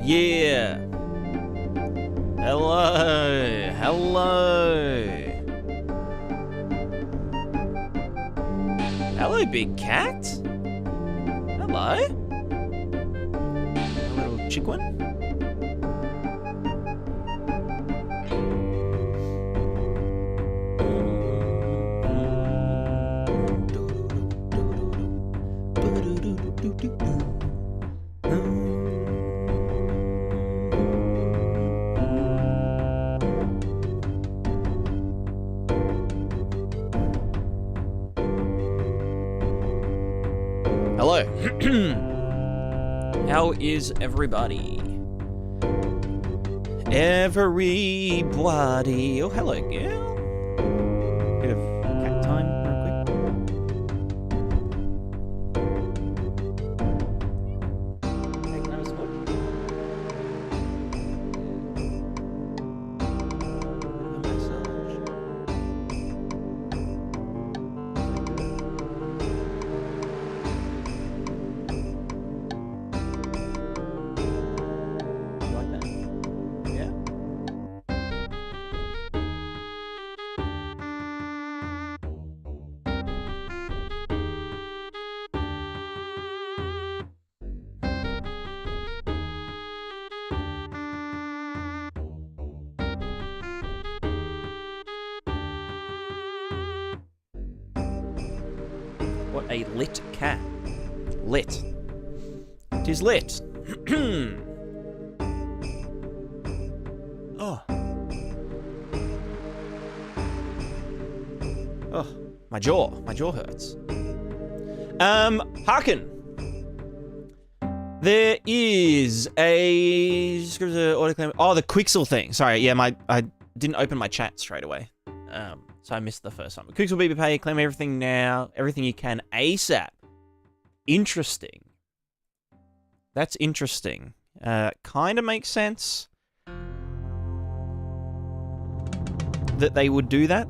Yeah. Hello. Hello. Hello, big cat. Hello. A little chicken. Hello. How is everybody? Everybody. Oh, hello, girl. Bit of cat time, real quick. Hey, can I have a smooch? What a lit cat. Lit. It is lit. Oh. Oh, my jaw hurts. Hearken. There is a autoclaim. Oh, the Quixel thing. Sorry, yeah, I didn't open my chat straight away. So I missed the first one. Quixel BB Pay, claim everything now, everything you can ASAP. Interesting. That's interesting. Kind of makes sense that they would do that.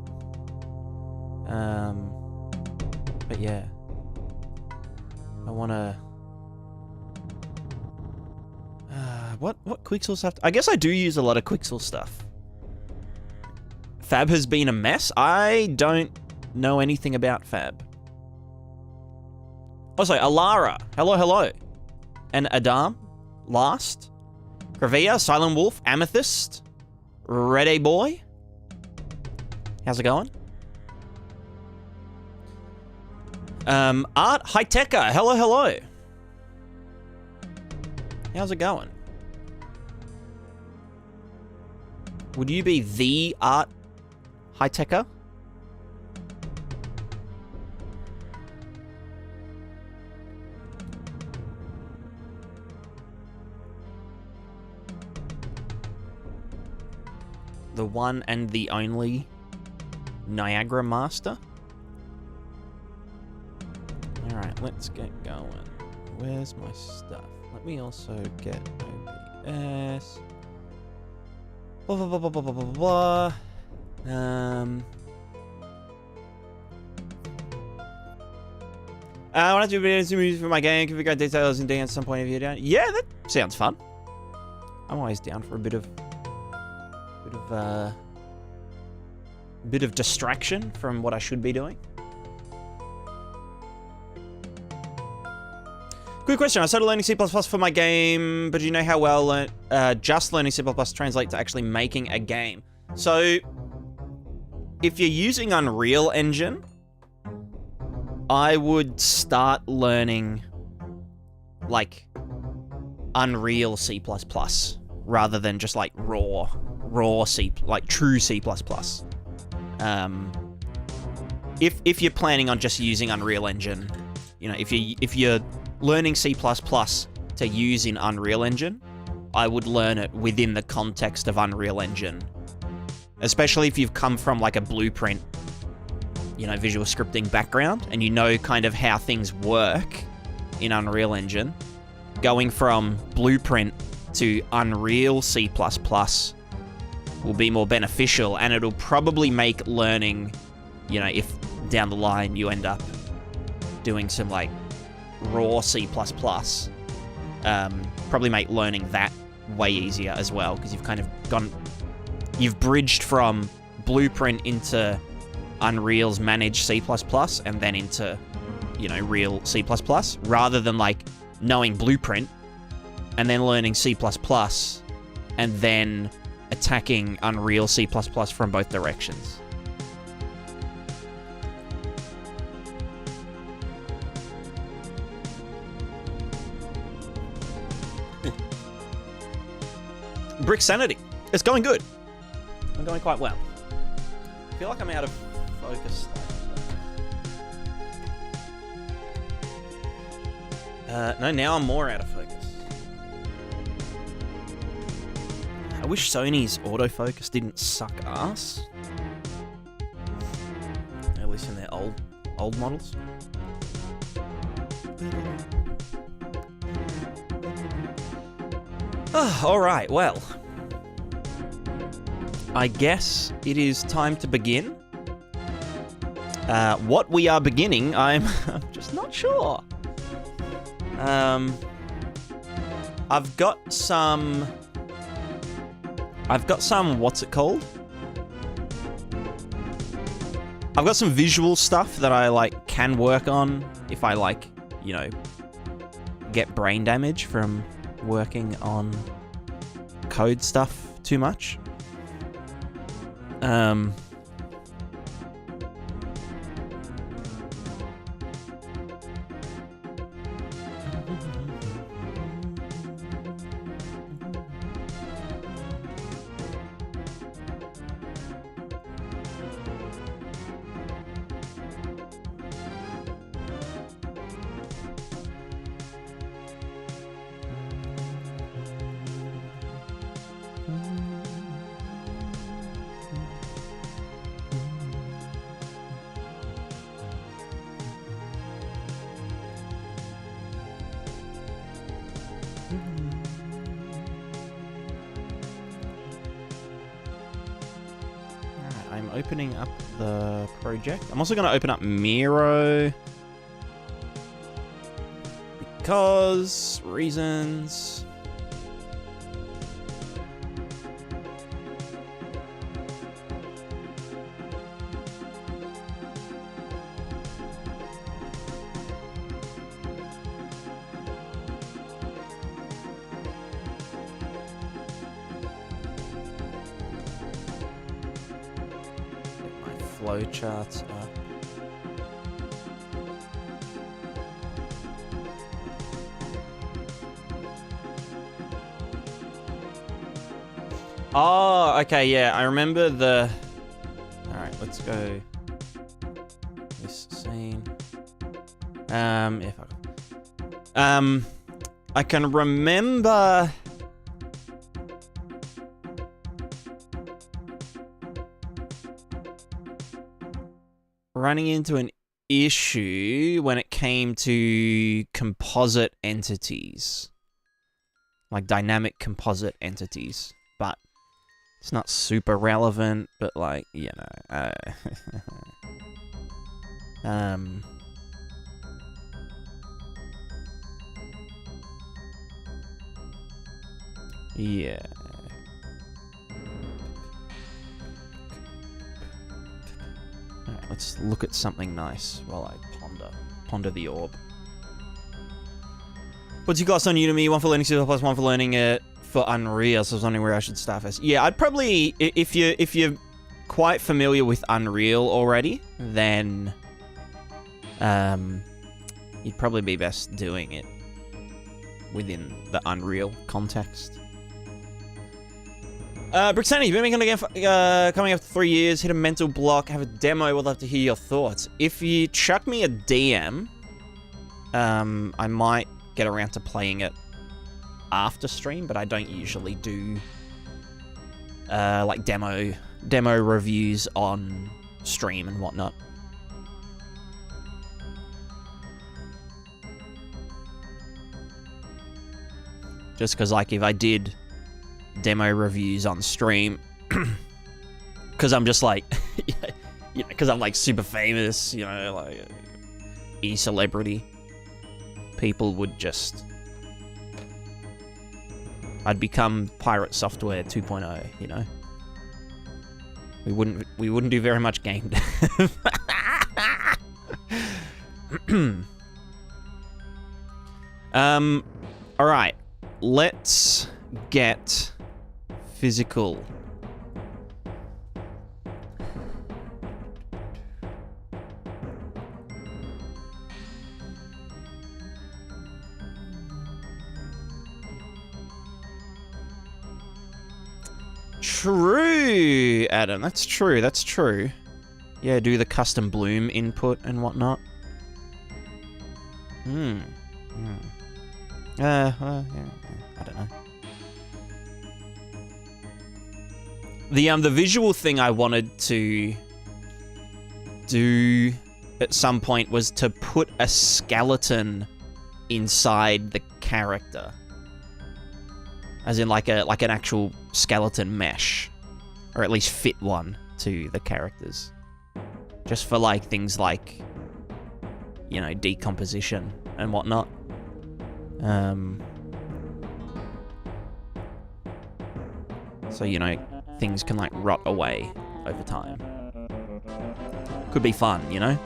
But yeah, I want to. What Quixel stuff? I guess I do use a lot of Quixel stuff. Fab has been a mess. I don't know anything about Fab. Also, Alara. Hello, hello. And Adam. Last. Gravia. Silent Wolf. Amethyst. Red A Boy. How's it going? Art Hightecha. Hello, hello. How's it going? Would you be the Art Hightecha? The one and the only Niagara Master? Alright, let's get going. Where's my stuff? Let me also get OBS. Blah, blah, blah, blah, blah, blah, blah, blah. I want to do videos and movies for my game. Can we go details and dance at some point if you're down? Yeah, that sounds fun. I'm always down for a bit of distraction from what I should be doing. Quick question. I started learning C++ for my game, but do you know how well just learning C++ translates to actually making a game? So, if you're using Unreal Engine, I would start learning, like, Unreal C++, rather than just, like, raw C, like, true C++. If you're planning on just using Unreal Engine, you know, if you're learning C++ to use in Unreal Engine, I would learn it within the context of Unreal Engine. Especially if you've come from like a Blueprint, you know, visual scripting background, and you know kind of how things work in Unreal Engine. Going from Blueprint to Unreal C++ will be more beneficial, and it'll probably make learning, you know, if down the line you end up doing some like raw C++, probably make learning that way easier as well, because you've kind of you've bridged from Blueprint into Unreal's managed C++ and then into, you know, real C++, rather than like knowing Blueprint and then learning C++ and then attacking Unreal C++ from both directions. Brick Sanity. It's going good. I'm going quite well. I feel like I'm out of focus. No, now I'm more out of focus. I wish Sony's autofocus didn't suck ass. At least in their old models. Alright, well. I guess it is time to begin. What we are beginning, I'm just not sure. I've got some, what's it called? I've got some visual stuff that I, like, can work on if I, like, you know, get brain damage from working on code stuff too much. I'm opening up the project. I'm also going to open up Miro. Because reasons. Flowcharts up. Oh, okay, yeah, I remember the... Alright, let's go... This scene... I can remember... running into an issue when it came to composite entities. Like dynamic composite entities. But it's not super relevant, but like, you know. Yeah. Alright, let's look at something nice while I ponder the orb. What's your class on Udemy? One for learning C++, one for learning it for Unreal. So I was wondering where I should start first. Yeah, I'd probably, if you're quite familiar with Unreal already, then you'd probably be best doing it within the Unreal context. Brixani, you've been making again coming after 3 years, hit a mental block, have a demo, would love to hear your thoughts. If you chuck me a DM, I might get around to playing it after stream, but I don't usually do like demo reviews on stream and whatnot. Just because, like, if I did demo reviews on stream, because I'm just like, you know, because I'm like super famous, you know, like e-celebrity, people would just, I'd become Pirate Software 2.0, you know? We wouldn't do very much game dev. Alright. Let's get physical. True, Adam. That's true. That's true. Yeah, do the custom bloom input and whatnot. Yeah, I don't know. The visual thing I wanted to do at some point was to put a skeleton inside the character. As in like an actual skeleton mesh. Or at least fit one to the characters. Just for like things like, you know, decomposition and whatnot. So, you know, things can like rot away over time. Could be fun, you know?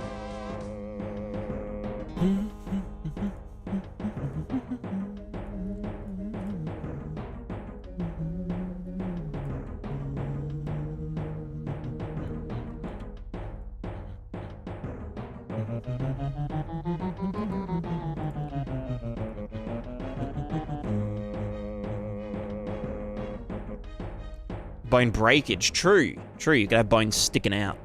Bone breakage, true. True, you could have bones sticking out.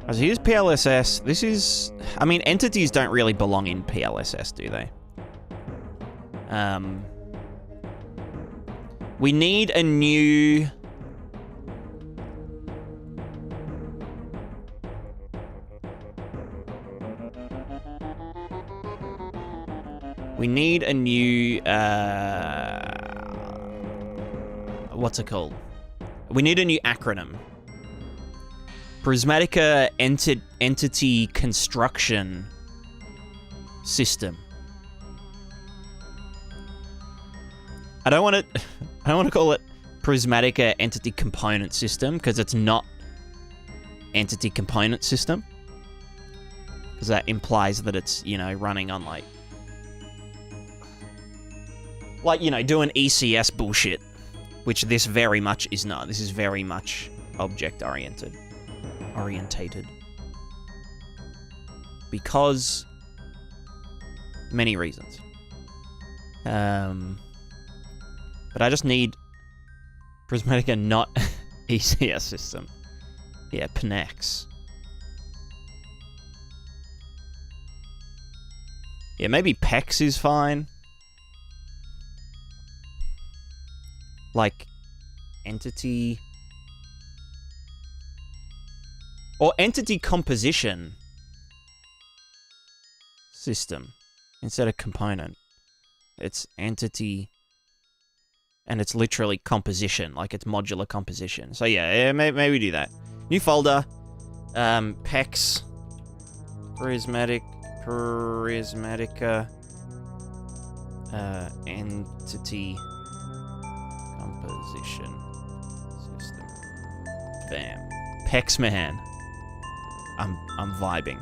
So here's PLSS. This is... I mean, entities don't really belong in PLSS, do they? We need a new... We need a new, what's it called? We need a new acronym. Prismatica Entity Construction System. I don't want to call it Prismatica Entity Component System, because it's not Entity Component System. Because that implies that it's, you know, running on like, you know, doing ECS bullshit, which this very much is not. This is very much object-oriented. Because many reasons. But I just need Prismatica, not ECS system. Yeah, Pnex. Yeah, maybe PEX is fine. Like, entity... Or entity composition system instead of component. It's entity... And it's literally composition, like it's modular composition. So yeah, maybe do that. New folder. PEX. Prismatica. Entity... composition system. Bam. Pex man. I'm vibing.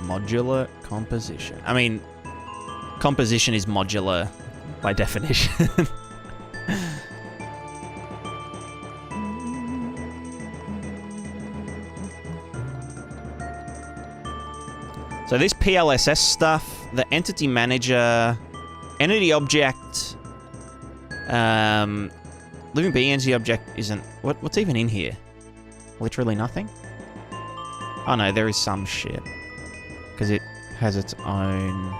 Modular composition. I mean, composition is modular by definition. So this PLSS stuff, the entity manager, entity object, living being entity object isn't... What's even in here? Literally nothing? Oh no, there is some shit. Because it has its own...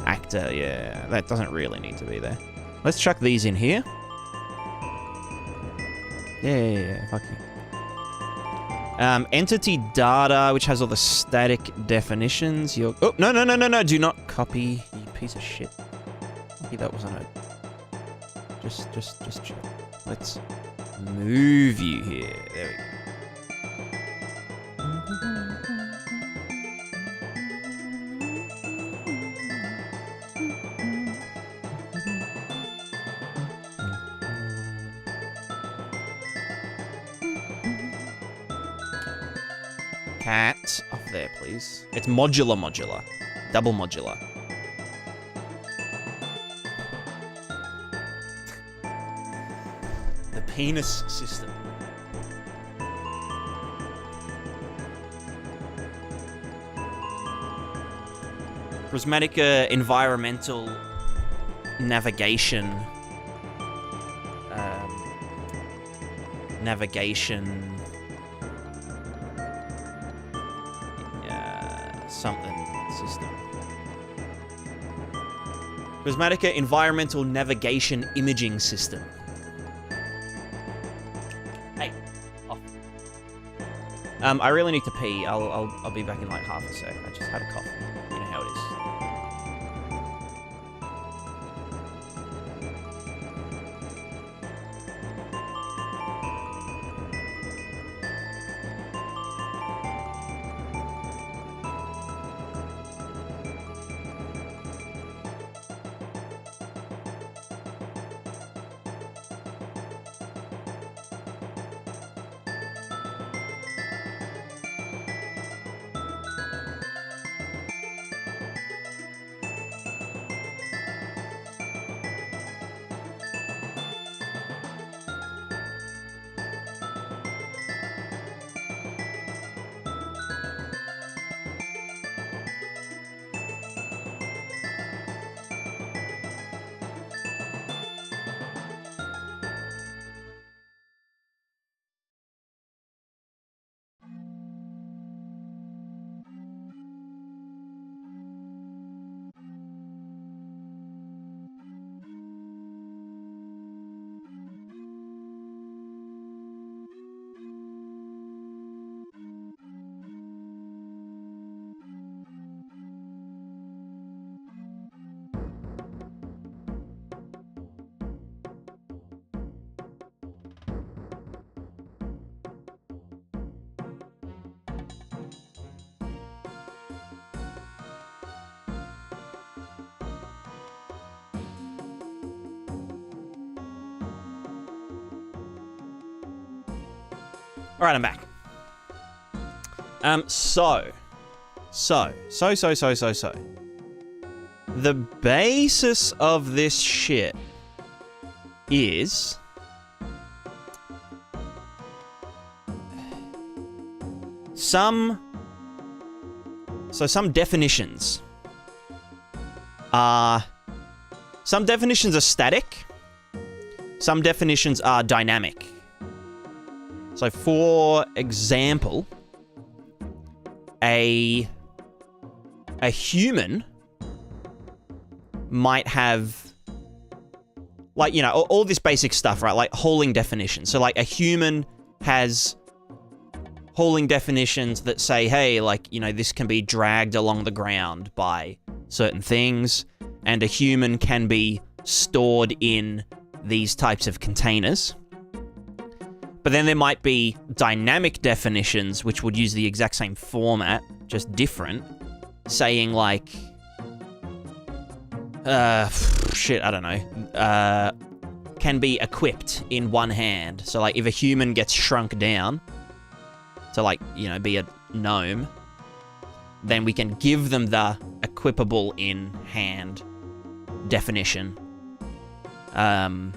actor, yeah. That doesn't really need to be there. Let's chuck these in here. Yeah, fuck you. Entity data, which has all the static definitions. Oh, no. Do not copy, you piece of shit. Maybe that wasn't a... Just chill. Let's move you here. There we go. Cat off there, please. It's modular. Double modular. The penis system. Prismatica environmental navigation. Something system. Prismatica environmental navigation imaging system. Hey, off. I really need to pee. I'll be back in like half a sec. I just had a cough. You know how it is. All right, I'm back. So. The basis of this shit is some definitions are static, some definitions are dynamic. So, for example, a human might have, like, you know, all this basic stuff, right? Like hauling definitions. So, like, a human has hauling definitions that say, hey, like, you know, this can be dragged along the ground by certain things, and a human can be stored in these types of containers. But then there might be dynamic definitions, which would use the exact same format, just different, saying like, I don't know, can be equipped in one hand. So like if a human gets shrunk down to like, you know, be a gnome, then we can give them the equipable in hand definition. And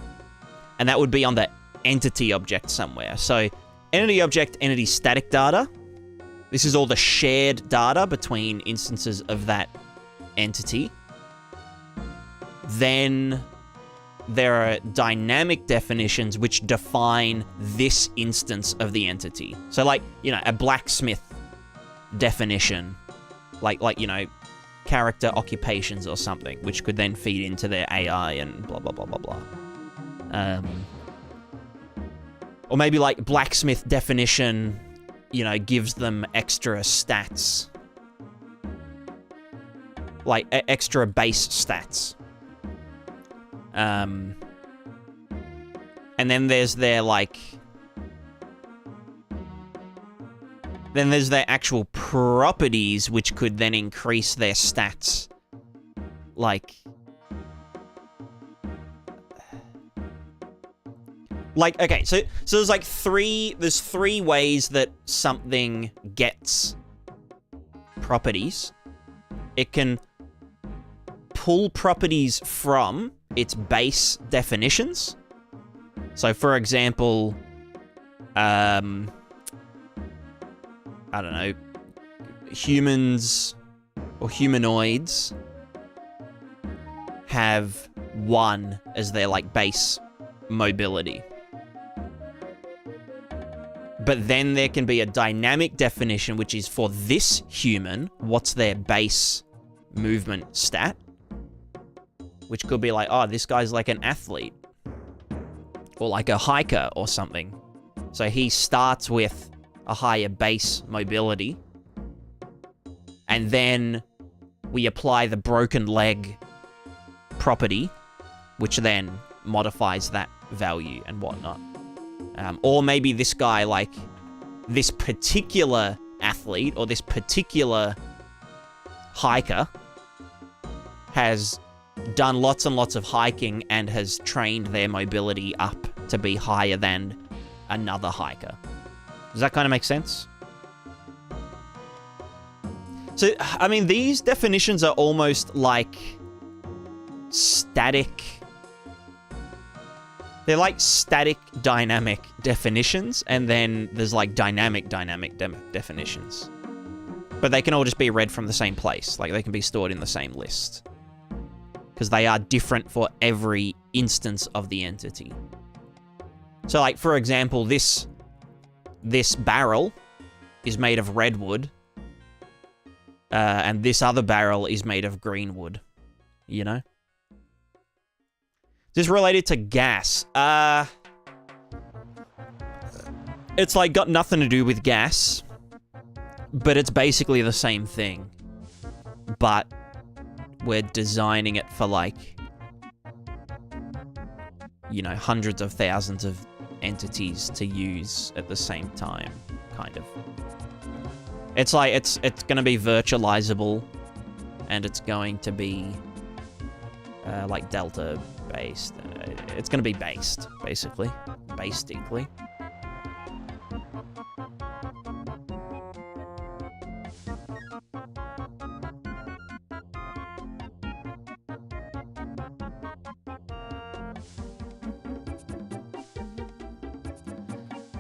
that would be on the entity object somewhere. So entity object, entity static data. This is all the shared data between instances of that entity. Then there are dynamic definitions which define this instance of the entity. So like, you know, a blacksmith definition, like, you know, character occupations or something, which could then feed into their AI and blah, blah, blah, blah, blah. Or maybe like blacksmith definition gives them extra stats. Like, extra base stats. And then there's their, like... Then there's their actual properties, which could then increase their stats. Like, okay, so there's like there's three ways that something gets properties. It can pull properties from its base definitions. So, for example, I don't know, humans or humanoids have 1 as their, like, base mobility. But then there can be a dynamic definition, which is for this human, what's their base movement stat? Which could be like, oh, this guy's like an athlete. Or like a hiker or something. So he starts with a higher base mobility. And then we apply the broken leg property, which then modifies that value and whatnot. Or maybe this guy, like, this particular athlete or this particular hiker has done lots and lots of hiking and has trained their mobility up to be higher than another hiker. Does that kind of make sense? So, I mean, these definitions are almost like static. They're like static dynamic definitions, and then there's like dynamic definitions. But they can all just be read from the same place. Like, they can be stored in the same list. Because they are different for every instance of the entity. So, like, for example, this barrel is made of redwood, and this other barrel is made of greenwood, you know? This is related to gas. It's, like, got nothing to do with gas, but it's basically the same thing. But we're designing it for, like, you know, hundreds of thousands of entities to use at the same time, kind of. It's like, it's going to be virtualizable, and it's going to be, like, delta-based. It's going to be based, basically. Basically.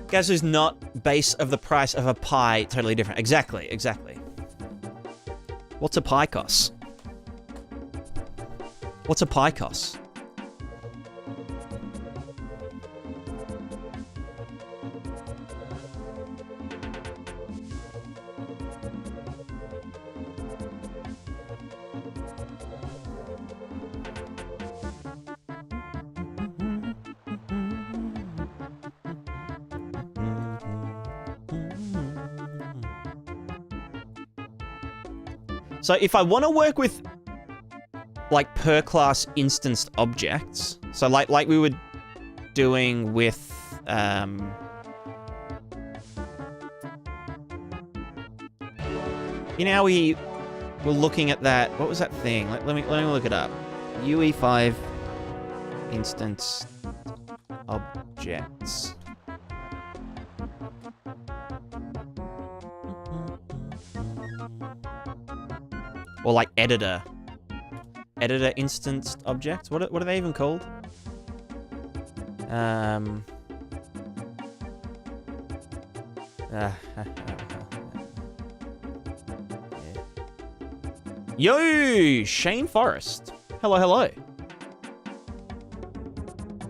Gas is not base of the price of a pie, totally different. Exactly, exactly. What's a pie cost? What's a pie cost? So if I want to work with, like, per class instanced objects, so like we were doing with, you know how we were looking at that, what was that thing? Let me look it up. UE5 instance objects. Or like editor instanced objects. What are they even called? Yo, Shane Forrest. Hello, hello.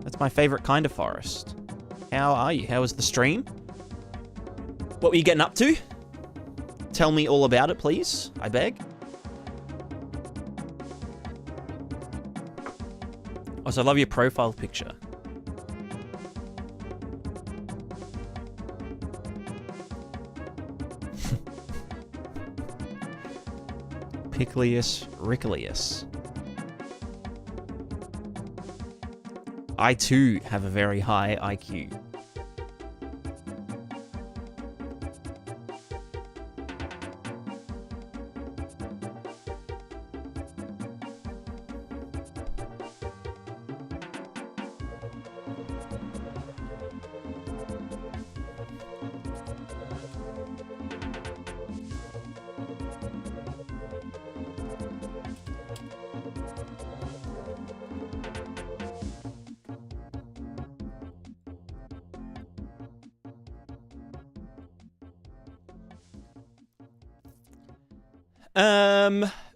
That's my favorite kind of forest. How are you? How was the stream? What were you getting up to? Tell me all about it, please. I beg. Also, I love your profile picture. Picklius Ricklius. I too have a very high IQ.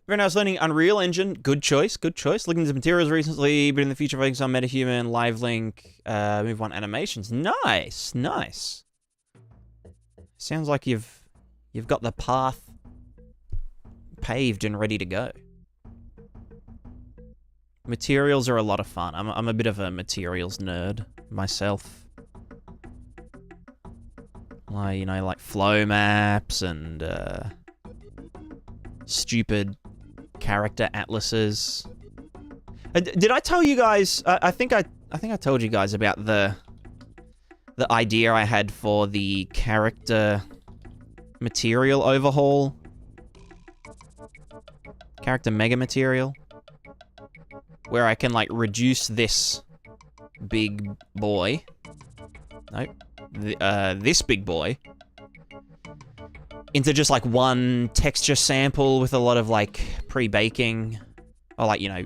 Very nice learning Unreal Engine. Good choice, good choice. Looking into materials recently, but in the future focusing on MetaHuman, LiveLink, Move 1 animations. Nice, nice. Sounds like you've got the path paved and ready to go. Materials are a lot of fun. I'm a bit of a materials nerd myself. Like, you know, like flow maps and stupid character atlases. Did I tell you guys? I think I told you guys about the idea I had for the character material overhaul. Character mega material, where I can like reduce this big boy. Nope. This big boy into just like one texture sample with a lot of like pre-baking or like, you know,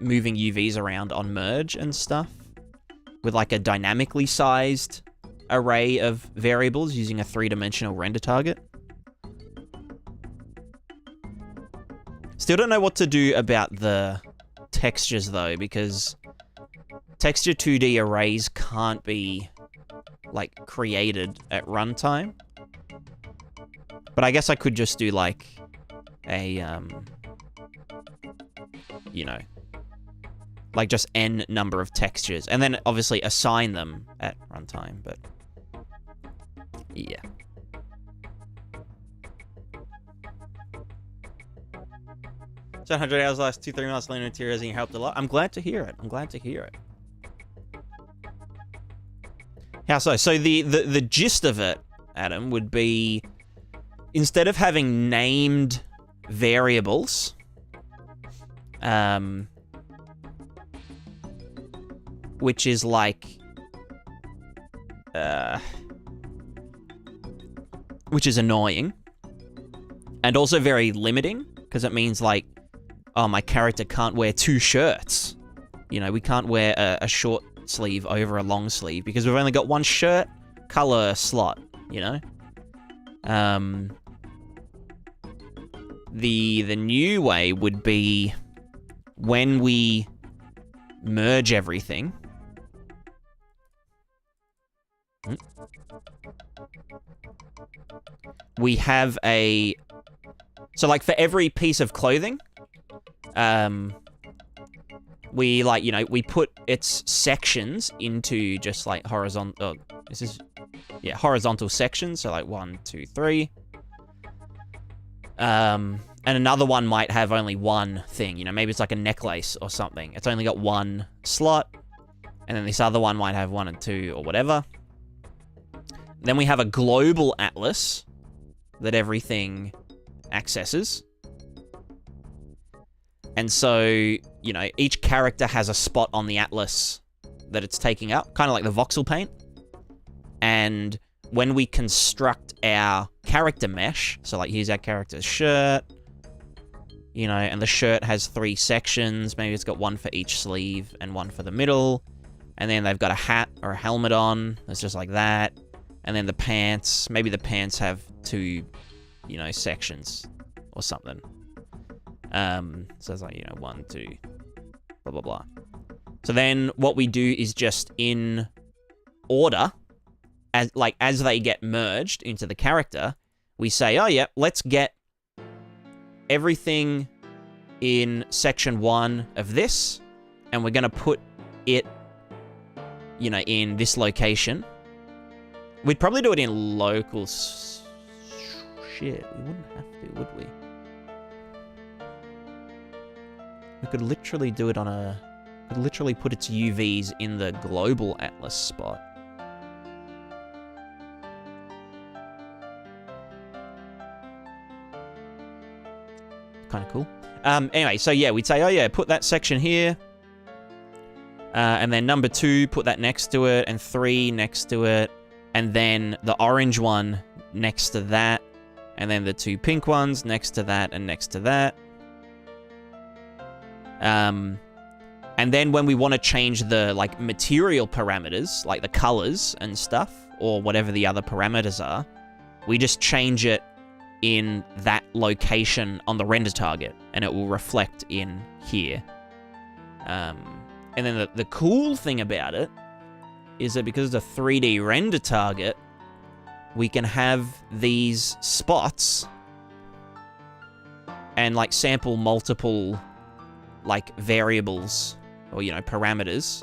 moving UVs around on merge and stuff with like a dynamically sized array of variables using a 3-dimensional render target. Still don't know what to do about the textures though, because texture 2D arrays can't be like created at runtime. But I guess I could just do like a you know, like just n number of textures and then obviously assign them at runtime, but yeah. So 100 hours last 2-3 months learning materials and you helped a lot. I'm glad to hear it. I'm glad to hear it. How so? So the gist of it, Adam, would be instead of having named variables, which is like, which is annoying and also very limiting because it means like, oh, my character can't wear 2 shirts. You know, we can't wear a short sleeve over a long sleeve because we've only got 1 shirt color slot, you know? The new way would be when we merge everything. We have a... So, like, for every piece of clothing, we, like, you know, we put its sections into just, like, horizontal... Oh, this is... Yeah, horizontal sections. So, like, 1, 2, 3. And another one might have only 1 thing. You know, maybe it's like a necklace or something. It's only got 1 slot. And then this other one might have 1 and 2 or whatever. Then we have a global atlas that everything accesses. And so, you know, each character has a spot on the atlas that it's taking up, kind of like the voxel paint. And when we construct our character mesh, so like here's our character's shirt, you know, and the shirt has 3 sections. Maybe it's got 1 for each sleeve and 1 for the middle. And then they've got a hat or a helmet on. It's just like that. And then the pants, maybe the pants have 2, you know, sections or something. So it's like, you know, 1, 2, blah, blah, blah. So then what we do is just in order, as they get merged into the character, we say, oh yeah, let's get everything in section 1 of this, and we're going to put it, you know, in this location. We'd probably do it in local... Shit, we wouldn't have to, would we? We could literally do it on a... Could literally put its UVs in the global atlas spot. Kind of cool. Anyway, so yeah, we'd say, oh yeah, put that section here. And then number 2, put that next to it, and 3 next to it. And then the orange one next to that. And then the 2 pink ones next to that and next to that. And then when we want to change the, like, material parameters, like the colors and stuff, or whatever the other parameters are, we just change it in that location on the render target, and it will reflect in here. And then the cool thing about it is that because it's a 3D render target, we can have these spots and, like, sample multiple, like, variables or, you know, parameters,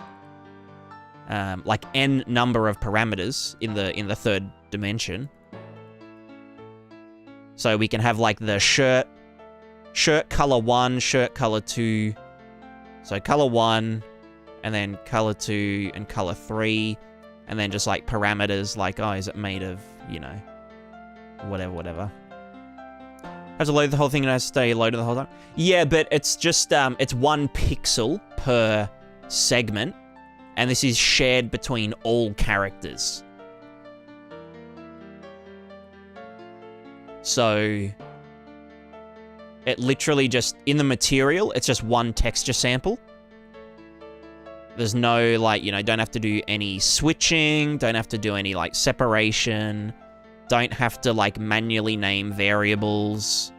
like n number of parameters in the third dimension. So we can have, like, the shirt color 1, shirt color 2. So color 1, and then color 2, and color 3, and then just, like, parameters like, oh, is it made of, you know, whatever. Has to load the whole thing and has to stay loaded the whole time? Yeah, but it's just, it's 1 pixel per segment, and this is shared between all characters. So, it literally just, in the material, it's just 1 texture sample. There's no, like, you know, don't have to do any switching, don't have to do any, like, separation, don't have to, like, manually name variables.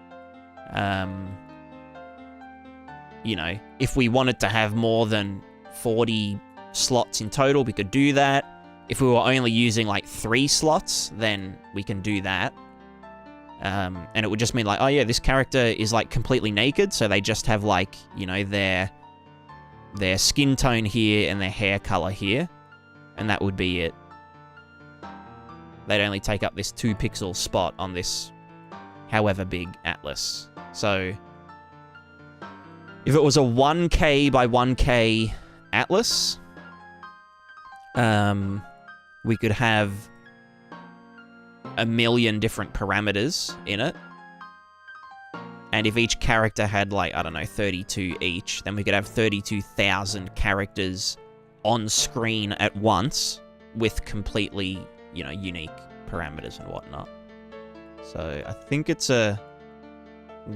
You know, if we wanted to have more than 40 slots in total, we could do that. If we were only using, like, 3 slots, then we can do that. And it would just mean, like, oh yeah, this character is, like, completely naked, so they just have, like, you know, their skin tone here and their hair color here, and that would be it. They'd only take up this 2 pixel spot on this however big atlas. So if it was a 1K by 1K atlas, we could have 1,000,000 different parameters in it. And if each character had, like, I don't know, 32 each, then we could have 32,000 characters on screen at once with completely, you know, unique parameters and whatnot. So I think it's a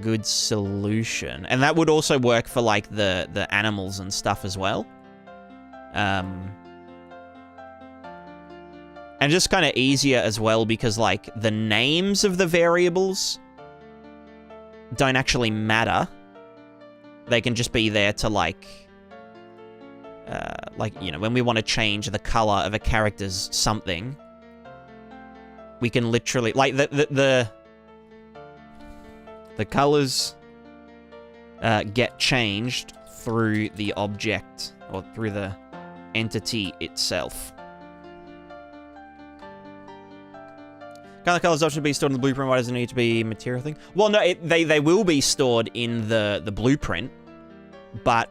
good solution. And that would also work for, like, the animals and stuff as well. And just kind of easier as well because, like, the names of the variables don't actually matter. They can just be there to, like, you know, when we want to change the color of a character's something, we can literally, like, the colors get changed through the object or through the entity itself. Kind of colors option be stored in the blueprint. Why does it need to be a material thing? Well, no, they will be stored in the blueprint, but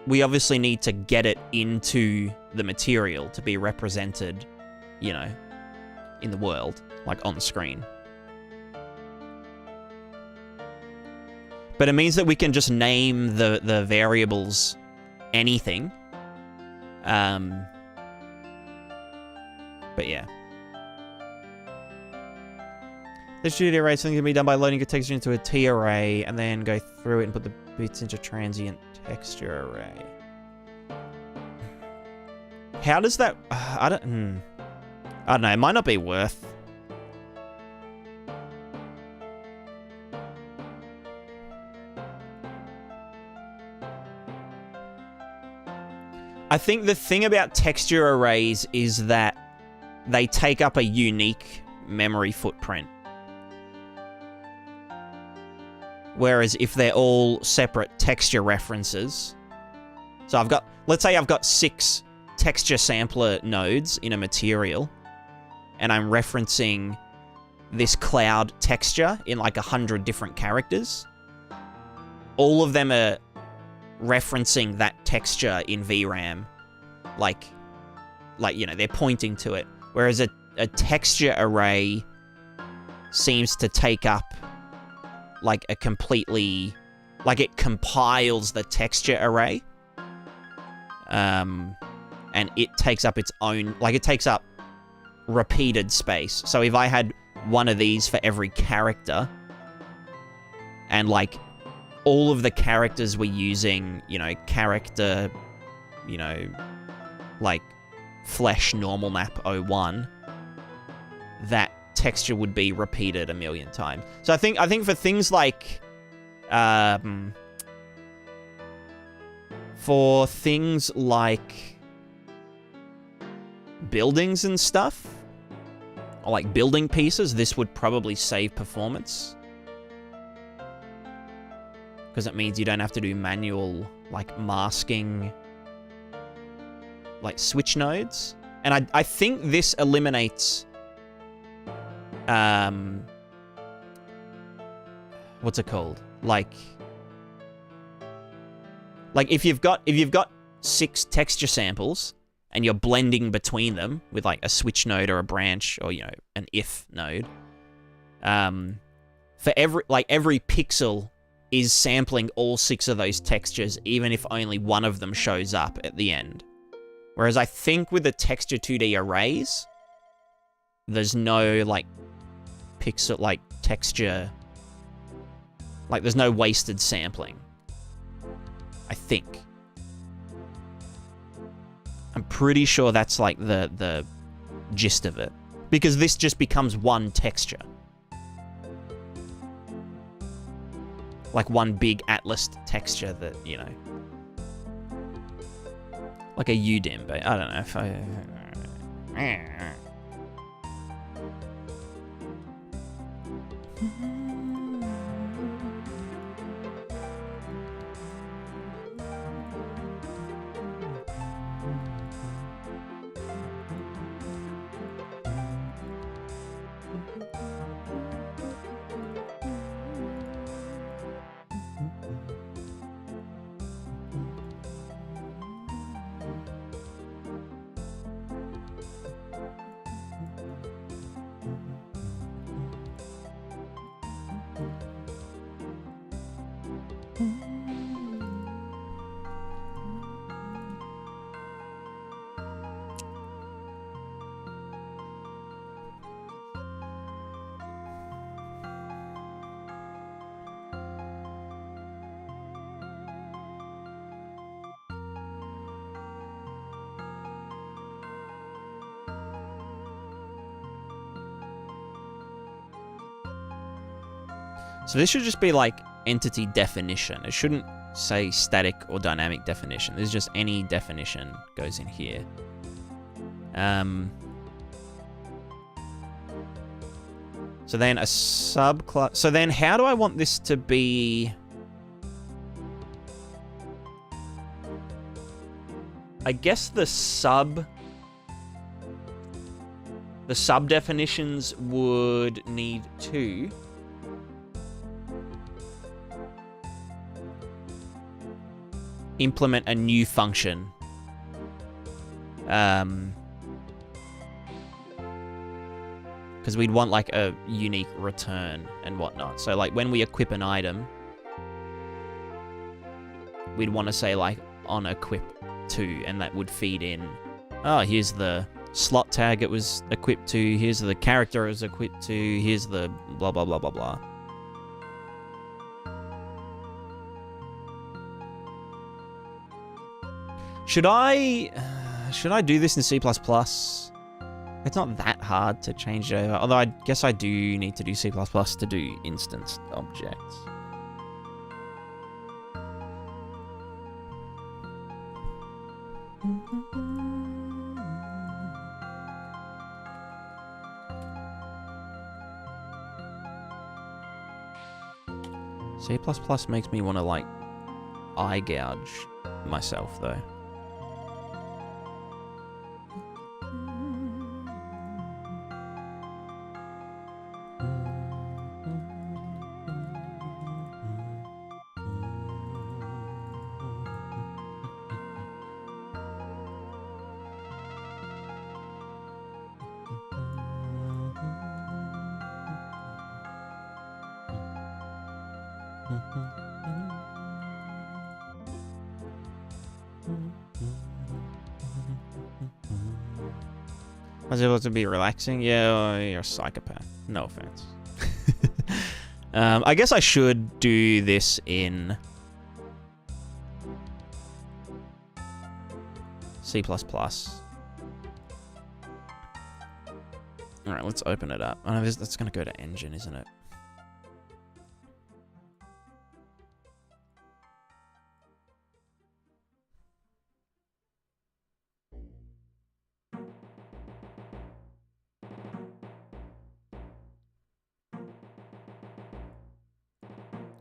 we obviously need to get it into the material to be represented, you know, in the world, like on the screen. But it means that we can just name the variables anything. But yeah. The studio array is something can be done by loading a texture into a T array and then go through it and put the bits into transient texture array. How does that... I don't know. It might not be worth... I think the thing about texture arrays is that they take up a unique memory footprint. Whereas if they're all separate texture references... So I've got... Let's say I've got 6 texture sampler nodes in a material, and I'm referencing this cloud texture in like 100 different characters. All of them are referencing that texture in VRAM, like they're pointing to it. Whereas a texture array seems to take up like a completely, like it compiles the texture array, and it takes up its own, like it takes up repeated space. So if I had one of these for every character, and like all of the characters we're using, character, like flesh normal map 01, that texture would be repeated a million times. So I think for things like buildings and stuff, or like building pieces, this would probably save performance, because it means you don't have to do manual like masking like switch nodes. And I think this eliminates what's it called? Like if you've got 6 texture samples and you're blending between them with like a switch node or a branch or an if node, for every pixel is sampling all 6 of those textures, even if only one of them shows up at the end. Whereas I think with the texture 2D arrays, there's no like pixel, like texture, like there's no wasted sampling. I think. I'm pretty sure that's like the gist of it. Because this just becomes one texture. Like one big atlas texture that, like a UDIM, but I don't know if I... So this should just be like entity definition. It shouldn't say static or dynamic definition. This is just any definition goes in here. So then a subclass. So then how do I want this to be? I guess the sub definitions would need to implement a new function. Because we'd want like a unique return and whatnot. So like when we equip an item, we'd want to say like on equip to, and that would feed in, oh, here's the slot tag it was equipped to, here's the character it was equipped to, here's the blah blah blah blah blah. Should I do this in C++? It's not that hard to change it over. Although I guess I do need to do C++ to do instance objects. C++ makes me want to like eye gouge myself though. Was able to be relaxing? Yeah, you're a psychopath. No offense. I guess I should do this in C++. Alright, let's open it up. Oh, that's going to go to engine, isn't it?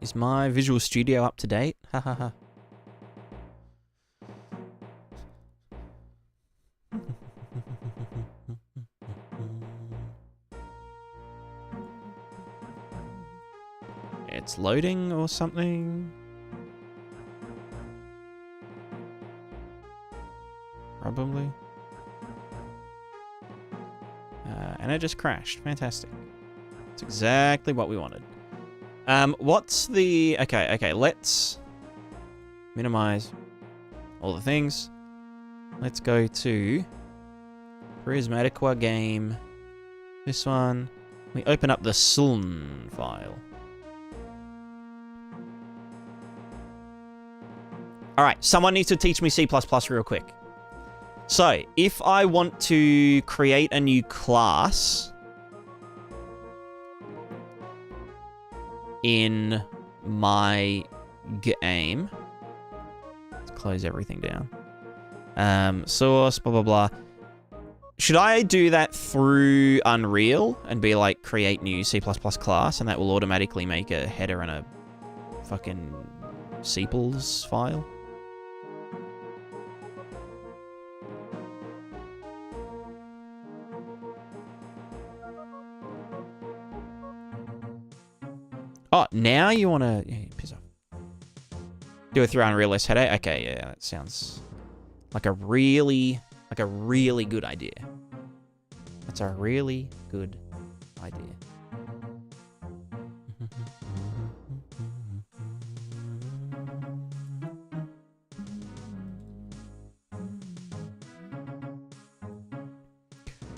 Is my Visual Studio up to date? Ha ha ha. It's loading or something. Probably. And it just crashed. Fantastic. That's exactly what we wanted. What's the... Okay, let's minimize all the things. Let's go to Prismatica game. This one. We open up the SLN file. Alright, someone needs to teach me C++ real quick. So, if I want to create a new class in my game, let's close everything down. Source, blah, blah, blah. Should I do that through Unreal and be like, create new C++ class, and that will automatically make a header and a fucking sepals file? Oh, now you want to... Yeah, piss off. Do it through Unreal header? Okay, yeah, that sounds like a really good idea. That's a really good idea.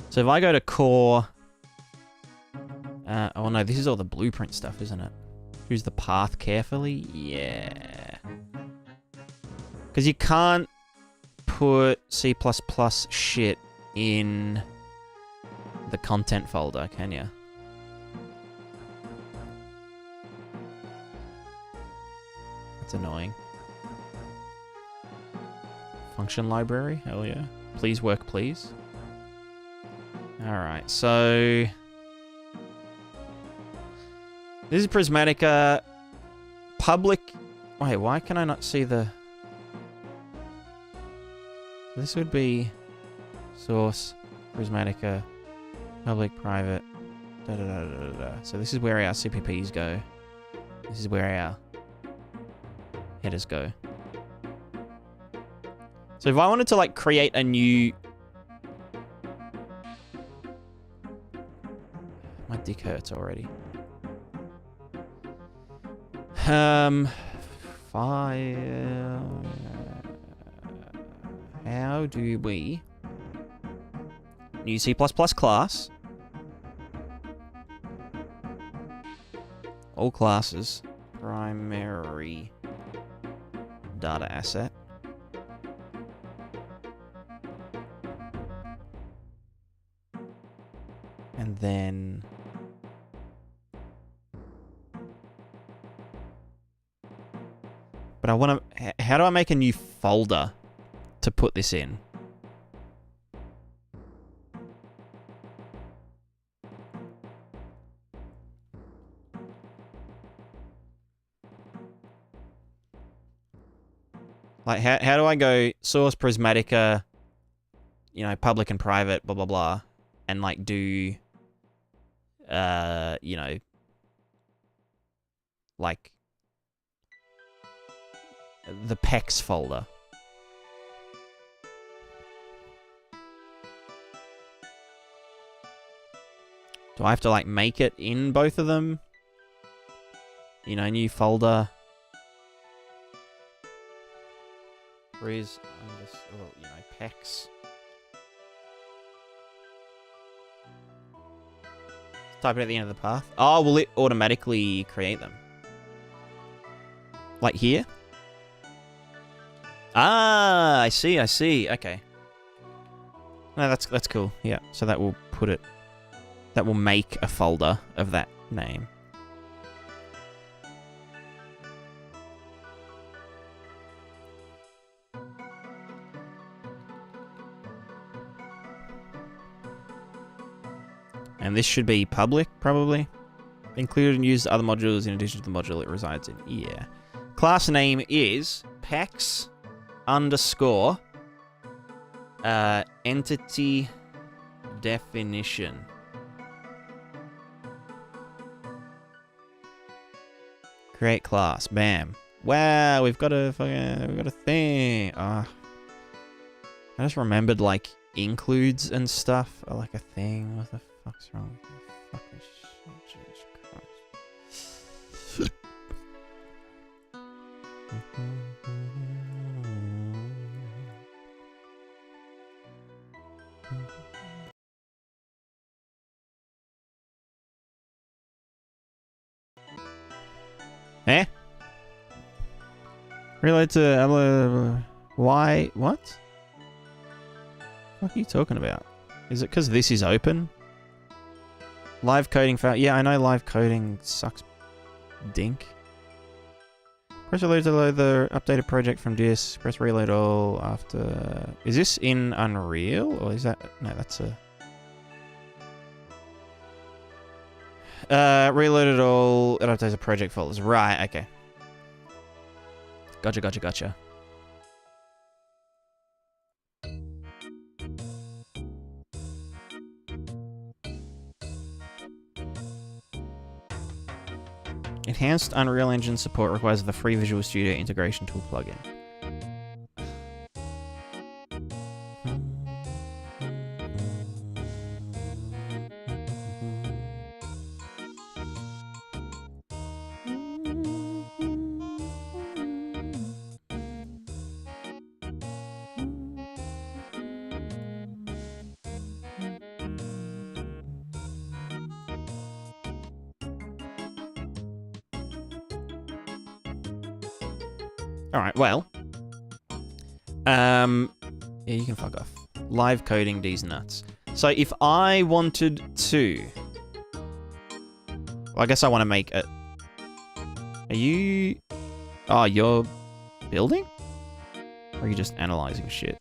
So if I go to core... oh no, this is all the blueprint stuff, isn't it? Choose the path carefully. Yeah. Because you can't put C++ shit in the content folder, can you? That's annoying. Function library? Hell yeah. Please work, please. Alright, so... This is Prismatica. Public... Wait, why can I not see the... This would be... Source, Prismatica, public, private, da-da-da-da-da-da. So this is where our CPPs go. This is where our headers go. So if I wanted to, like, create a new... My dick hurts already. File... How do we... New C++ class. All classes. Primary data asset. And then... But I want to... How do I make a new folder to put this in? Like, how do I go source Prismatica, you know, public and private, blah, blah, blah, and, like, do, you know, like, the PEX folder? Do I have to, like, make it in both of them? You know, new folder. Pris, you know, pex. Type it at the end of the path. Oh, will it automatically create them? Like here? Ah, I see, I see. Okay. No, that's cool. Yeah, so that will put it... That will make a folder of that name. And this should be public, probably. Included and used other modules in addition to the module it resides in. Yeah. Class name is pex underscore entity definition. Create class. Bam. Wow, we've got a thing. I just remembered like includes and stuff are like a thing. What the fuck's wrong with you? Fucking shit, Jesus Christ. Eh? Related to why? What? What are you talking about? Is it because this is open? Live coding yeah, I know live coding sucks dink. Press reload to load the updated project from disk. Press reload all after... Is this in Unreal? Or is that... No, that's a... reload it all. It updates the project folders. Right, okay. Gotcha. Enhanced Unreal Engine support requires the free Visual Studio Integration Tool plugin. Alright, well. Yeah, you can fuck off. Live coding these nuts. So if I wanted to... Well, I guess I want to make a... Are you... Oh, you're building? Or are you just analyzing shit?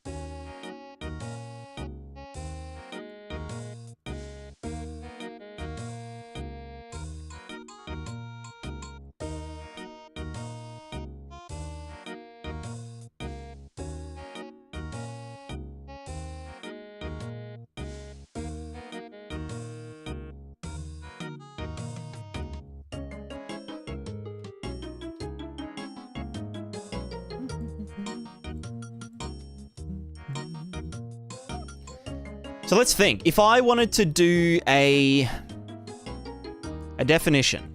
So let's think. If I wanted to do a definition,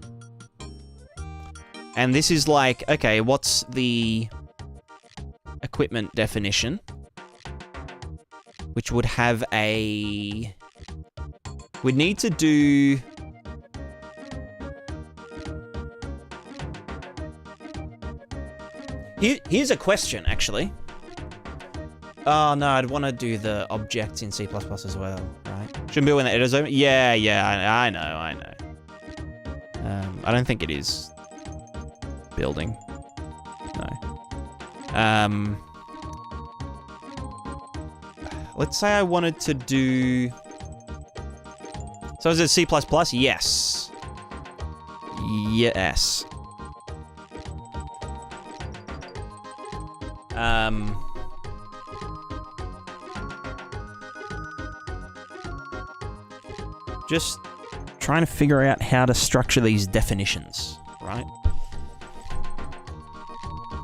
and this is like, okay, what's the equipment definition? Which would have a... We'd need to do... Here's a question, actually. Oh, no, I'd want to do the objects in C++ as well, right? Shouldn't be when the editor's open. Yeah, I know. I don't think it is building. No. Let's say I wanted to do... So is it C++? Yes. Yes. Just trying to figure out how to structure these definitions, right?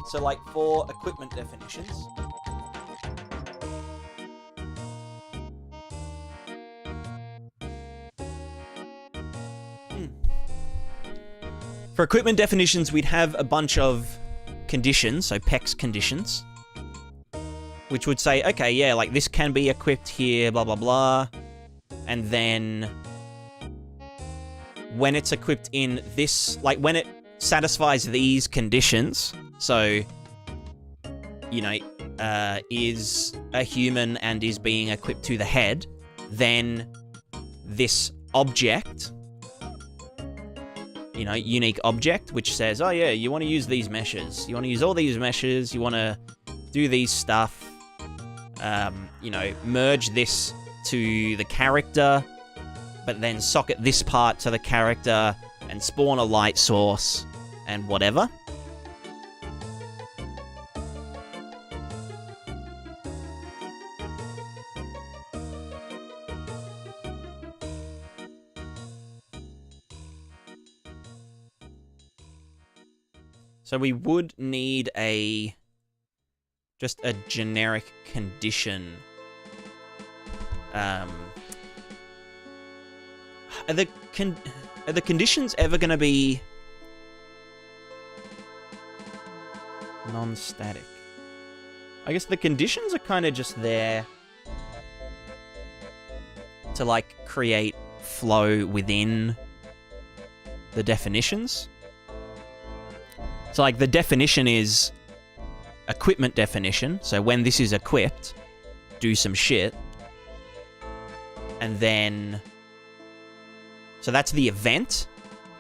So, like, for equipment definitions... For equipment definitions, we'd have a bunch of conditions, so PEX conditions, which would say, okay, yeah, like this can be equipped here, blah, blah, blah. And then when it's equipped in this, like when it satisfies these conditions, so, you know, is a human and is being equipped to the head, then this object, you know, unique object, which says, oh yeah, you want to use these meshes. You want to use all these meshes. You want to do these stuff. You know, merge this to the character, but then socket this part to the character and spawn a light source and whatever. So we would need just a generic condition. Are the conditions ever going to be non-static? I guess the conditions are kind of just there to, like, create flow within the definitions. So, like, the definition is equipment definition. So when this is equipped, do some shit. And then... So that's the event.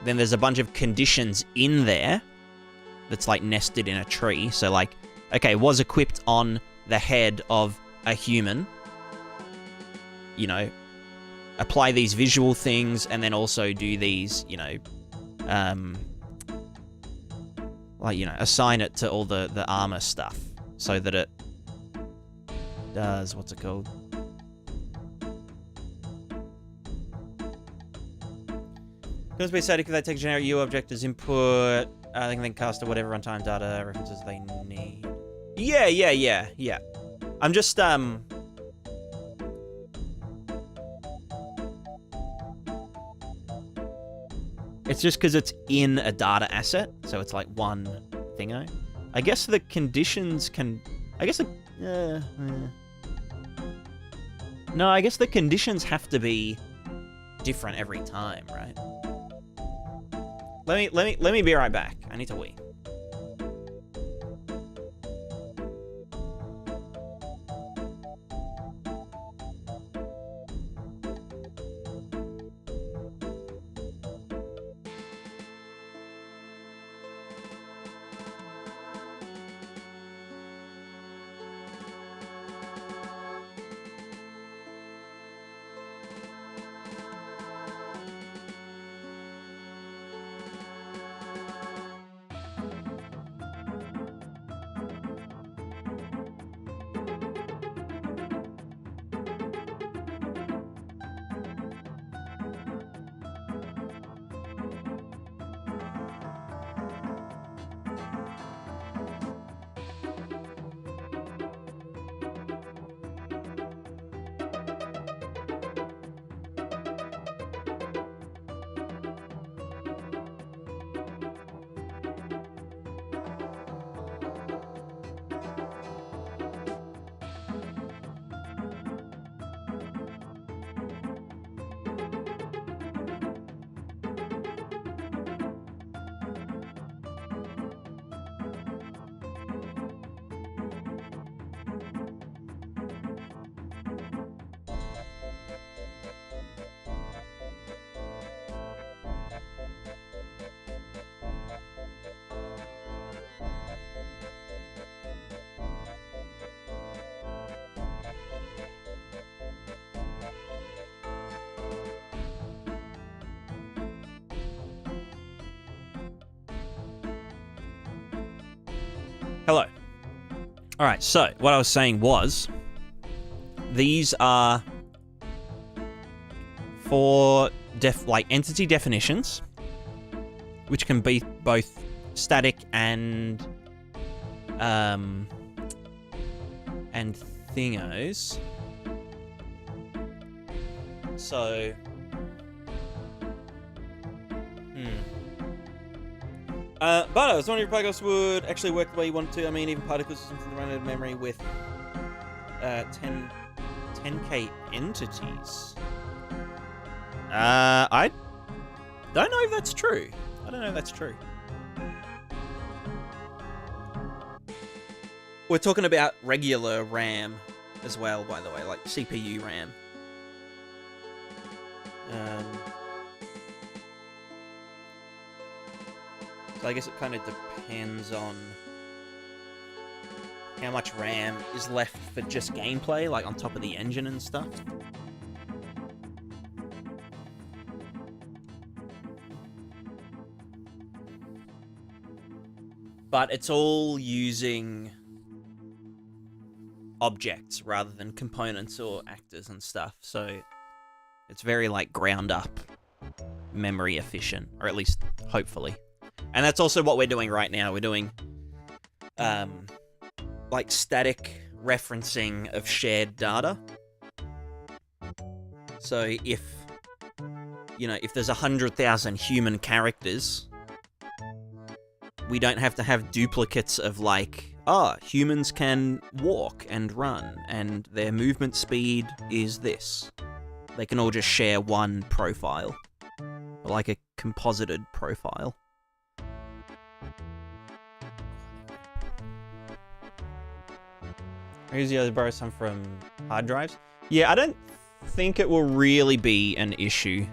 Then there's a bunch of conditions in there that's, like, nested in a tree. So, like, okay, was equipped on the head of a human. You know, apply these visual things and then also do these, you know... like, you know, assign it to all the armor stuff so that it does, what's it called? Because be static if they take generic U object as input, they can then cast or whatever runtime data references they need. Yeah. I'm just, it's just because it's in a data asset, so it's like one thingo. I guess the conditions can... I guess the... No, I guess the conditions have to be different every time, right? Let me be right back. I need to wee. Hello. Alright, so what I was saying was, these are for entity definitions, which can be both static and thingos. So, But I was wondering if particles would actually work the way you want to. I mean, even particles are something that run out of memory with 10k entities. I don't know if that's true. I don't know if that's true. We're talking about regular RAM as well, by the way, like CPU RAM. So I guess it kind of depends on how much RAM is left for just gameplay, like on top of the engine and stuff. But it's all using objects rather than components or actors and stuff, so it's very like ground up memory efficient, or at least hopefully. And that's also what we're doing right now. We're doing like static referencing of shared data. So if there's 100,000 human characters, we don't have to have duplicates of like, humans can walk and run, and their movement speed is this. They can all just share one profile, like a composited profile. Here's the other borrow some from hard drives. Yeah, I don't think it will really be an issue.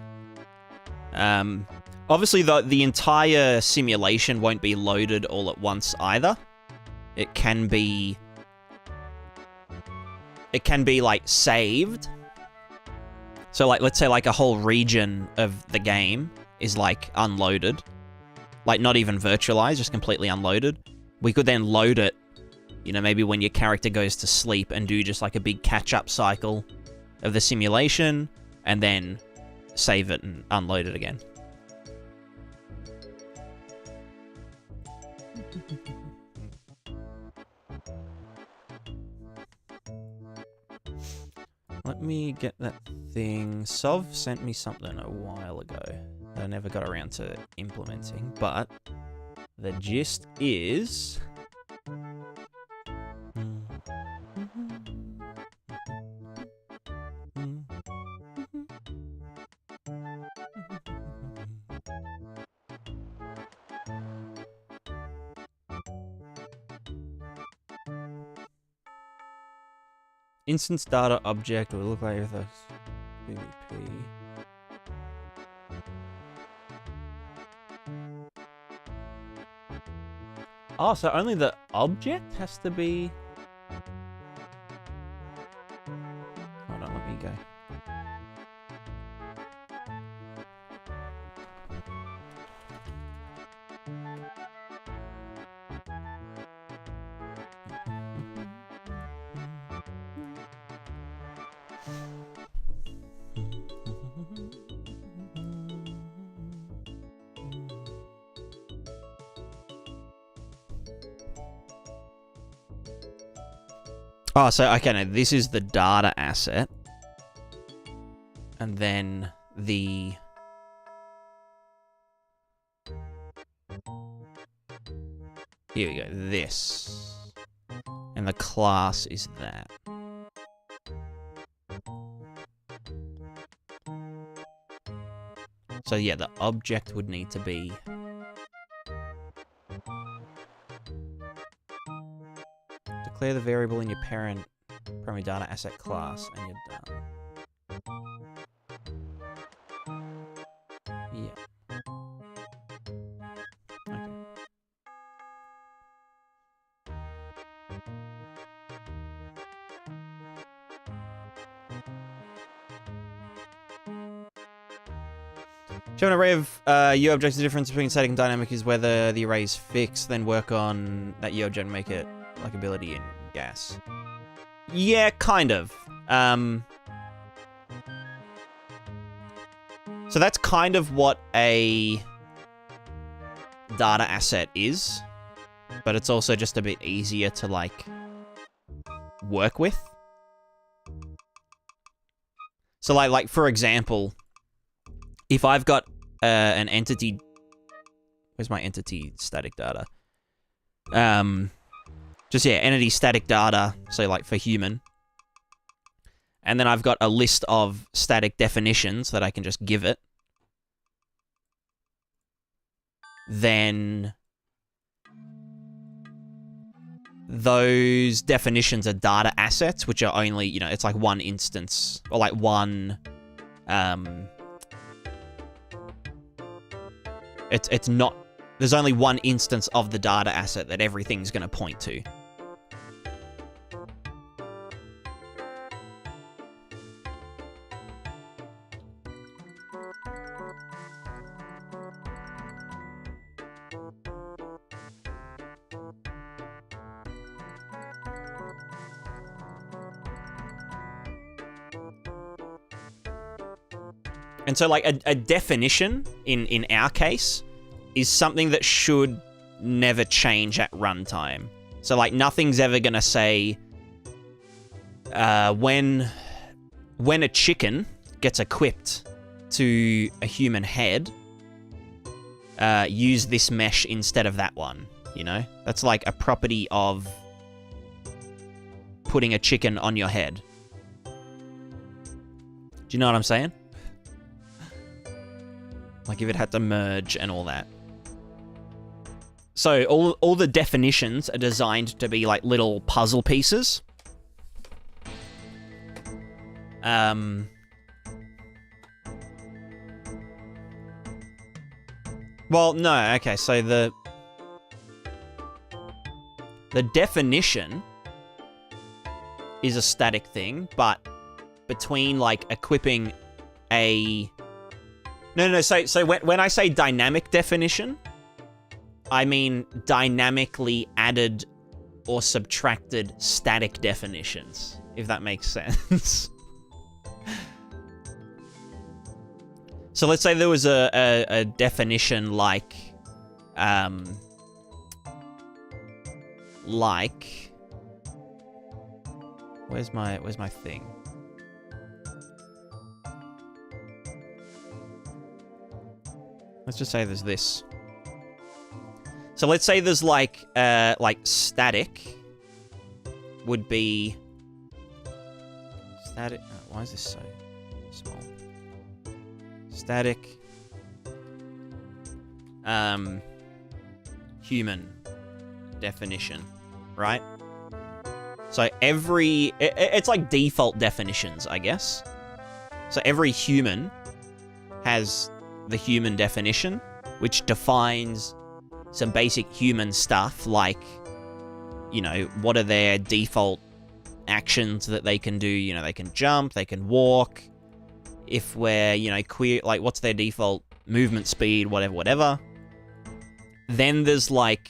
Obviously, the entire simulation won't be loaded all at once either. It can be like saved. So like, let's say like a whole region of the game is like unloaded, like not even virtualized, just completely unloaded. We could then load it, maybe when your character goes to sleep, and do just like a big catch-up cycle of the simulation, and then save it and unload it again. Let me get that thing. Sov sent me something a while ago that I never got around to implementing, but the gist is... Instance data object will look like this PvP. Oh, so only the object has to be... Hold on, let me go. Oh, so, okay, no, this is the data asset. And then the... Here we go, this. And the class is that. So yeah, the object would need to be... Declare the variable in your parent primary data asset class, and you're done. Yeah. Okay. Show an array of U objects. The difference between static and dynamic is whether the array is fixed, then work on that U object and make it like ability in gas. Yeah, kind of. So that's kind of what a data asset is, but it's also just a bit easier to like work with. So like for example, if I've got an entity Where's my entity static data? Just, yeah, entity static data, so, like, for human. And then I've got a list of static definitions that I can just give it. Then those definitions are data assets, which are only, you know, it's like one instance, or like one, it's not, there's only one instance of the data asset that everything's going to point to. And so, like, a definition, in our case, is something that should never change at runtime. So, like, nothing's ever going to say, when a chicken gets equipped to a human head, use this mesh instead of that one, you know? That's like a property of putting a chicken on your head. Do you know what I'm saying? Like if it had to merge and all that. So all the definitions are designed to be like little puzzle pieces. Well, no, okay, so the definition is a static thing, but between like equipping a... No, so when I say dynamic definition, I mean dynamically added or subtracted static definitions, if that makes sense. So let's say there was a definition like, where's my thing? Let's just say there's this. So let's say there's like static would be static. Oh, why is this so small? Static. Human definition, right? So it's like default definitions, I guess. So every human has the human definition, which defines some basic human stuff like, you know, what are their default actions that they can do? You know, they can jump, they can walk. If we're, you know, queer, like what's their default movement speed, whatever. Then there's like,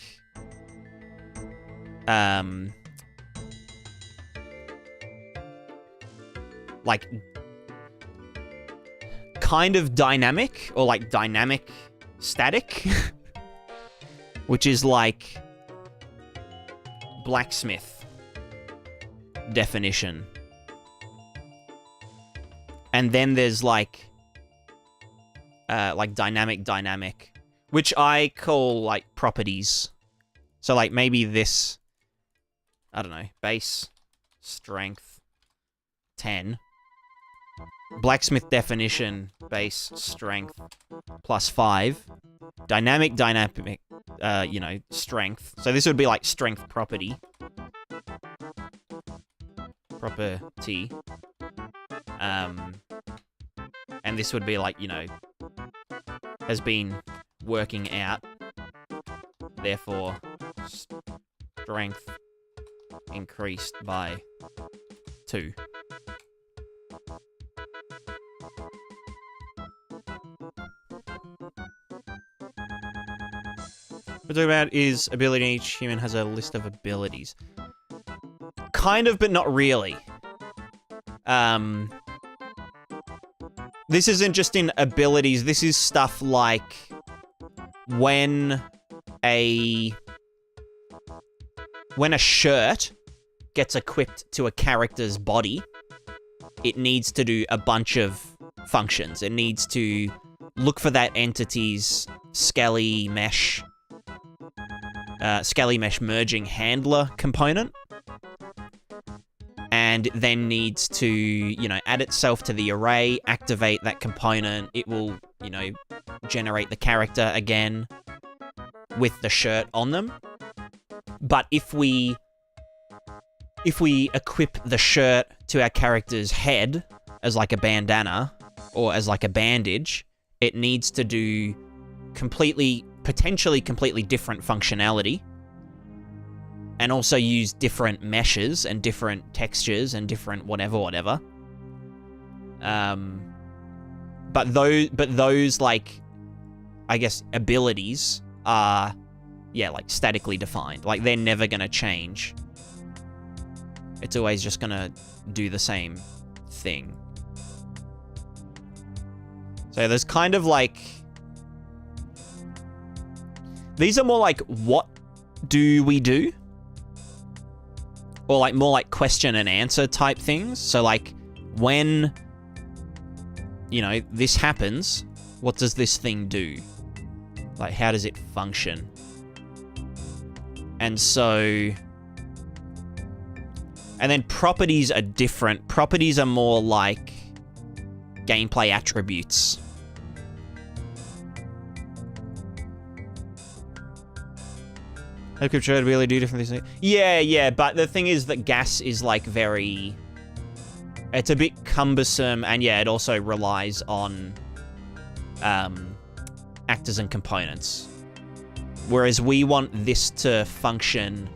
kind of dynamic, or like dynamic static, which is like blacksmith definition. And then there's like dynamic, which I call like properties. So like maybe this, I don't know, base strength 10. Blacksmith definition, base strength +5. Dynamic, you know, strength. So this would be like strength property. And this would be like, you know, has been working out. Therefore, strength increased by 2. What we're talking about is ability. Each human has a list of abilities. Kind of, but not really. This isn't just in abilities. This is stuff like when a shirt gets equipped to a character's body, it needs to do a bunch of functions. It needs to look for that entity's Skelly Mesh merging handler component, and then needs to, you know, add itself to the array, activate that component. It will, you know, generate the character again with the shirt on them. But if we equip the shirt to our character's head as like a bandana or as like a bandage, it needs to do potentially completely different functionality, and also use different meshes and different textures and different whatever. But those like, I guess, abilities are, yeah, like statically defined. Like they're never gonna change. It's always just gonna do the same thing. So there's kind of like, these are more like, what do we do? Or like more like question and answer type things. So like, when, you know, this happens, what does this thing do? Like, how does it function? And so, and then properties are different. Properties are more like gameplay attributes. How could Trade really do different things? Yeah, but the thing is that gas is like very... It's a bit cumbersome, and yeah, it also relies on actors and components. Whereas we want this to function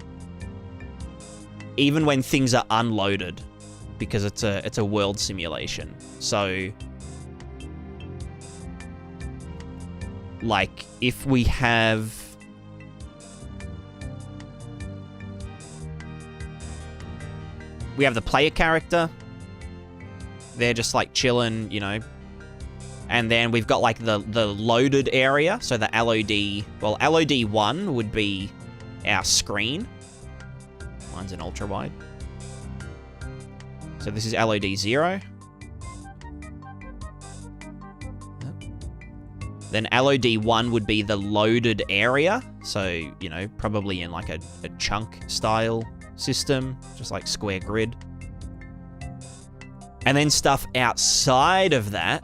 even when things are unloaded, because it's a world simulation. So, like, if we have... We have the player character. They're just like chilling, you know. And then we've got like the loaded area. So the LOD, well, LOD 1 would be our screen. Mine's an ultra wide. So this is LOD 0. Then LOD 1 would be the loaded area. So, you know, probably in like a chunk style system, just like square grid. And then stuff outside of that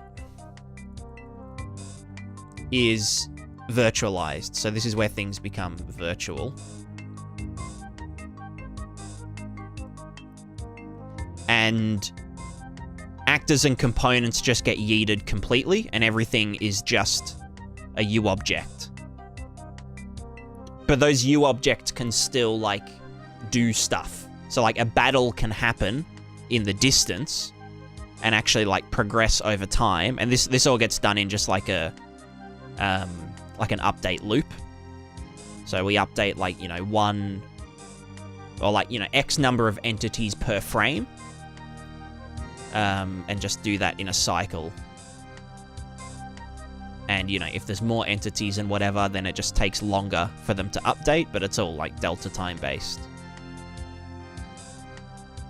is virtualized. So this is where things become virtual. And actors and components just get yeeted completely, and everything is just a U object. But those U objects can still, like, do stuff. So, like, a battle can happen in the distance and actually, like, progress over time. And this all gets done in just, like, an update loop. So we update, like, you know, one... Or, like, you know, X number of entities per frame. And just do that in a cycle. And, you know, if there's more entities and whatever, then it just takes longer for them to update, but it's all, like, delta time based.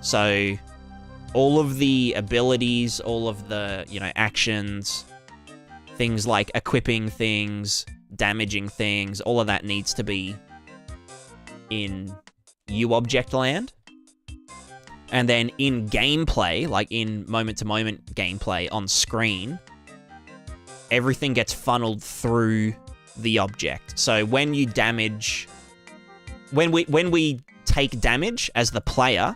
So, all of the abilities, all of the, you know, actions, things like equipping things, damaging things, all of that needs to be in U-object land. And then in gameplay, like in moment-to-moment gameplay on screen, everything gets funneled through the object. So when you damage... When we take damage as the player,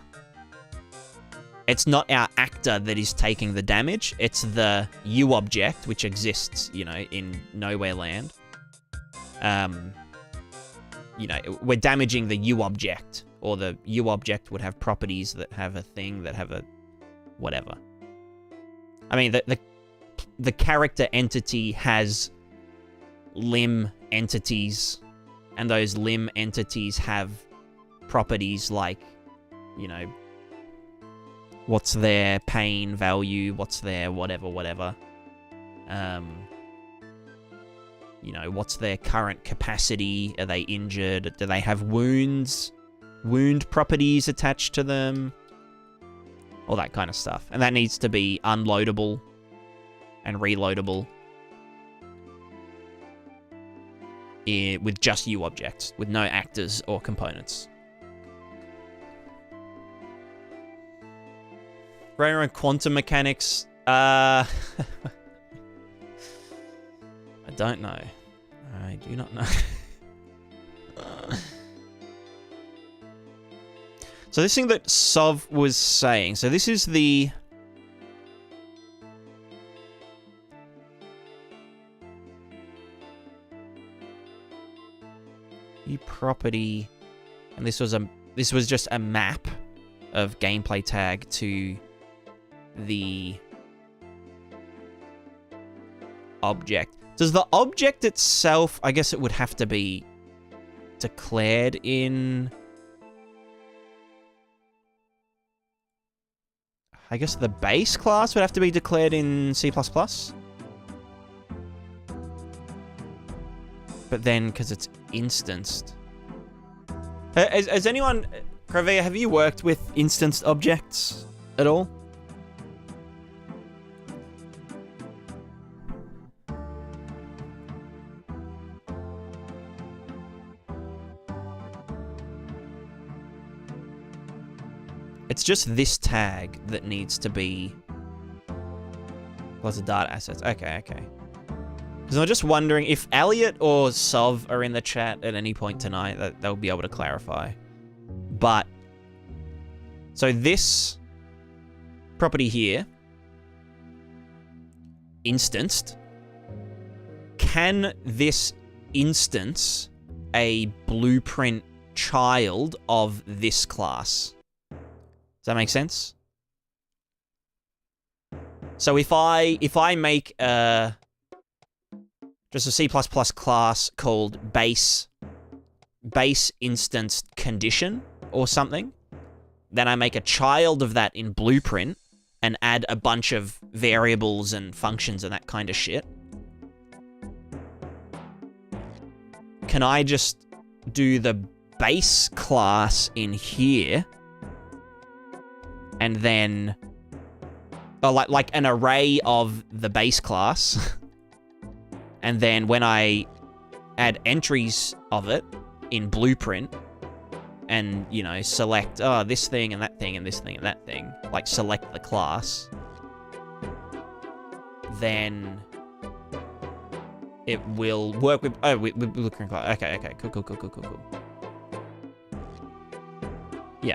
it's not our actor that is taking the damage. It's the U object, which exists, you know, in Nowhere Land. You know, we're damaging the U object, or the U object would have properties that have a thing, that have a whatever. I mean, the character entity has limb entities, and those limb entities have properties like, you know, what's their pain value, what's their whatever. You know, what's their current capacity? Are they injured? Do they have wounds? Wound properties attached to them? All that kind of stuff. And that needs to be unloadable and reloadable. with just U objects, with no actors or components. Brain and quantum mechanics. I don't know. I do not know. So this thing that Sov was saying. So this is the... property, and this was just a map of gameplay tag to the object. Does the object itself, I guess it would have to be declared in... I guess the base class would have to be declared in C++? But then, because it's instanced... Has anyone... Kravia, have you worked with instanced objects at all? It's just this tag that needs to be... Lots of data assets. Okay. Because I'm just wondering if Elliot or Sov are in the chat at any point tonight, that they'll be able to clarify. But, so this property here, instanced, can this instance a blueprint child of this class? Does that make sense? So if I make just a C++ class called base instance condition or something, then I make a child of that in Blueprint and add a bunch of variables and functions and that kind of shit. Can I just do the base class in here and then like an array of the base class and then when I add entries of it in Blueprint and, you know, select, this thing and that thing and this thing and that thing, like select the class, then it will work with, with Blueprint class. Okay, cool. Yeah.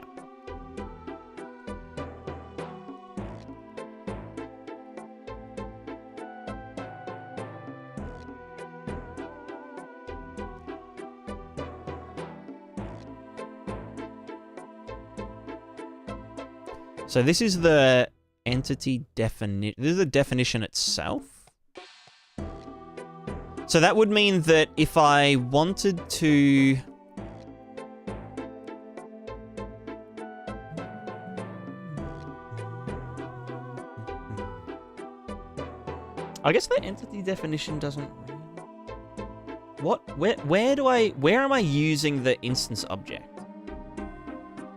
So this is the entity definition. This is the definition itself. So that would mean that if I wanted to... I guess the entity definition doesn't... What? Where am I using the instance object?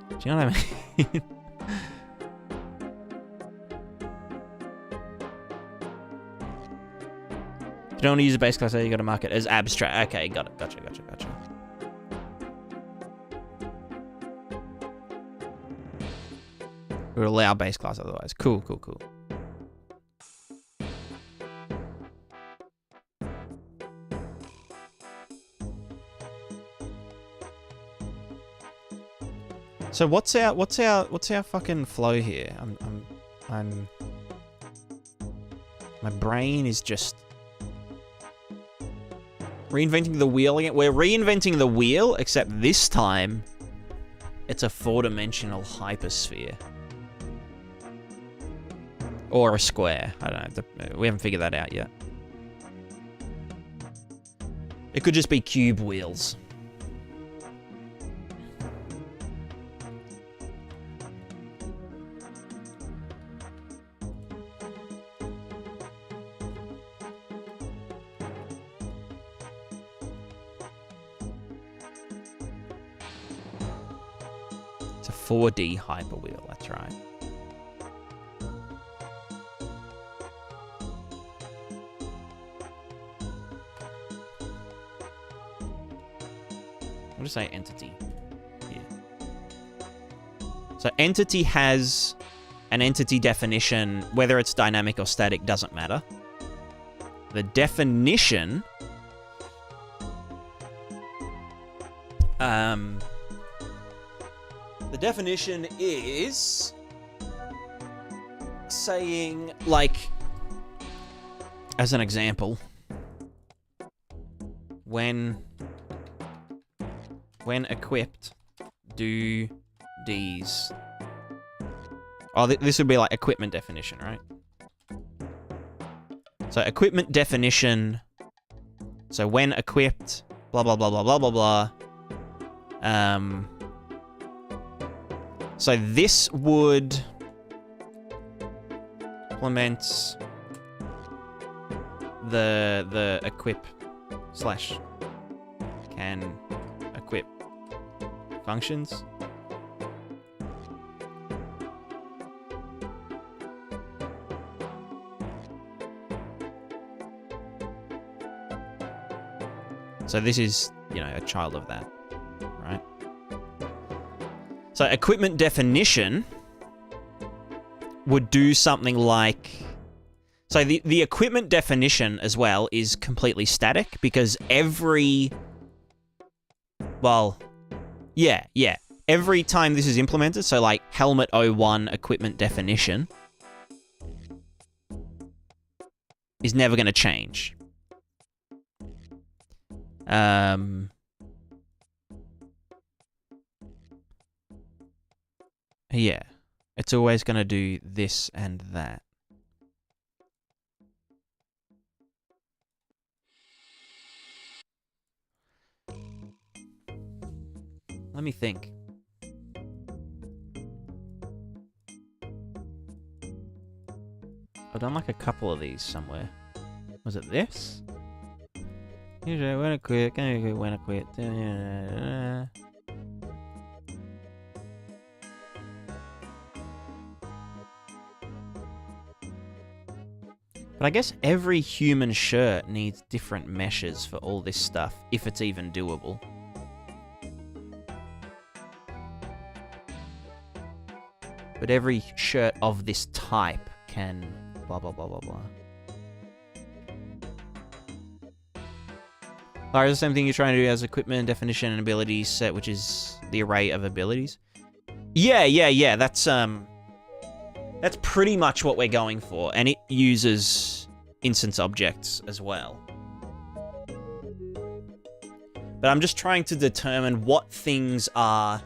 Do you know what I mean? If you don't want to use a base class, you got to mark it as abstract. Okay, got it. Gotcha. We would allow base class otherwise. Cool. So what's our fucking flow here? My brain is just reinventing the wheel again. We're reinventing the wheel, except this time it's a 4-dimensional hypersphere. Or a square. I don't know. We haven't figured that out yet. It could just be cube wheels. It's a 4D hyperwheel, that's right. I'll just say entity here. So entity has an entity definition, whether it's dynamic or static doesn't matter. The definition is saying, like, as an example, when equipped, do these. Oh, this would be like equipment definition, right? So equipment definition. So when equipped, blah blah blah blah blah blah blah. So this would implement the equip / can equip functions. So this is, you know, a child of that, right? So equipment definition would do something like... So the equipment definition as well is completely static because every... Well, yeah. Every time this is implemented, so like helmet 01 equipment definition is never going to change. Yeah, it's always going to do this and that. Let me think. I've done like a couple of these somewhere. Was it this? Usually when I quit, when I quit. But I guess every human shirt needs different meshes for all this stuff, if it's even doable. But every shirt of this type can blah blah blah blah blah. Alright, the same thing you're trying to do as equipment, definition, and abilities set, which is the array of abilities. Yeah. That's pretty much what we're going for, and it uses instance objects as well. But I'm just trying to determine what things are...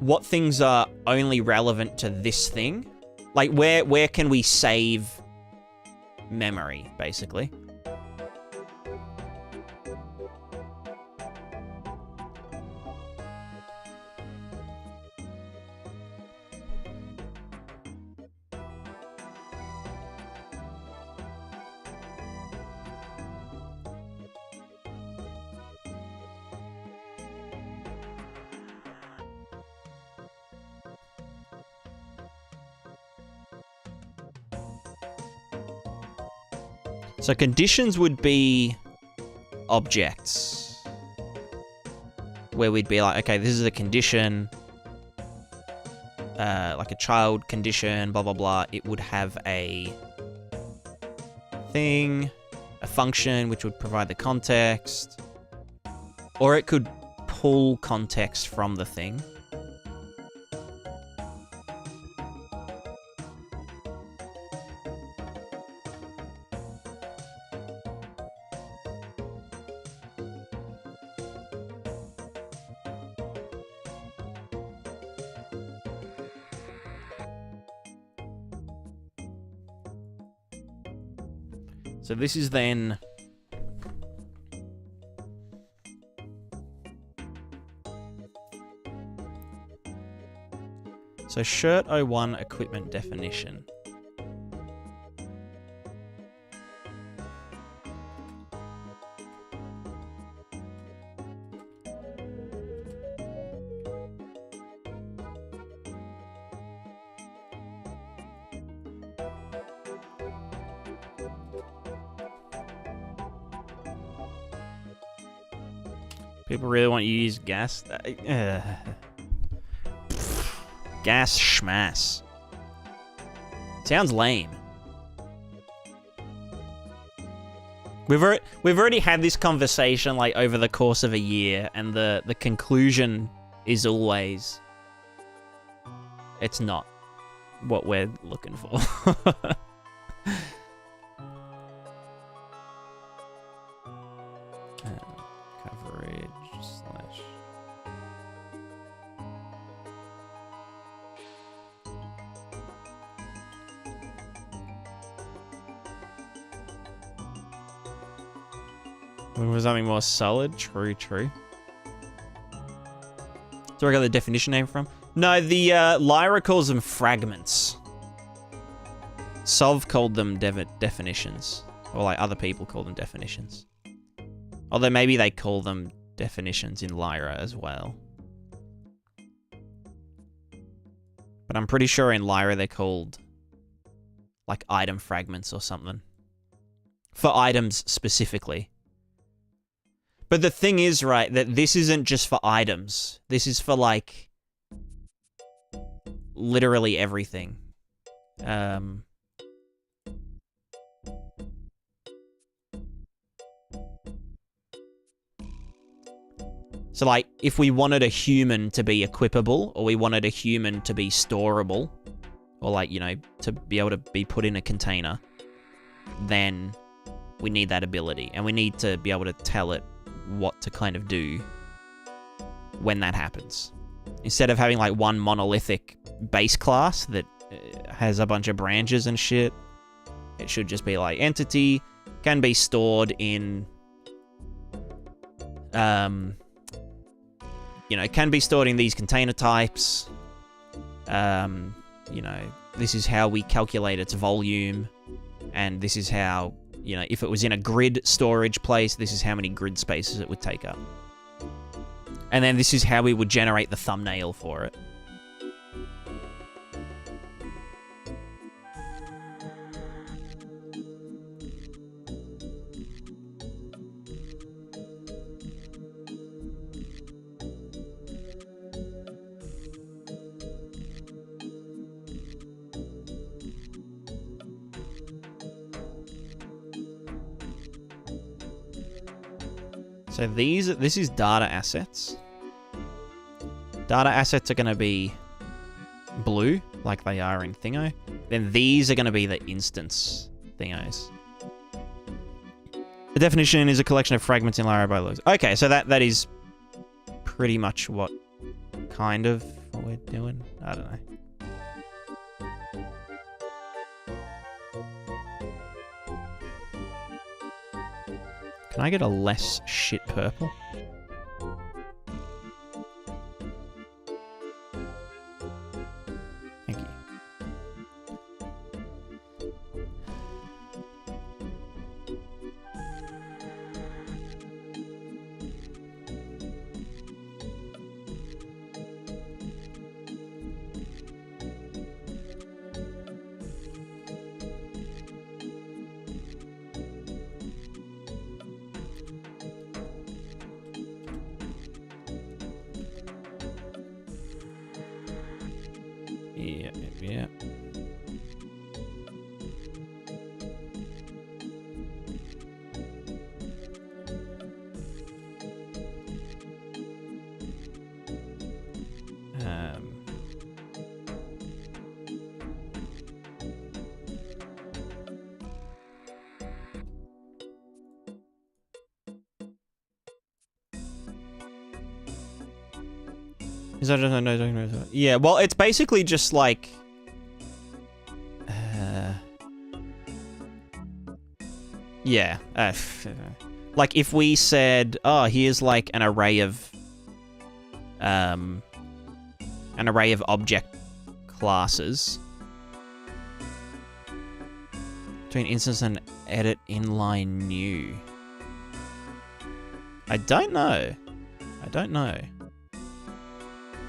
What things are only relevant to this thing? Like, where can we save memory, basically? So conditions would be objects, where we'd be like, okay, this is a condition, like a child condition, blah, blah, blah. It would have a thing, a function, which would provide the context, or it could pull context from the thing. So this is then... So shirt 01 equipment definition. People really want you to use gas? Gas schmass. Sounds lame. We've already had this conversation like over the course of a year, and the conclusion is always it's not what we're looking for. Coverage slash. Looking for something more solid? True. So where I got the definition name from? No, the Lyra calls them fragments. Sov called them definitions. Or like other people call them definitions. Although maybe they call them definitions in Lyra as well. But I'm pretty sure in Lyra they're called like item fragments or something. For items specifically. But the thing is, right, that this isn't just for items. This is for, like, literally everything. So, like, if we wanted a human to be equipable, or we wanted a human to be storable, or, like, you know, to be able to be put in a container, then we need that ability. And we need to be able to tell it what to kind of do when that happens. Instead of having like one monolithic base class that has a bunch of branches and shit, it should just be like entity can be stored in you know, can be stored in these container types. You know, this is how we calculate its volume, and this is how, you know, if it was in a grid storage place, this is how many grid spaces it would take up. And then this is how we would generate the thumbnail for it. So this is data assets. Data assets are going to be blue, like they are in Thingo. Then these are going to be the instance Thingos. The definition is a collection of fragments in Lyra by logs. Okay, so that is pretty much what kind of what we're doing. I don't know. Can I get a less shit purple? Thank you. Yeah. Is that just no? Yeah, well, it's basically just like yeah, like if we said, oh, here's like an array of object classes between instance and edit inline new. I don't know.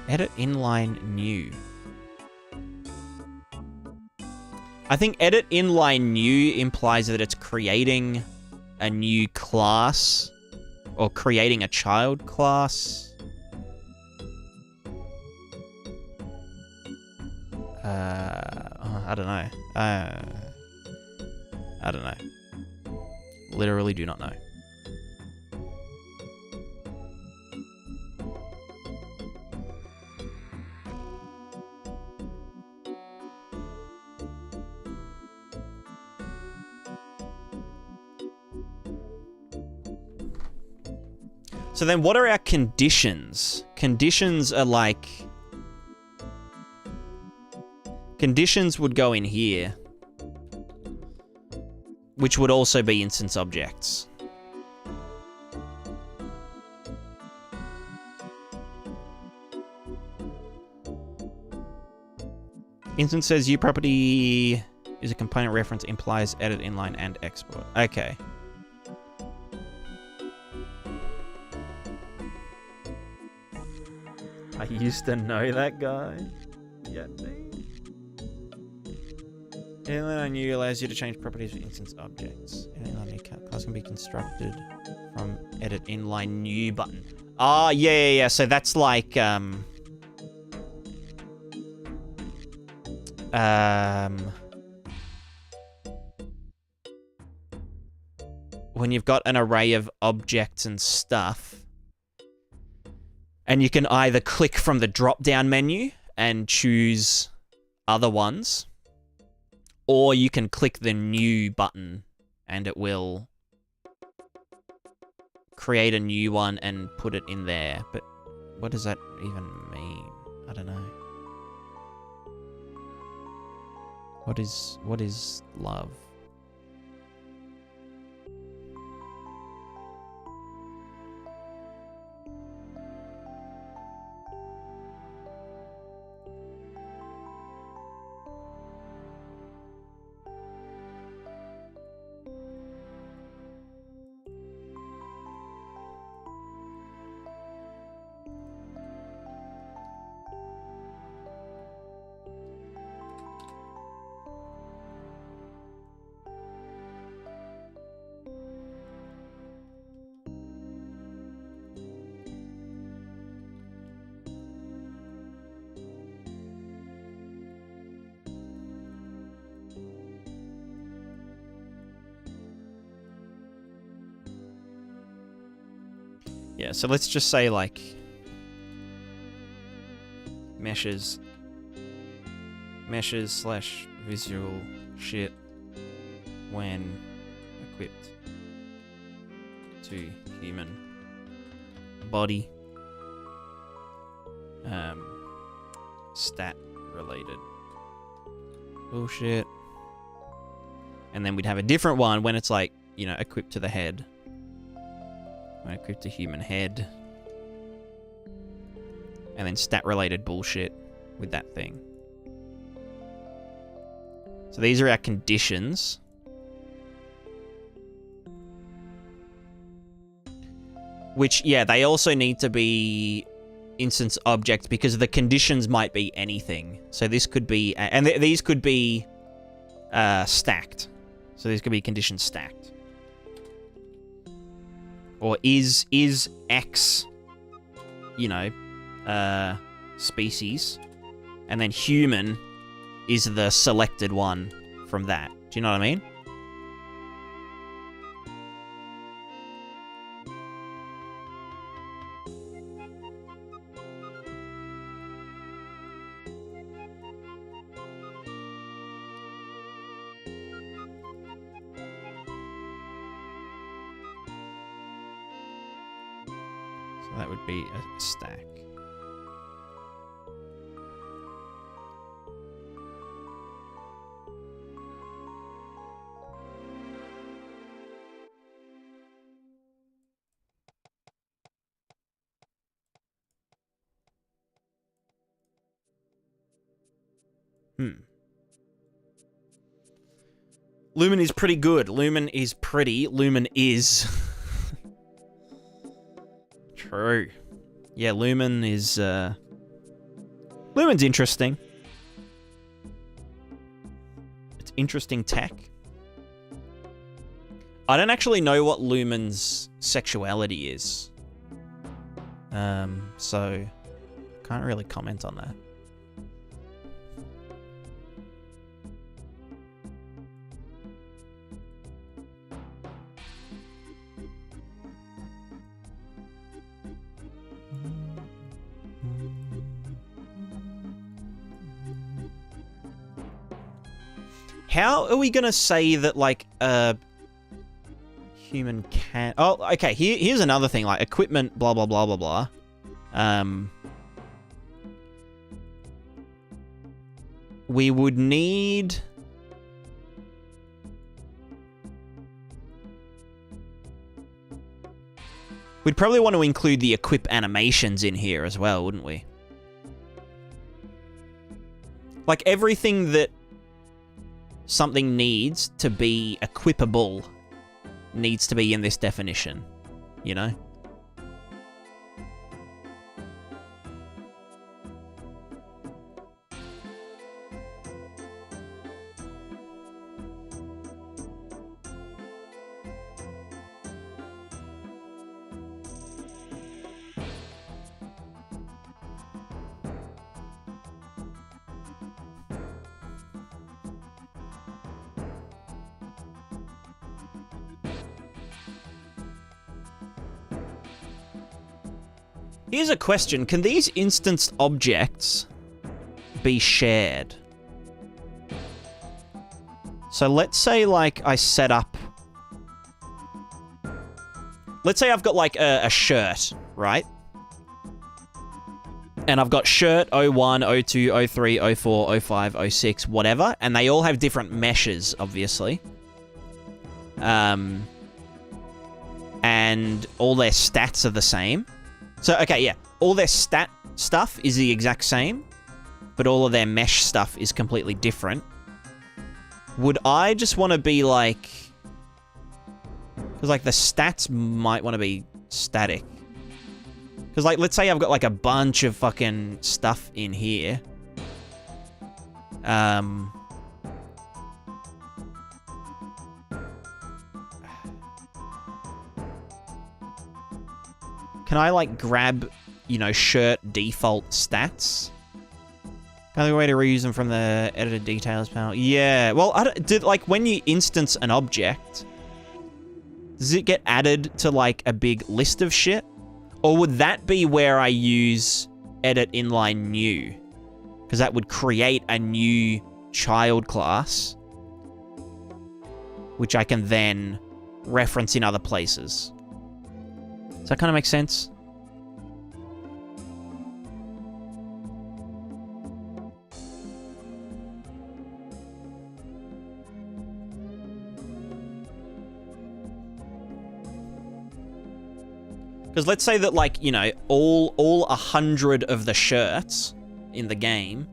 Edit inline new. I think edit inline new implies that it's creating a new class Or creating a child class. I don't know. I don't know. Literally do not know. So then what are our conditions? Conditions are like... Conditions would go in here. Which would also be instance objects. Instance says U property is a component reference, implies edit inline and export. Okay. I used to know that guy. Yeah, inline on U allows you to change properties of instance objects. Inline new class can be constructed from edit inline new button. Ah, yeah. So that's like when you've got an array of objects and stuff. And you can either click from the drop-down menu and choose other ones, or you can click the new button and it will create a new one and put it in there. But what does that even mean? I don't know. What is love? Yeah, so let's just say, like, meshes / visual shit when equipped to human body, stat related bullshit. And then we'd have a different one when it's like, you know, equipped to the head. When equipped to human head. And then stat-related bullshit with that thing. So these are our conditions. Which, yeah, they also need to be instance objects because the conditions might be anything. So this could be... And these could be stacked. So these could be conditions stacked. Or is X, you know, species, and then human is the selected one from that. Do you know what I mean? That would be a stack. Lumen is pretty good. Lumen is pretty. Lumen is... True. Yeah, Lumen is, Lumen's interesting. It's interesting tech. I don't actually know what Lumen's sexuality is. So can't really comment on that. How are we gonna say that, like, human can... Oh, okay, here's another thing, like, equipment, blah, blah, blah, blah, blah. We would need... We'd probably want to include the equip animations in here as well, wouldn't we? Like, everything that something needs to be equipable needs to be in this definition, you know? Here's a question. Can these instanced objects be shared? So let's say, like, I set up... Let's say I've got, like, a shirt, right? And I've got shirt 01, 02, 03, 04, 05, 06, whatever. And they all have different meshes, obviously. And all their stats are the same. So, okay, yeah. All their stat stuff is the exact same, but all of their mesh stuff is completely different. Would I just want to be, like... Because, like, the stats might want to be static. Because, like, let's say I've got, like, a bunch of fucking stuff in here. Can I, like, grab, you know, shirt default stats? Another way to reuse them from the edited details panel. Yeah, well, like, when you instance an object, does it get added to, like, a big list of shit? Or would that be where I use edit inline new? Because that would create a new child class, which I can then reference in other places. Does that kind of make sense? Because let's say that, like, you know, all 100 of the shirts in the game,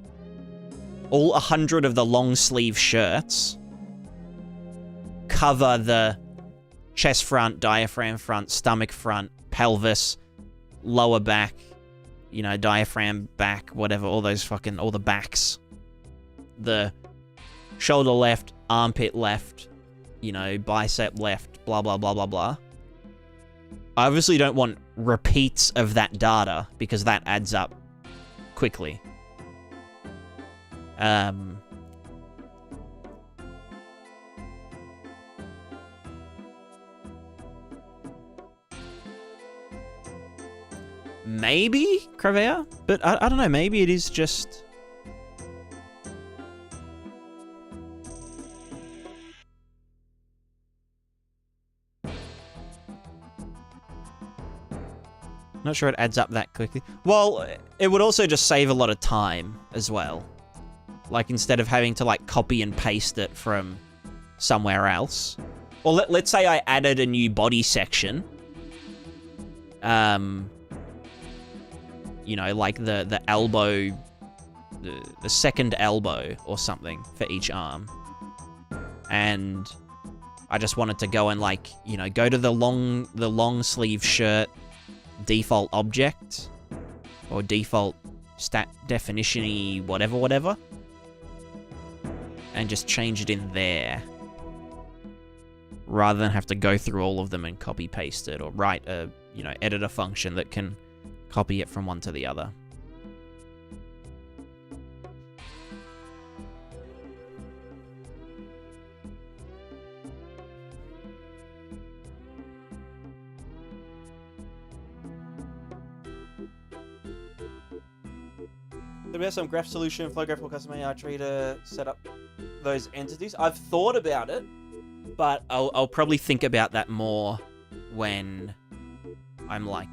all 100 of the long sleeve shirts cover the chest front, diaphragm front, stomach front, pelvis, lower back, you know, diaphragm back, whatever, all those fucking, all the backs. The shoulder left, armpit left, you know, bicep left, blah, blah, blah, blah, blah. I obviously don't want repeats of that data because that adds up quickly. Maybe, Cravea? But I don't know, maybe it is just... Not sure it adds up that quickly. Well, it would also just save a lot of time as well. Like, instead of having to, like, copy and paste it from somewhere else. Or let's say I added a new body section. You know, like the elbow, the second elbow or something for each arm. And I just wanted to go and, like, you know, go to the long sleeve shirt default object or default stat definition-y whatever, and just change it in there. rather than have to go through all of them and copy paste it or write a, edit a function that can copy it from one to the other. There be some graph solution, flow graph or custom AI tree to set up those entities. I've thought about it, but I'll probably think about that more when I'm like,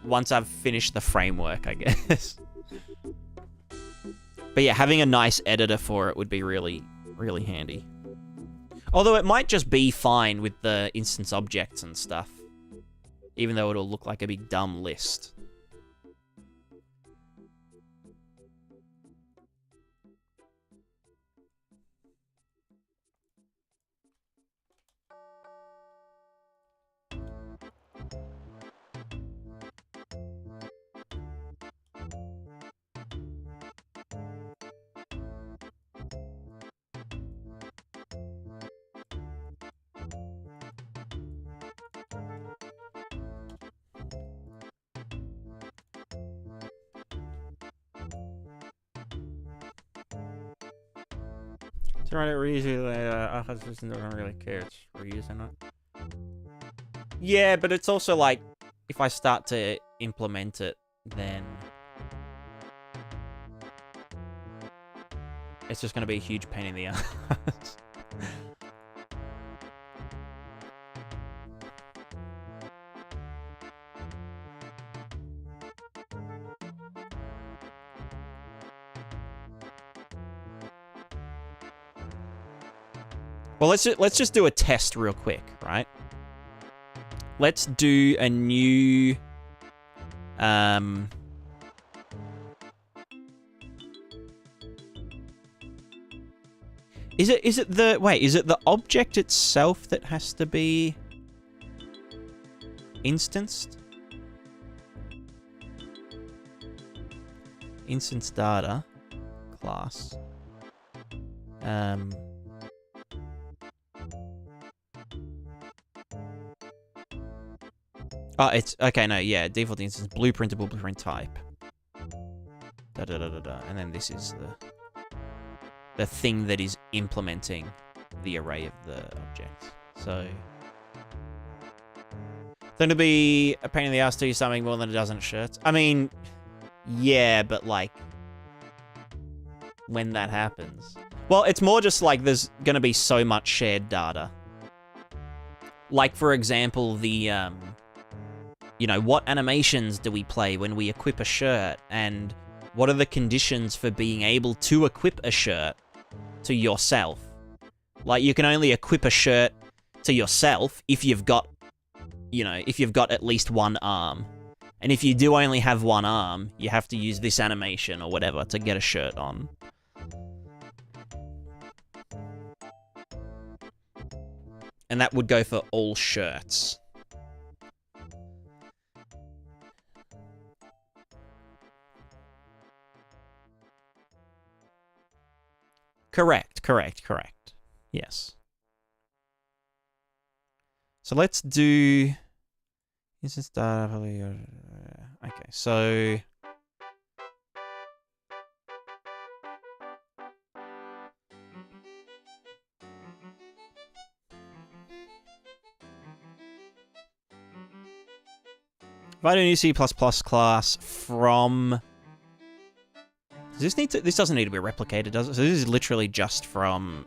once I've finished the framework, I guess. But yeah, having a nice editor for it would be really, really handy. Although it might just be fine with the instance objects and stuff, even though it'll look like a big dumb list. To write it reusable, I don't really care. It's reuse or not. Yeah, but it's also like, if I start to implement it, then it's just going to be a huge pain in the ass. Well, let's just do a test real quick, right? Let's do a new Is it the object itself that has to be instanced? Instance data class. Oh, it's okay. No, yeah, default instance blueprintable blueprint type. And then this is the thing that is implementing the array of the objects. So then to be a pain in the ass to use something more than a dozen shirts. I mean, yeah, but like when that happens. Well, it's more just like there's gonna be so much shared data. Like for example, the what animations do we play when we equip a shirt, and what are the conditions for being able to equip a shirt to yourself? Like, you can only equip a shirt to yourself if you've got, if you've got at least one arm. And if you do only have one arm, you have to use this animation or whatever to get a shirt on. And that would go for all shirts. Correct. Yes. So let's do instance data. Okay, so if I do a new C++ class from... This doesn't need to be replicated, does it? So this is literally just from,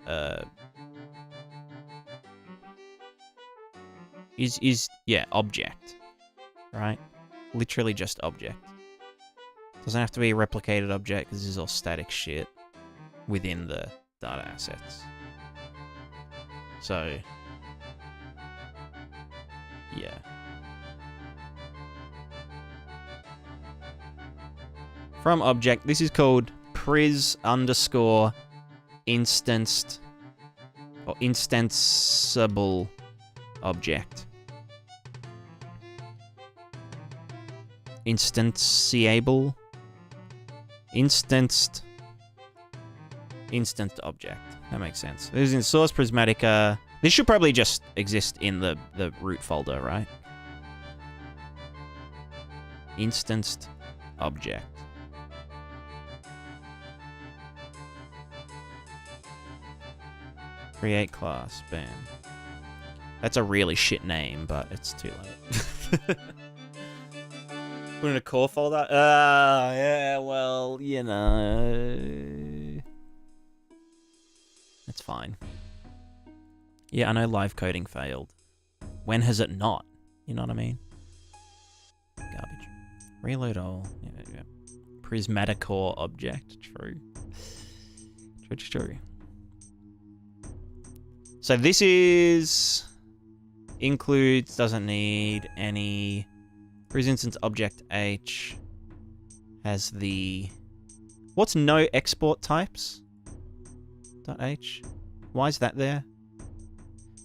yeah, object, right? Literally just object. Doesn't have to be a replicated object, because this is all static shit within the data assets. So, yeah. From object, this is called pris underscore instanced or instanceable object. Instanceable. Instanced object. that makes sense. This is in source Prismatica. This should probably just exist in the root folder, right? Instanced object. Create class, bam. That's a really shit name, but it's too late. Put in a core folder? Yeah, well, you know. That's fine. Yeah, I know live coding failed. When has it not? You know what I mean? Garbage. Reload all. Yeah. Prismatica object. True. True. So this is... includes, doesn't need any... Pris instance object H has the... What's no export types? .h? Why is that there?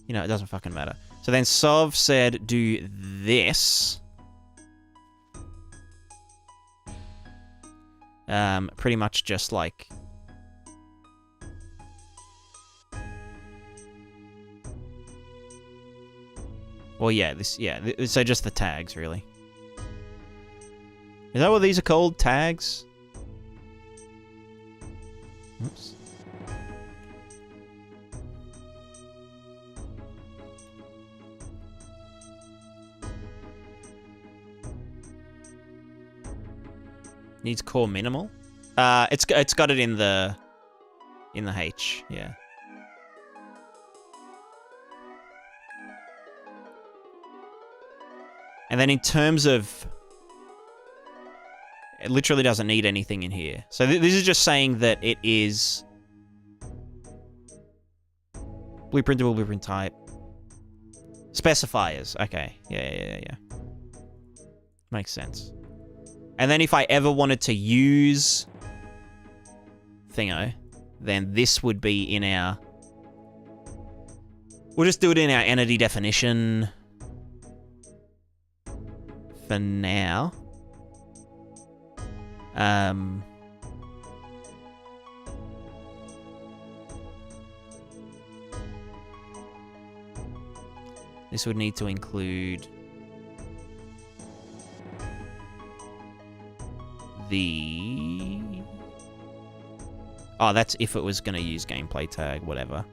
You know, it doesn't fucking matter. So then Sov said do this. Pretty much just like... Well, yeah, so just the tags, really. Is that what these are called? Tags? Oops. Needs core minimal. It's got it in the H, yeah. And then in terms of, it literally doesn't need anything in here. So this is just saying that it is blueprintable, blueprint type. Specifiers. Okay. Yeah. Makes sense. And then if I ever wanted to use Thingo, then this would be in our... We'll just do it in our entity definition for now. This would need to include the... Oh, that's if it was going to use gameplay tag, whatever.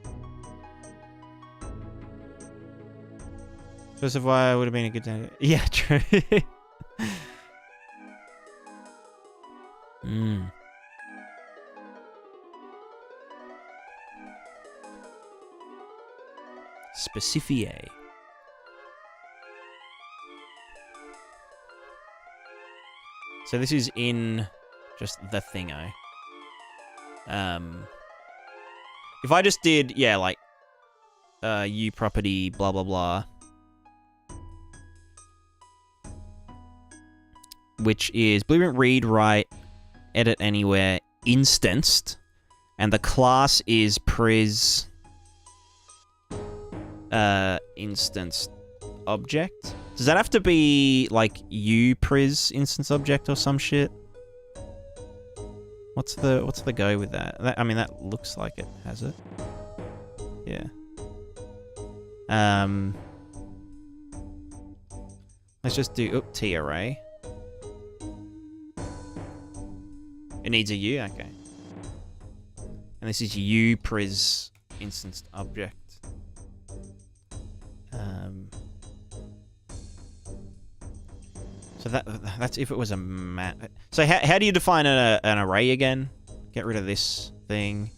Specify would have been a good time. Yeah, true. Specifier. So this is in just the thingo. If I just did, yeah, like, U property, blah, blah, blah. Which is blueprint read, write, edit anywhere, instanced. And the class is pris instance object. Does that have to be like upris instance object or some shit? What's the go with that? I mean, that looks like it has it. Yeah. Let's just do T array. It needs a U, okay. And this is upris instance object. So that's if it was a map. So how do you define an array again? Get rid of this thing.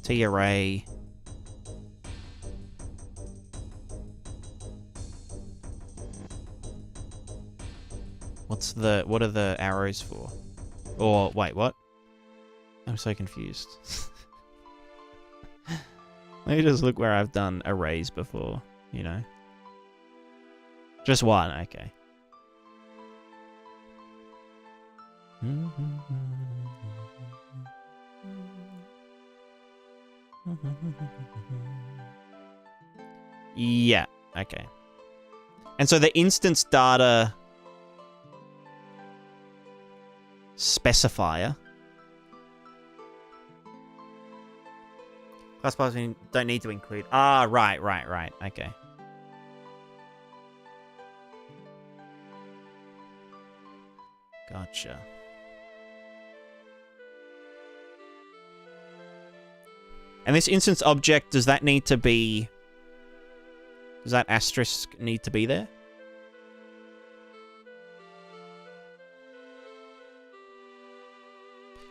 T array. What are the arrows for? Or wait, what? I'm so confused. Let me just look where I've done arrays before, you know. Just one, okay. Yeah, okay. And so the instance data specifier. Plus we don't need to include. Ah, right. Okay. Gotcha. And this instance object, does that need to be... Does that asterisk need to be there?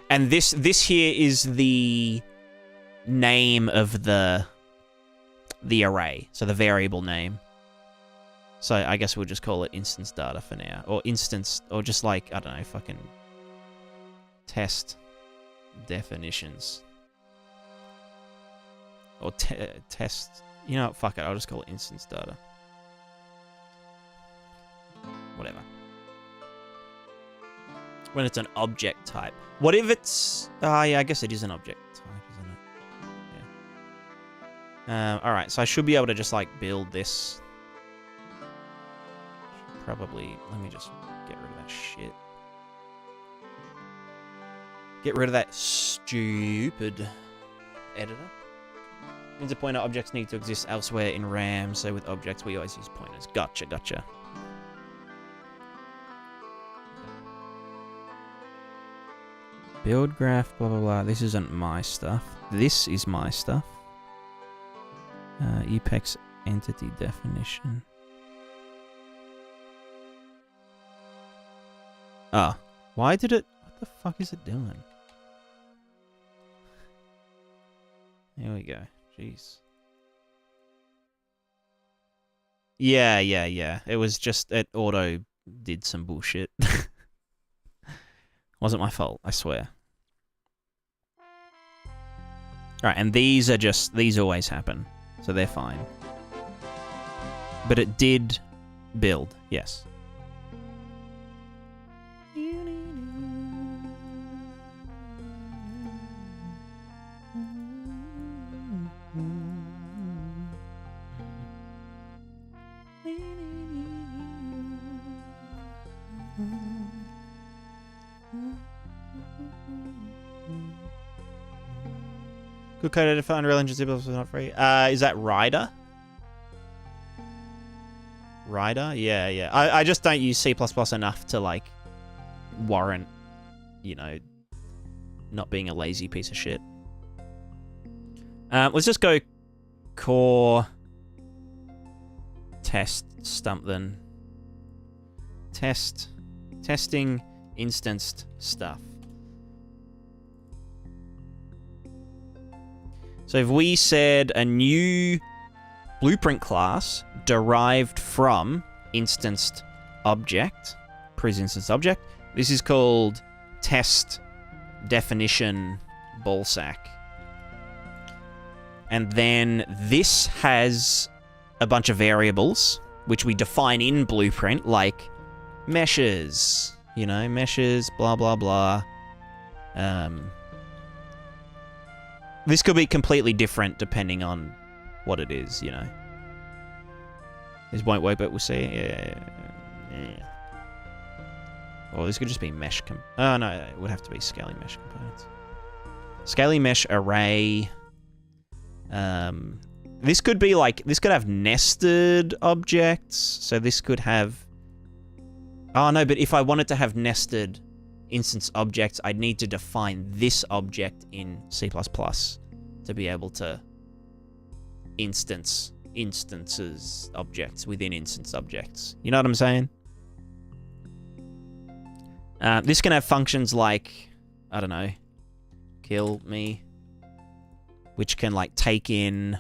And this here is the name of the array. So the variable name. So I guess we'll just call it instance data for now. Or instance, or just like, I don't know, fucking test definitions. Or test, you know what, fuck it, I'll just call it instance data. Whatever. When it's an object type. What if it's, yeah, I guess it is an object type, isn't it? Yeah. Alright, so I should be able to just like build this. Probably, let me just get rid of that shit. Get rid of that stupid editor. Means a pointer objects need to exist elsewhere in RAM, so with objects we always use pointers. Gotcha. Build graph, blah blah blah. This isn't my stuff. This is my stuff. EPEX entity definition. Ah, why did it... What the fuck is it doing? There we go. Jeez. Yeah. It was just... It auto did some bullshit. Wasn't my fault, I swear. Alright, and these are just... These always happen. So they're fine. But it did build, yes. Good code editor for Unreal Engine C++ is not free. Is that Rider? Rider? Yeah. I just don't use C++ enough to, like, warrant, you know, not being a lazy piece of shit. Let's just go core test something. Testing instanced stuff. So if we said a new blueprint class derived from instanced object, pris-instanced object, this is called test definition ballsack. And then this has a bunch of variables, which we define in blueprint, like meshes, you know, meshes, blah, blah, blah. This could be completely different depending on what it is, you know. This won't work, but we'll see. Yeah. Or this could just be mesh. Oh, no, it would have to be scaling mesh components. Scaling mesh array. This could be like, this could have nested objects. So this could have... Oh, no, but if I wanted to have nested instance objects, I'd need to define this object in C++ to be able to instances objects within instance objects. You know what I'm saying? This can have functions like, I don't know, kill me, which can like take in,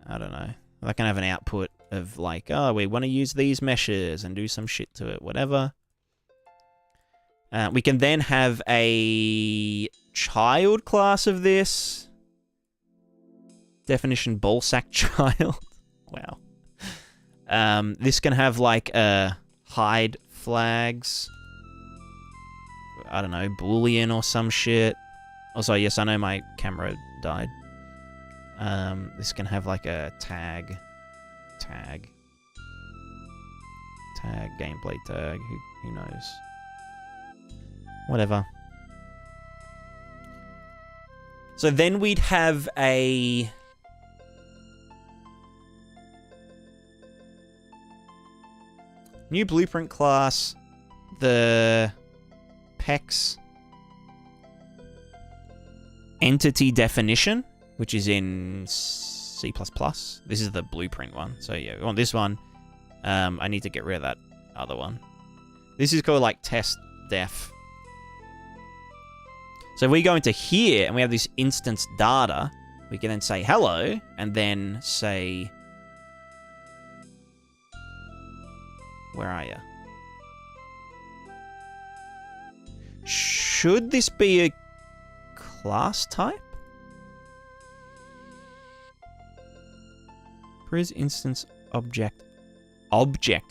I don't know, that can have an output of like, oh, we want to use these meshes and do some shit to it, whatever. We can then have a child class of this. Definition ballsack child. Wow. This can have like hide flags. I don't know, Boolean or some shit. Also, yes, I know my camera died. This can have like a tag, gameplay tag. Who knows? Whatever. So then we'd have a... new blueprint class, the PEX entity definition, which is in C++. This is the blueprint one. So yeah, we want this one. I need to get rid of that other one. This is called like test def. So if we go into here and we have this instance data, we can then say hello and then say, where are you? Should this be a class type? Pris instance object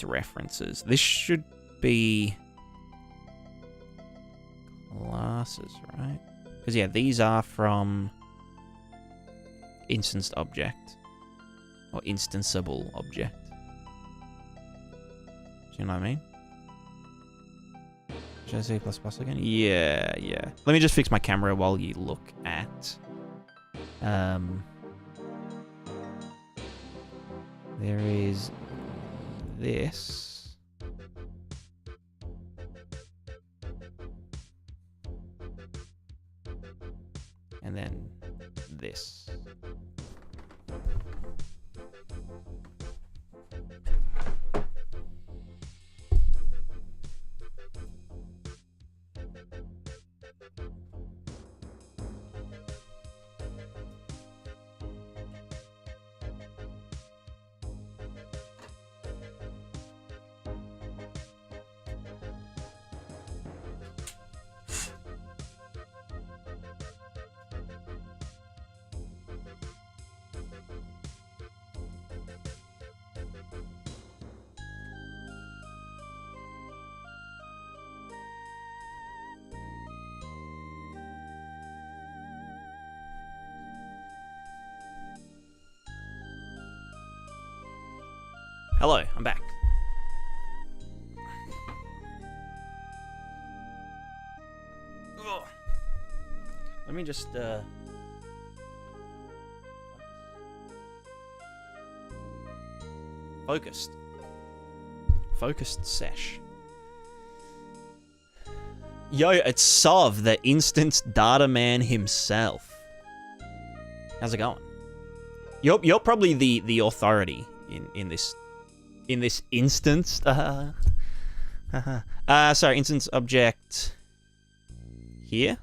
references. This should be classes, right? Because yeah, these are from instanced object or instanceable object. Do you know what I mean? Should I say ++ again? Yeah. Let me just fix my camera while you look at... there is this. And then this. Hello, I'm back. Ugh. Let me just, Focused. Focused sesh. Yo, it's Sov, the instance data man himself. How's it going? You're probably the authority in this instance. Sorry, instance object here.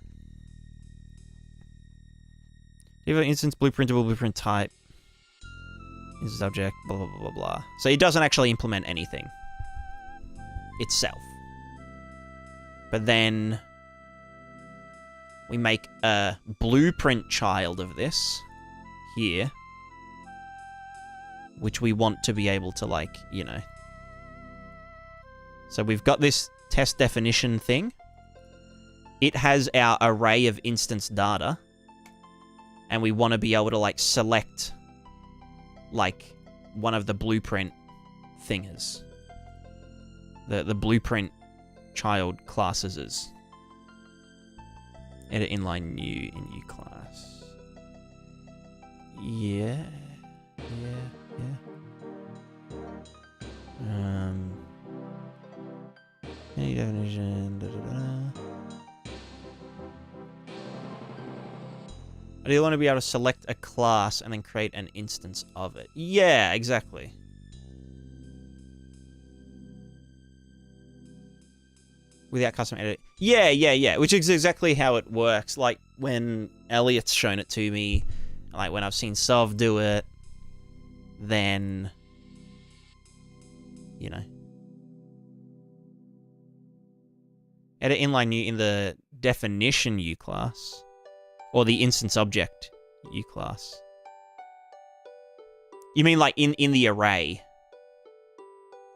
You have an instance blueprintable blueprint type. Instance object, blah, blah, blah, blah, blah. So it doesn't actually implement anything itself. But then we make a blueprint child of this here, which we want to be able to, like, you know. So we've got this test definition thing. It has our array of instance data. And we want to be able to, like, select, like, one of the blueprint thingers. The blueprint child classes. Edit inline new in new class. Yeah. Any definition. I do want to be able to select a class and then create an instance of it. Yeah, exactly. Without custom edit. Yeah. Which is exactly how it works. Like, when Elliot's shown it to me, like, when I've seen Sov do it, then, you know. Edit inline new in the definition U class. Or the instance object U class. You mean, like, in the array?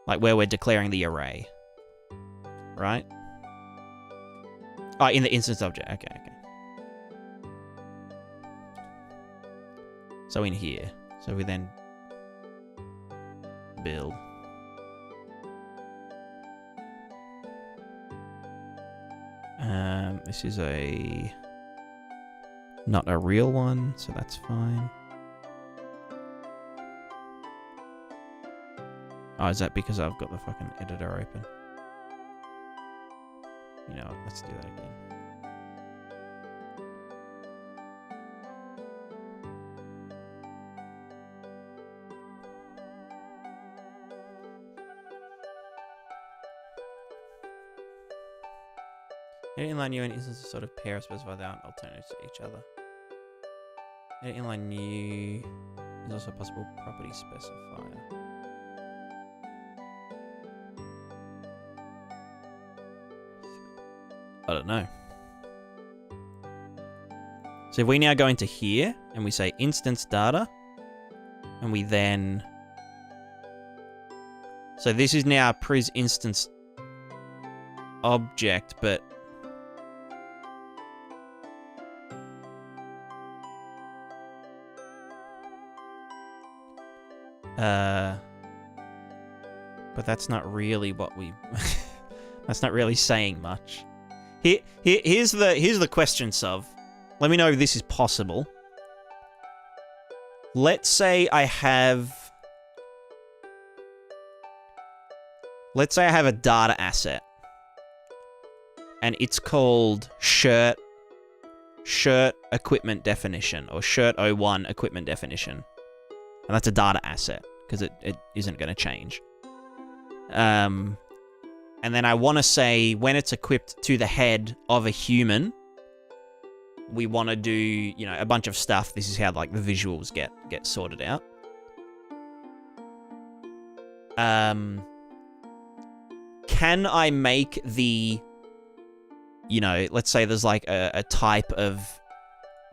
Like, where we're declaring the array. Right? Oh, in the instance object. Okay. So in here. So we then build. This is a Not a real one, so that's fine. Oh, is that because I've got the fucking editor open? You know what, let's do that again. Inline new and instance a sort of pair of specified out alternatives to each other. Inline new is also a possible property specifier. I don't know. So if we now go into here and we say instance data, and we then... So this is now a Pris instance object, but... But that's not really what we... That's not really saying much. Here's the question, Sov. Let me know if this is possible. Let's say I have... Let's say I have a data asset. And it's called shirt equipment definition, or shirt 01 equipment definition. And that's a data asset, because it isn't going to change. And then I want to say, when it's equipped to the head of a human, we want to do, you know, a bunch of stuff. This is how, like, the visuals get sorted out. Can I make the, you know, let's say there's, like, a type of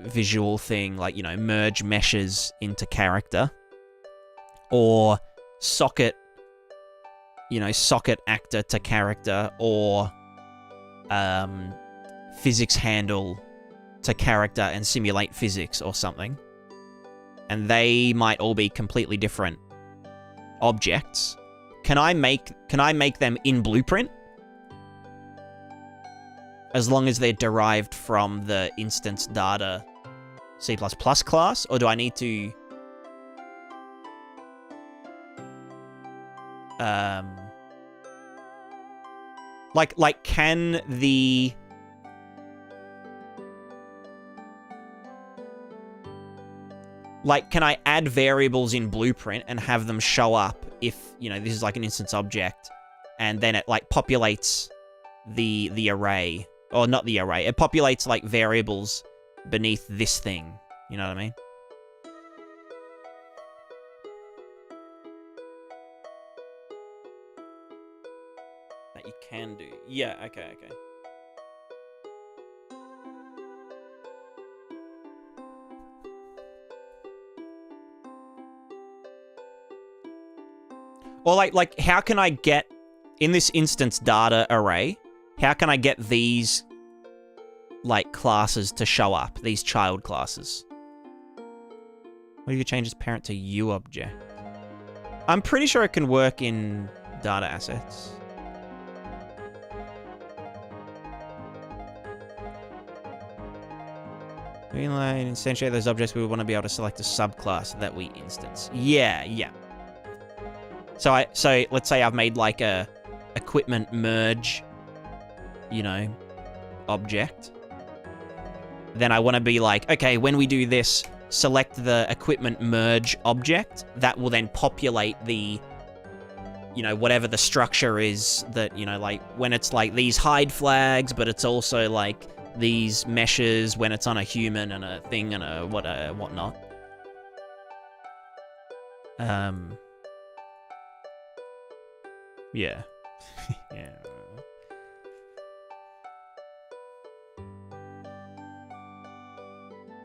visual thing, like, you know, merge meshes into character, or socket, you know, socket actor to character, or physics handle to character and simulate physics or something. And they might all be completely different objects. Can I make them in Blueprint? As long as they're derived from the instance data C++ class, or do I need to like can the can I add variables in Blueprint and have them show up if, you know, this is like an instance object, and then it like populates the array, or not the array, it populates like variables beneath this thing, you know what I mean? That you can do. Yeah, okay. Or like how can I get, in this instance data array, how can I get these, like, classes to show up, these child classes? What if you change this parent to U object? I'm pretty sure it can work in data assets. Inline, instantiate those objects, we would want to be able to select a subclass that we instance. Yeah. So let's say I've made like a equipment merge, you know, object. Then I want to be like, okay, when we do this, select the equipment merge object. That will then populate the, you know, whatever the structure is that, you know, like when it's like these hide flags, but it's also like these meshes when it's on a human and a thing and a whatnot. Yeah. Yeah.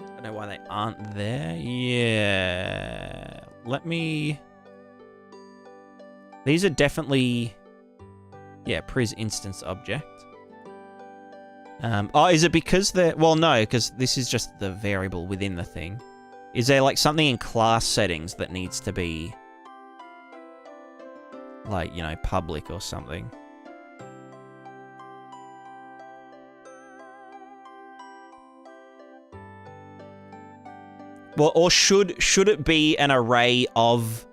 I don't know why they aren't there. Yeah. Let me... These are definitely... Yeah, Pris instance object. Oh, is it because they're... Well, no, because this is just the variable within the thing. Is there, like, something in class settings that needs to be... like, you know, public or something? Well, or should it be an array of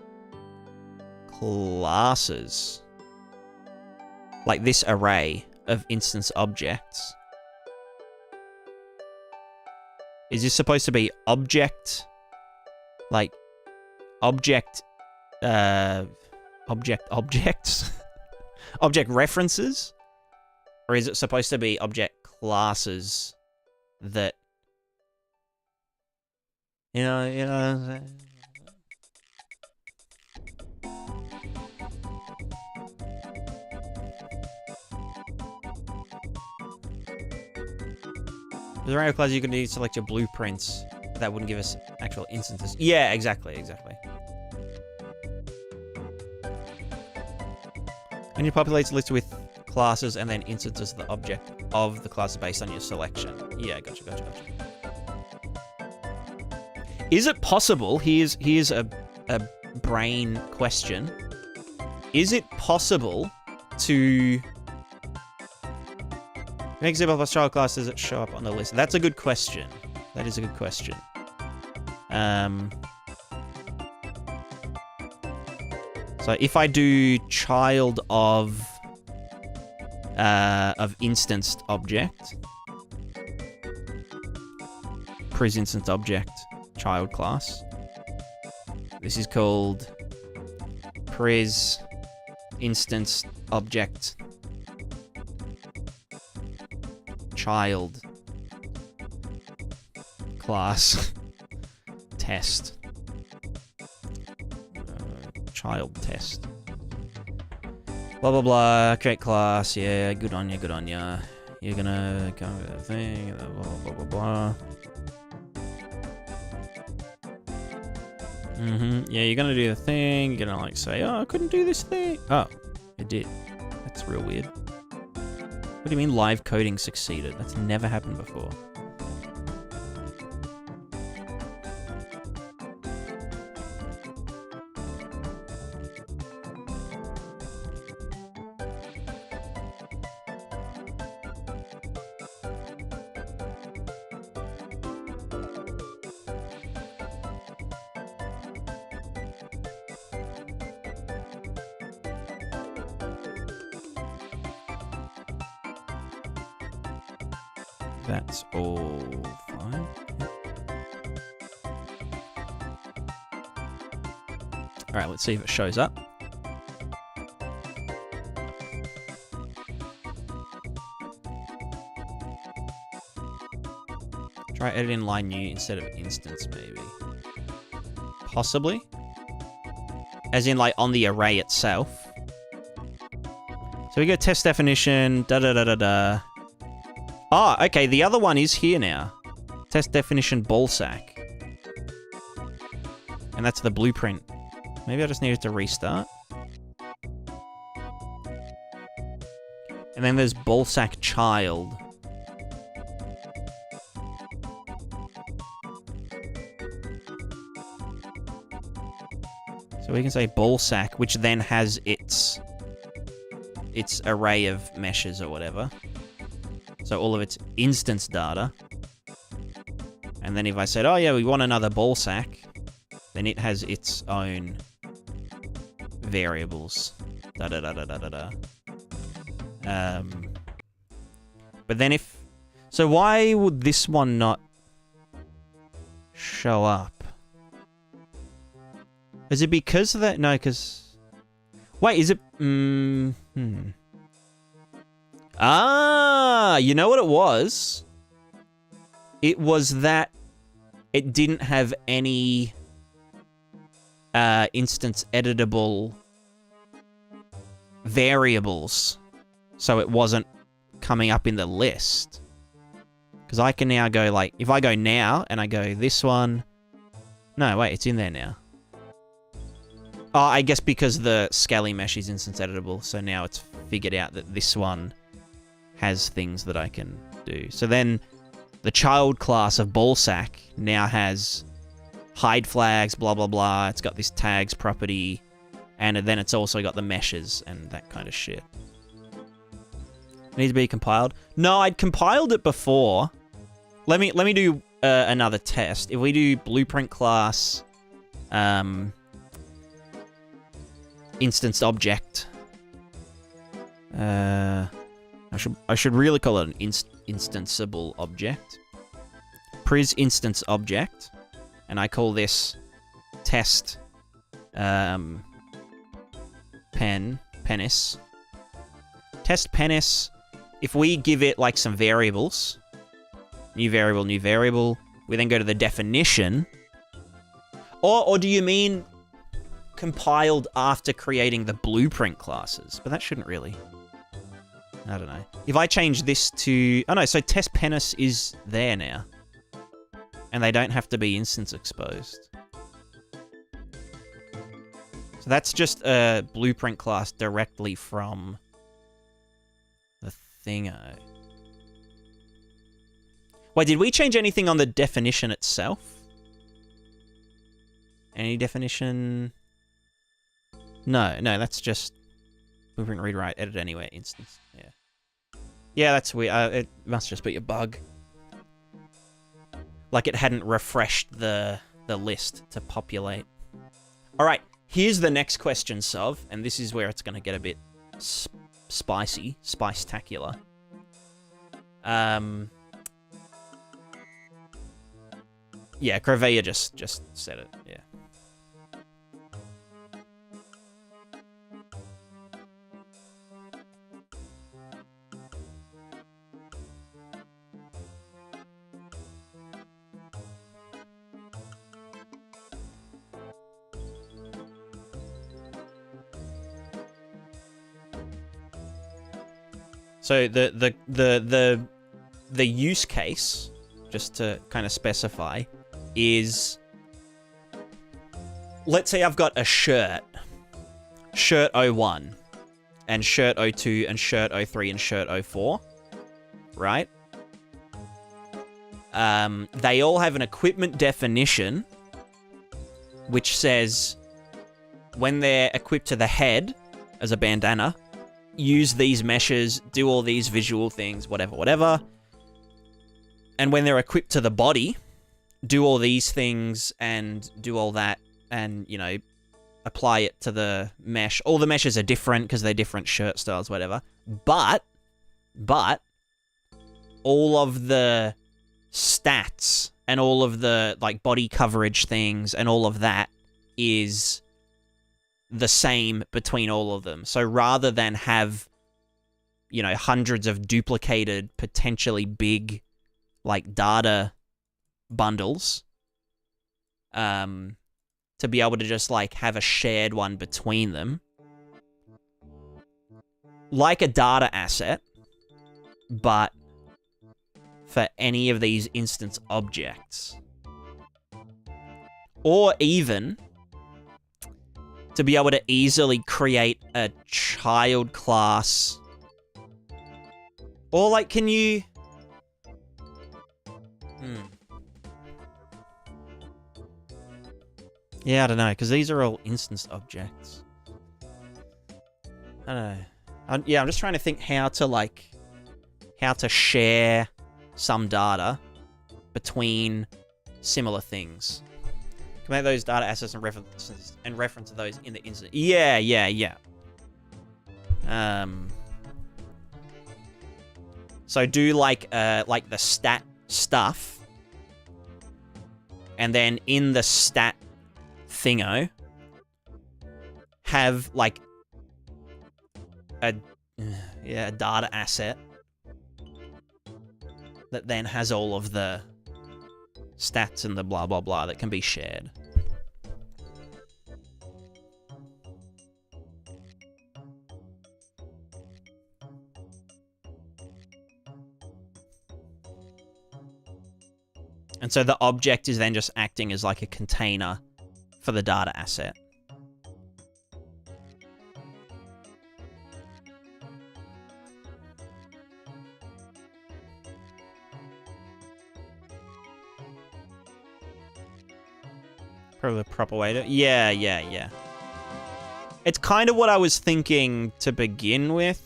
classes? Like this array of instance objects. Is this supposed to be object, like objects, object references? Or is it supposed to be object classes that, you know, With array of classes, you could select your blueprints. But that wouldn't give us actual instances. Yeah, exactly. And you populate the list with classes and then instances of the object of the classes based on your selection. Yeah, gotcha. Is it possible? Here's a brain question. Is it possible to make example of child classes that show up on the list? That's a good question. That is a good question. So if I do child of instanced object, pris instance object child class. This is called pris instance object child class test. Child test. Blah, blah, blah. Create class. Yeah, good on ya. You're gonna come with that thing. Blah, blah, blah. Yeah, you're gonna do the thing. You're gonna like say, oh, I couldn't do this thing. Oh, it did. That's real weird. What do you mean live coding succeeded? That's never happened before. That's all fine. Alright, let's see if it shows up. Try editing line new instead of instance, maybe. Possibly. As in, like, on the array itself. So we go test definition, da-da-da-da-da. Oh, okay, the other one is here now. Test definition ball sack. And that's the blueprint. Maybe I just needed to restart. And then there's ball sack child. So we can say ball sack, which then has its array of meshes or whatever. So all of its instance data. And then if I said, oh yeah, we want another ball sack, then it has its own variables. Da-da-da-da-da-da-da. But then if... So why would this one not show up? Is it because of that? No, because... Wait, is it... Ah, you know what it was? It was that it didn't have any instance editable variables. So it wasn't coming up in the list. Because I can now go like, if I go now and I go this one. No, wait, it's in there now. Oh, I guess because the scaly mesh is instance editable. So now it's figured out that this one has things that I can do. So then the child class of ballsack now has hide flags, blah, blah, blah. It's got this tags property, and then it's also got the meshes and that kind of shit. It needs to be compiled. No, I'd compiled it before. Let me do another test. If we do blueprint class, instance object, I should really call it an instanceable object. Pris instance object, and I call this test penis. Test penis. If we give it like some variables, new variable, we then go to the definition. Or do you mean compiled after creating the blueprint classes? But that shouldn't really. I don't know. If I change this to... Oh no, so test penis is there now. And they don't have to be instance exposed. So that's just a blueprint class directly from the thingo. Wait, did we change anything on the definition itself? Any definition? No, that's just blueprint read write edit anywhere instance. Yeah. Yeah, that's weird. It must just be a bug. Like it hadn't refreshed the list to populate. All right, here's the next question, Sov, and this is where it's going to get a bit spicy, spice-tacular. Yeah, Crevea just said it. Yeah. So the use case, just to kind of specify, is, let's say I've got a shirt 01, and shirt 02, and shirt 03, and shirt 04, right? They all have an equipment definition, which says when they're equipped to the head as a bandana, use these meshes, do all these visual things, whatever. And when they're equipped to the body, do all these things and do all that and, you know, apply it to the mesh. All the meshes are different because they're different shirt styles, whatever. But all of the stats and all of the, like, body coverage things and all of that is the same between all of them. So rather than have, you know, hundreds of duplicated, potentially big, like, data bundles, to be able to just, like, have a shared one between them, like a data asset, but for any of these instance objects. Or even to be able to easily create a child class. Or, like, can you... Yeah, I don't know, because these are all instance objects. I don't know. I'm just trying to think how to share some data between similar things. Can make those data assets and reference those in the instance. Yeah. So do like the stat stuff, and then in the stat thingo, have like a data asset that then has all of the stats and the blah blah blah that can be shared. And so the object is then just acting as like a container for the data asset. Probably the proper way to... Yeah. It's kind of what I was thinking to begin with.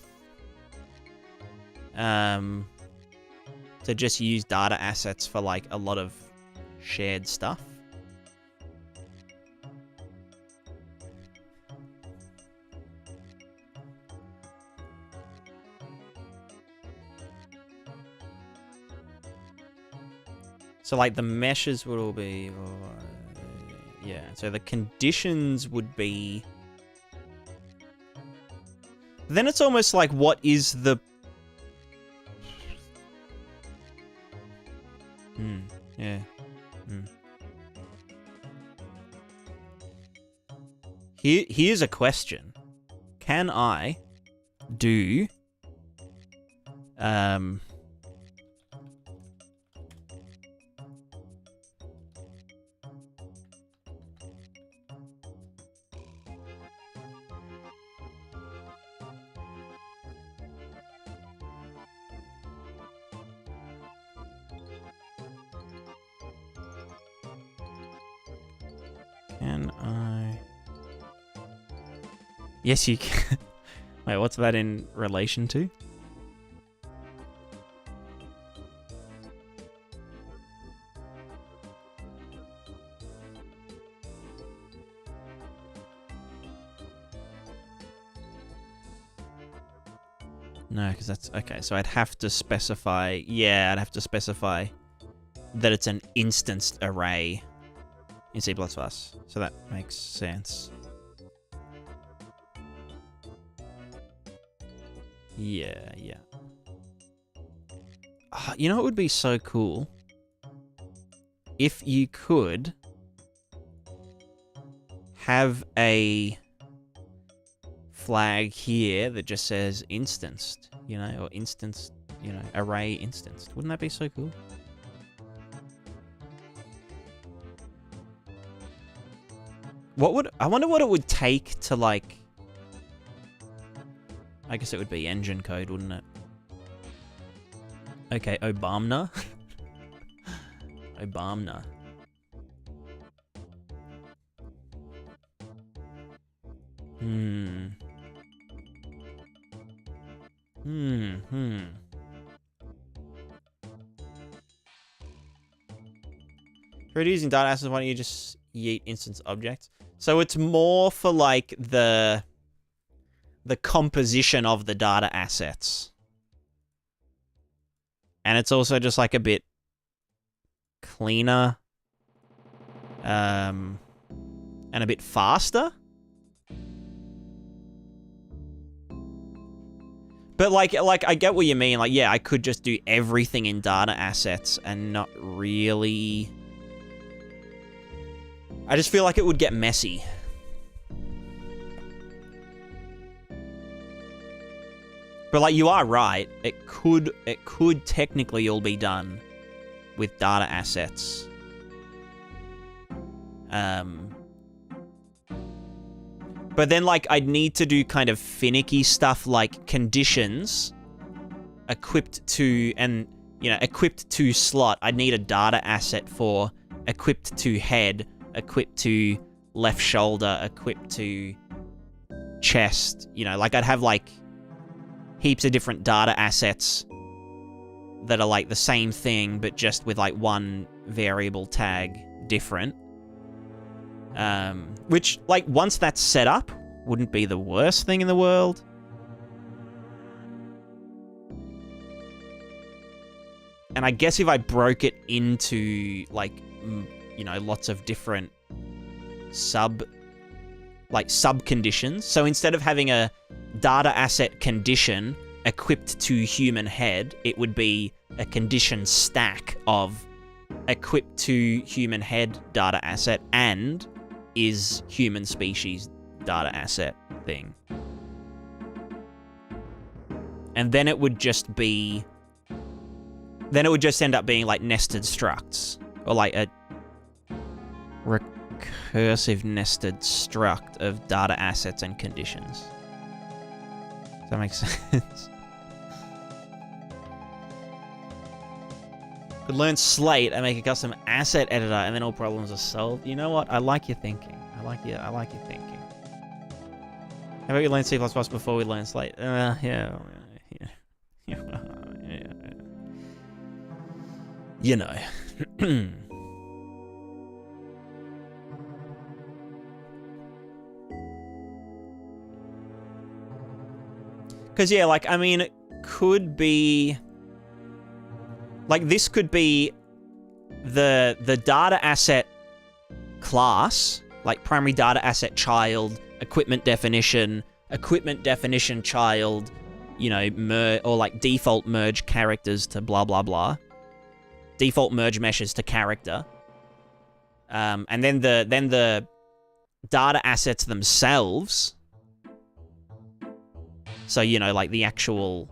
to just use data assets for like a lot of shared stuff. So like the meshes would all be, yeah. So the conditions would be. Then it's almost like, what is the? Yeah. Here's a question: can I do? Can I? Yes, you can. Wait, what's that in relation to? No, because that's... Okay, so I'd have to specify... Yeah, I'd have to specify that it's an instanced array in C++. So that makes sense. Yeah. You know what would be so cool? If you could have a flag here that just says instanced, you know, or instanced, you know, array instanced. Wouldn't that be so cool? I wonder what it would take to, like... I guess it would be engine code, wouldn't it? Okay, Obamna. Obamna. For using data assets, why don't you just yeet instance objects? So it's more for like the composition of the data assets. And it's also just like a bit cleaner and a bit faster. But like I get what you mean. Like, yeah, I could just do everything in data assets and not really... I just feel like it would get messy. But like, you are right. It could technically all be done with data assets. But then, like, I'd need to do kind of finicky stuff like conditions equipped to, and, you know, equipped to slot. I'd need a data asset for equipped to head, equipped to left shoulder, equipped to chest. You know, like, I'd have, like, heaps of different data assets that are, like, the same thing, but just with, like, one variable tag different. Which, like, once that's set up, wouldn't be the worst thing in the world. And I guess if I broke it into, like, you know, lots of different sub-conditions. So instead of having a data asset condition equipped to human head, it would be a condition stack of equipped to human head data asset and is human species data asset thing. And then it would just be... Then it would just end up being like nested structs. Or like a recursive nested struct of data assets and conditions. Does that make sense? Could learn Slate and make a custom asset editor, and then all problems are solved. You know what? I like your thinking. I like your thinking. How about we learn C++ before we learn Slate? Yeah. You know. Because, yeah, like, I mean, it could be... Like, this could be the data asset class, like primary data asset child, equipment definition child, you know, or like default merge characters to blah, blah, blah. Default merge meshes to character. And then the data assets themselves. So, you know, like the actual,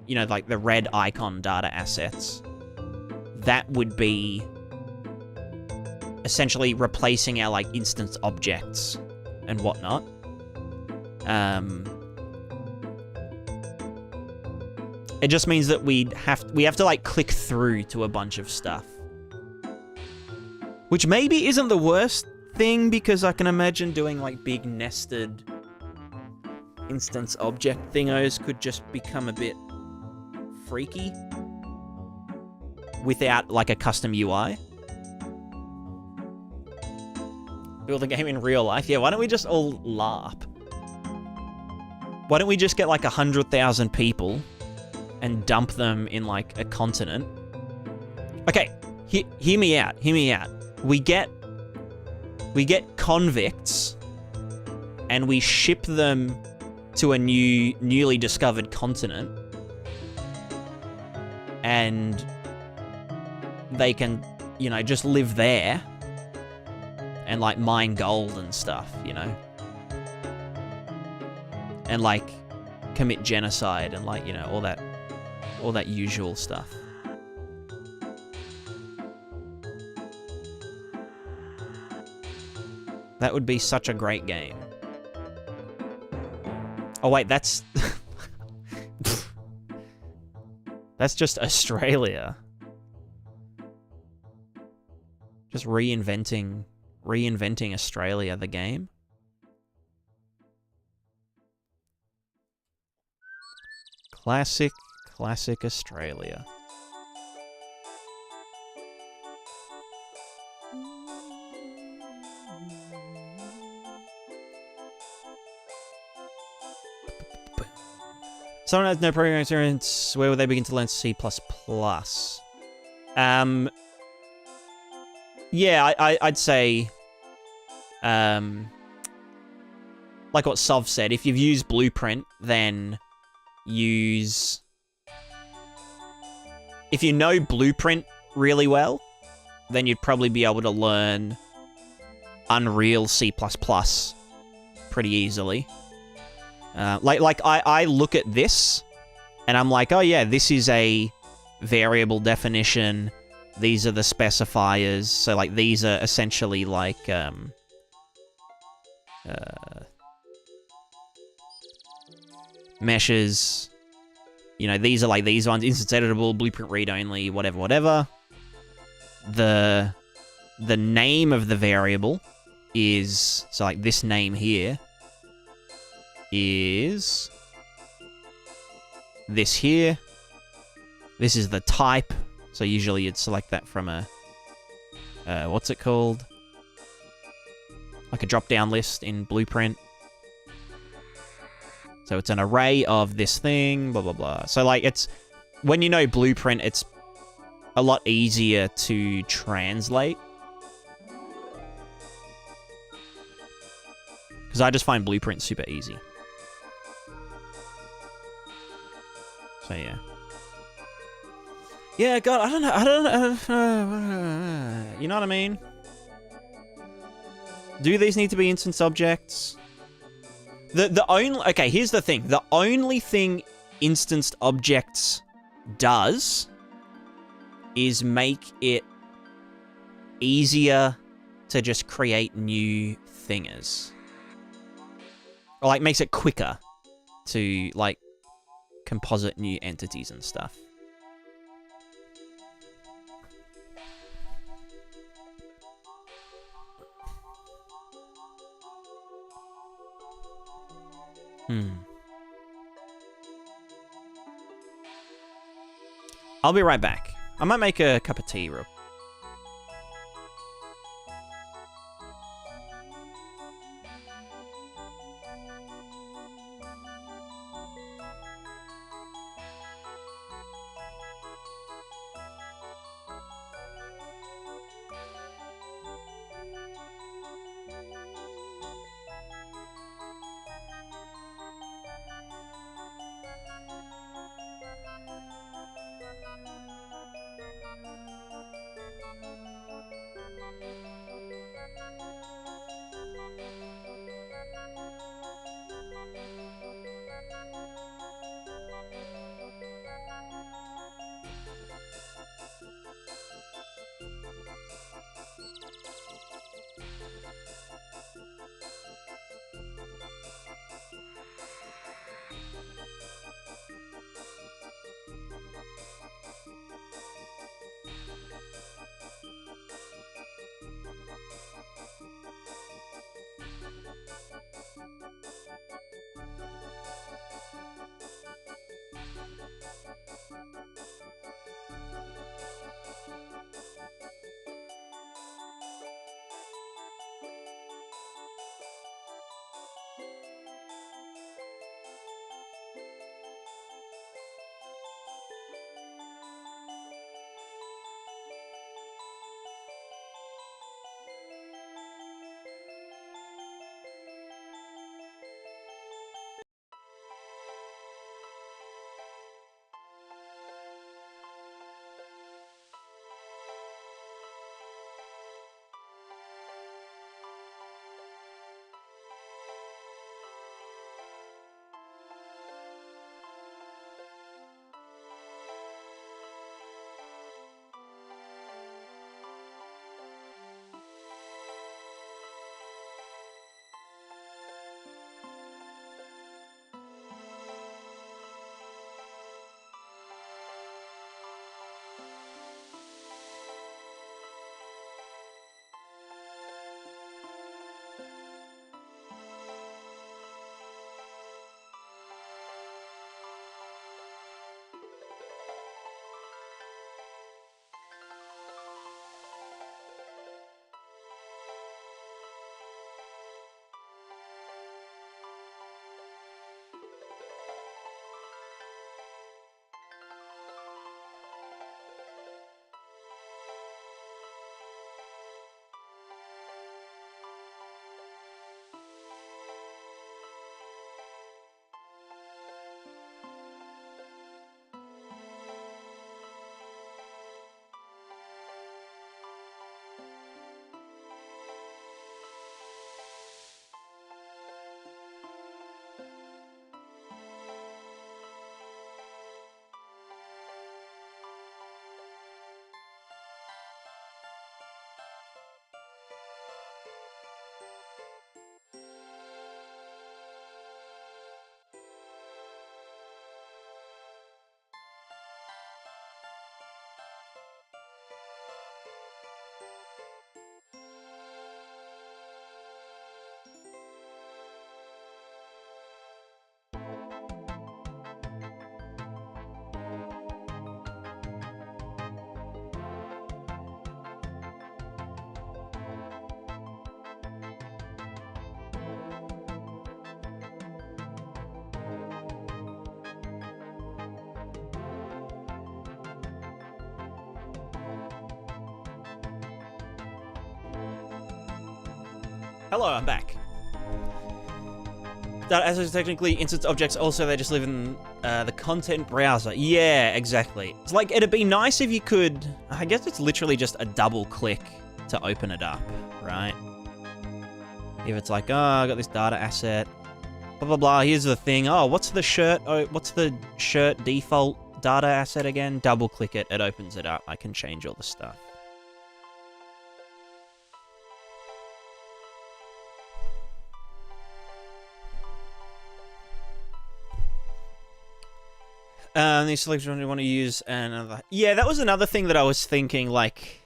you know, like the red icon data assets. That would be essentially replacing our, like, instance objects and whatnot. It just means that we have to, like, click through to a bunch of stuff. Which maybe isn't the worst thing, because I can imagine doing, like, big nested instance object thingos could just become a bit freaky without, like, a custom UI. Build a game in real life? Yeah, why don't we just all LARP? Why don't we just get, like, 100,000 people and dump them in, like, a continent? Okay, hear me out, hear me out. We get convicts and we ship them to a newly discovered continent, and they can, you know, just live there and, like, mine gold and stuff, you know? And, like, commit genocide and, like, you know, all that usual stuff. That would be such a great game. Oh, wait, that's... That's just Australia. Just reinventing Australia, the game. Classic Australia. Someone has no programming experience, where would they begin to learn C++? Yeah, I'd say, like what Sov said, if you've used Blueprint, then use... If you know Blueprint really well, then you'd probably be able to learn Unreal C++ pretty easily. Like I look at this, and I'm like, oh yeah, this is a variable definition. These are the specifiers. So, like, these are essentially like meshes. You know, these are like these ones: instance editable, blueprint read only, whatever, whatever. The name of the variable is, so like this name here is this here. This is the type. So usually you'd select that from a, what's it called? Like a drop-down list in Blueprint. So it's an array of this thing, blah, blah, blah. So, like, it's, when you know Blueprint, it's a lot easier to translate. Because I just find Blueprint super easy. So, yeah. Yeah, God, I don't know, you know what I mean? Do these need to be instance objects? The only... Okay, here's the thing. The only thing instanced objects does is make it easier to just create new thingers. Or, like, makes it quicker to, like, composite new entities and stuff. I'll be right back. I might make a cup of tea real. Hello, I'm back. Data assets technically instance objects, also they just live in the content browser. Yeah, exactly. It's like, it'd be nice if you could, I guess it's literally just a double click to open it up, right? If it's like, oh, I got this data asset, blah, blah, blah, here's the thing. Oh, what's the shirt default data asset again? Double click it, it opens it up. I can change all the stuff. These selections you want to use another. Yeah, that was another thing that I was thinking, like.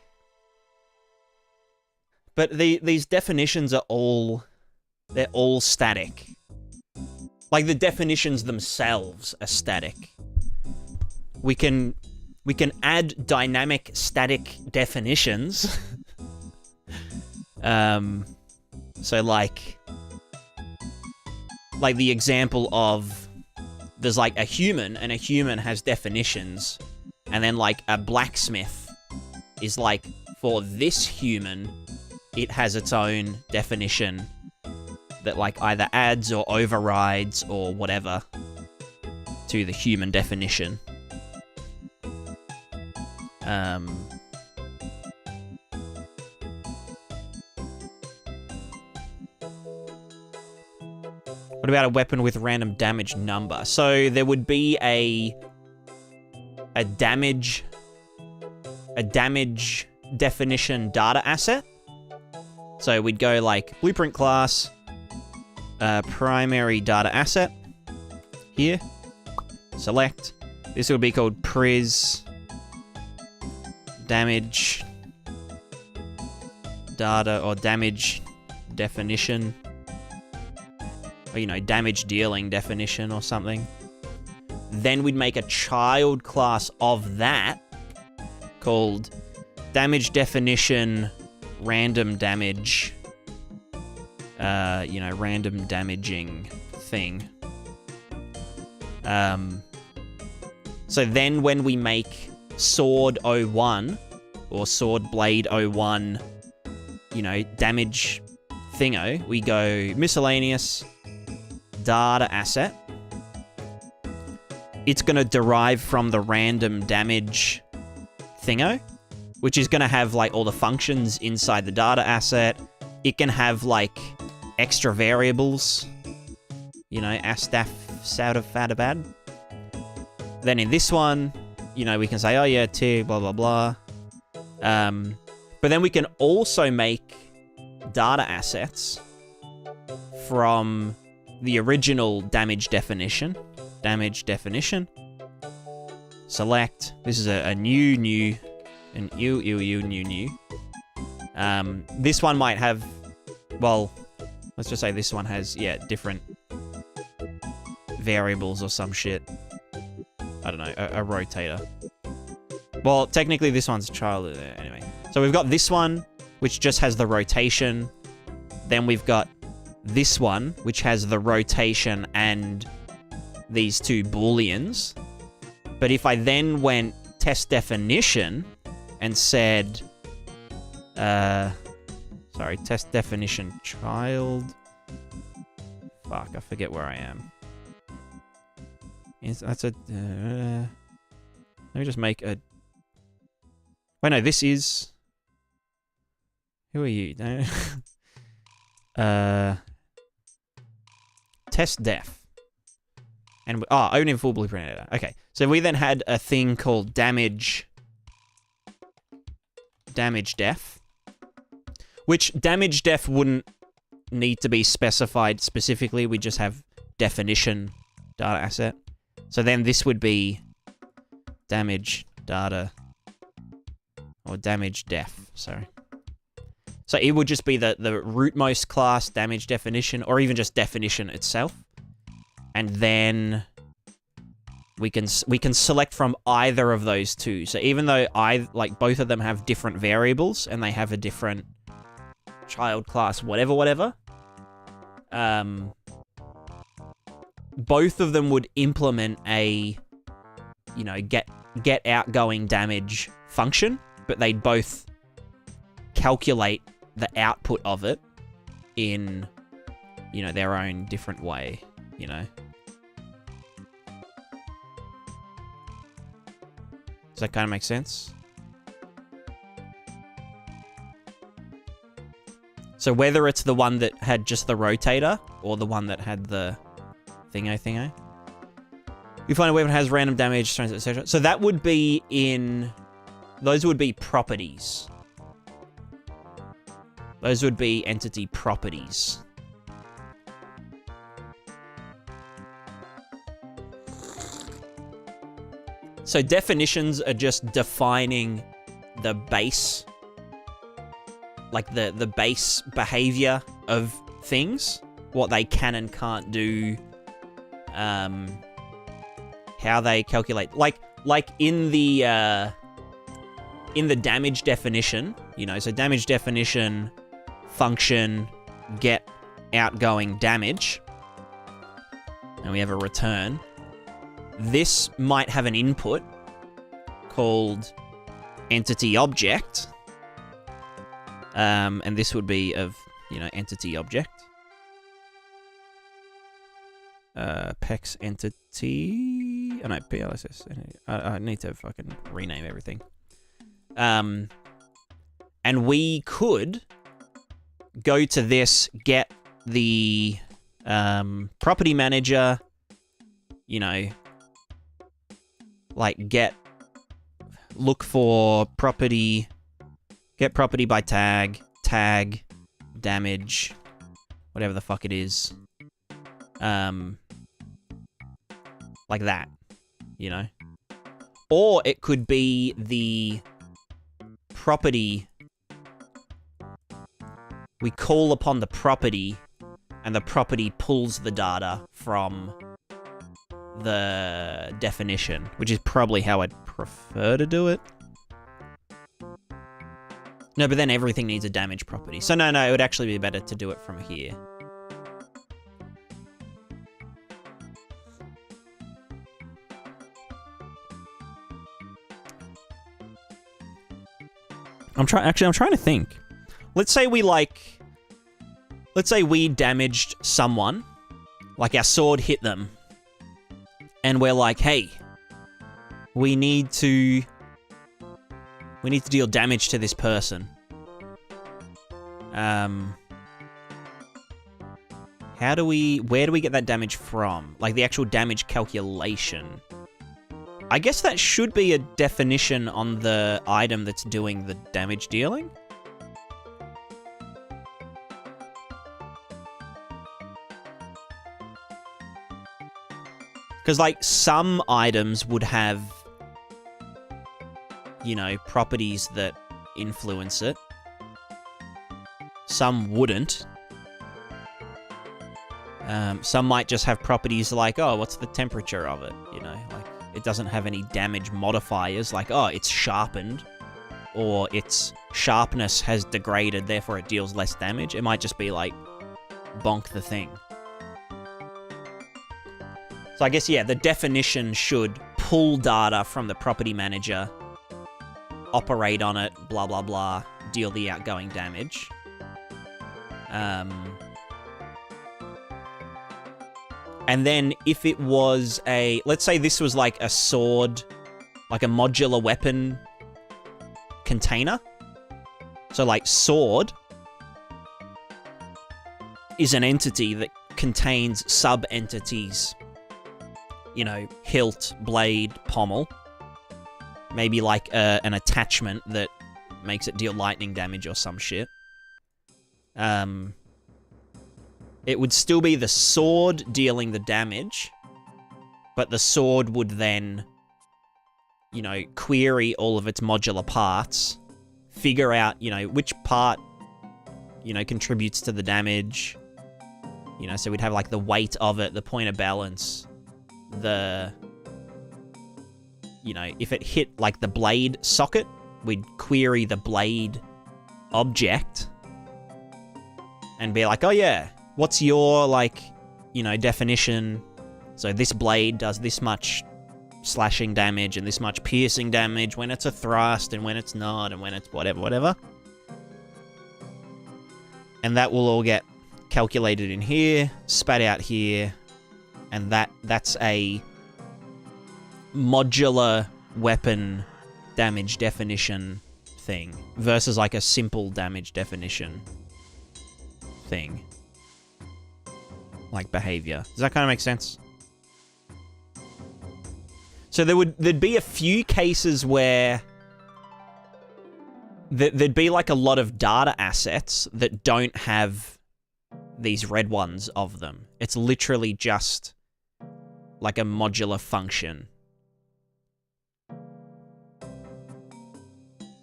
But these definitions are they're all static. Like, the definitions themselves are static. We can we can add dynamic static definitions. So like the example of there's like a human, and a human has definitions, and then like a blacksmith is like, for this human, it has its own definition that like either adds or overrides or whatever to the human definition. What about a weapon with random damage number? So there would be a damage definition data asset. So we'd go like blueprint class, primary data asset here. Select. This will be called Pris damage data or damage definition. Or, you know, damage dealing definition or something. Then we'd make a child class of that called damage definition random damage, you know, random damaging thing. So then when we make sword 01 or sword blade 01, you know, damage thingo, we go miscellaneous data asset. It's going to derive from the random damage thingo, which is going to have like all the functions inside the data asset. It can have like extra variables, you know, astaf, sauda, fadabad. Then in this one, you know, we can say, oh yeah, tier, blah, blah, blah. But then we can also make data assets from the original damage definition. Damage definition. Select. This is a new. This one might have, well, let's just say this one has, yeah, different variables or some shit. I don't know, a rotator. Well, technically this one's a child, anyway. So we've got this one, which just has the rotation. Then we've got this one, which has the rotation and these two booleans. But if I then went test definition and said, sorry, test definition child. Fuck, I forget where I am. That's a, let me just make a, wait, no, this is, who are you? Test def. And, own in full blueprint editor. Okay, so we then had a thing called damage def, which damage def wouldn't need to be specified specifically. We just have definition data asset. So then this would be damage data or damage def, sorry. So it would just be the rootmost class damage definition, or even just definition itself. And then we can select from either of those two. So even though like both of them have different variables and they have a different child class, whatever, both of them would implement a, you know, get outgoing damage function, but they'd both calculate the output of it in, you know, their own different way, you know. Does that kind of make sense? So whether it's the one that had just the rotator or the one that had the thingo. You find a weapon has random damage, strength, etc. So that would be in, those would be properties. Those would be entity properties. So definitions are just defining the base, like the base behavior of things, what they can and can't do, how they calculate. Like, like in the damage definition, you know, so damage definition function get outgoing damage, and we have a return. This might have an input called entity object, and this would be of, you know, entity object. PEX entity. Oh no, PLSS. I need to fucking rename everything. And we could go to this, get the property manager, you know, like look for property, get property by tag, damage, whatever the fuck it is. Like that, you know? Or it could be the property. We call upon the property, and the property pulls the data from the definition, which is probably how I'd prefer to do it. No, but then everything needs a damage property. So no, it would actually be better to do it from here. I'm trying to think. Let's say we damaged someone, like our sword hit them, and we're like, hey, we need to deal damage to this person. Where do we get that damage from? Like the actual damage calculation. I guess that should be a definition on the item that's doing the damage dealing. Because, like, some items would have, you know, properties that influence it. Some wouldn't. Some might just have properties like, oh, what's the temperature of it? You know, like, it doesn't have any damage modifiers, like, oh, it's sharpened, or its sharpness has degraded, therefore it deals less damage. It might just be like, bonk the thing. So I guess, yeah, the definition should pull data from the property manager, operate on it, blah, blah, blah, deal the outgoing damage. And then if it was let's say this was like a sword, like a modular weapon container. So like sword is an entity that contains sub-entities. You know, hilt, blade, pommel. Maybe like an attachment that makes it deal lightning damage or some shit. It would still be the sword dealing the damage, but the sword would then, you know, query all of its modular parts, figure out, you know, which part, you know, contributes to the damage. You know, so we'd have like the weight of it, the point of balance, you know, if it hit like the blade socket, we'd query the blade object and be like, oh yeah, what's your, like, you know, definition? So this blade does this much slashing damage and this much piercing damage when it's a thrust and when it's not and when it's whatever. And that will all get calculated in here, spat out here, and that's a modular weapon damage definition thing versus like a simple damage definition thing. Like behavior. Does that kind of make sense? So there'd be a few cases where there'd be like a lot of data assets that don't have these red ones of them. It's literally just like a modular function.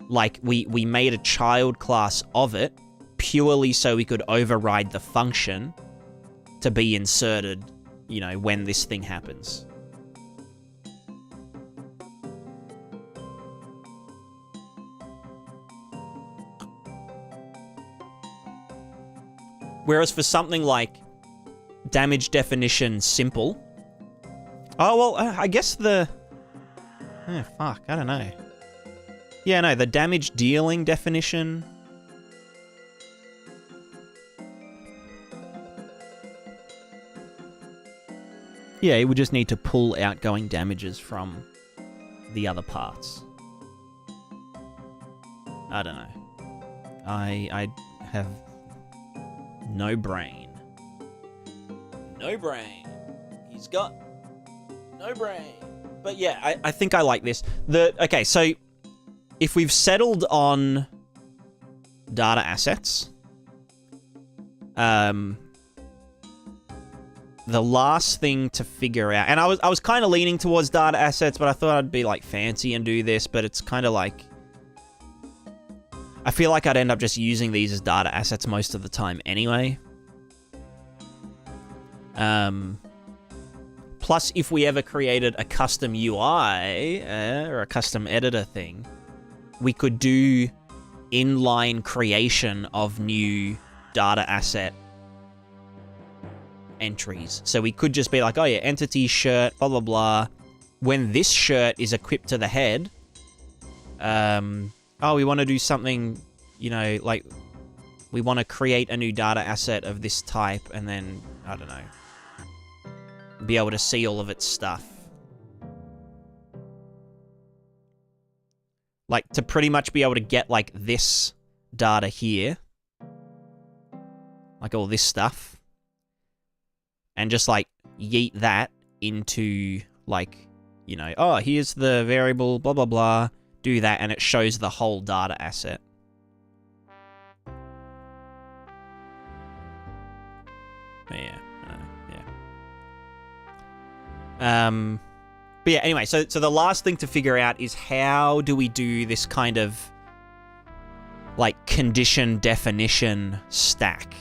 Like we made a child class of it purely so we could override the function to be inserted, you know, when this thing happens. Whereas for something like damage definition simple... Oh, well, I guess the... Oh, fuck, I don't know. Yeah, no, the damage dealing definition... Yeah, it would just need to pull outgoing damages from the other parts. I don't know. I have no brain. No brain. He's got no brain. But yeah, I think I like this. Okay, so if we've settled on data assets, the last thing to figure out, and I was kind of leaning towards data assets, but I thought I'd be like fancy and do this, but it's kind of like, I feel like I'd end up just using these as data assets most of the time anyway. Plus, if we ever created a custom UI or a custom editor thing, we could do inline creation of new data asset entries. So we could just be like, oh yeah, entity shirt, blah, blah, blah. When this shirt is equipped to the head, oh, we want to do something, you know, like we want to create a new data asset of this type and then, I don't know, be able to see all of its stuff. Like, to pretty much be able to get, like, this data here. Like, all this stuff. And just, like, yeet that into, like, you know, oh, here's the variable, blah, blah, blah. Do that, and it shows the whole data asset. Yeah. But yeah, anyway, so the last thing to figure out is how do we do this kind of, like, condition definition stack?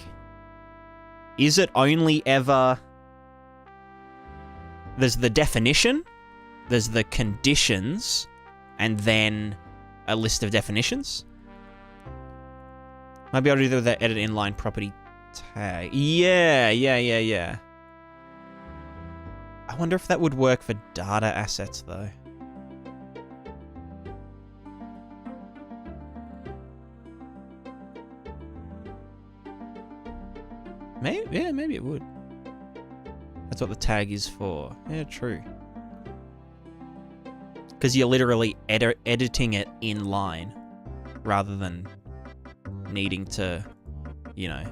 Is it only ever... There's the definition, there's the conditions, and then a list of definitions? Might be able to do the edit inline property tag. Yeah. I wonder if that would work for data assets, though. Maybe it would. That's what the tag is for. Yeah, true. Because you're literally editing it in line, rather than needing to, you know,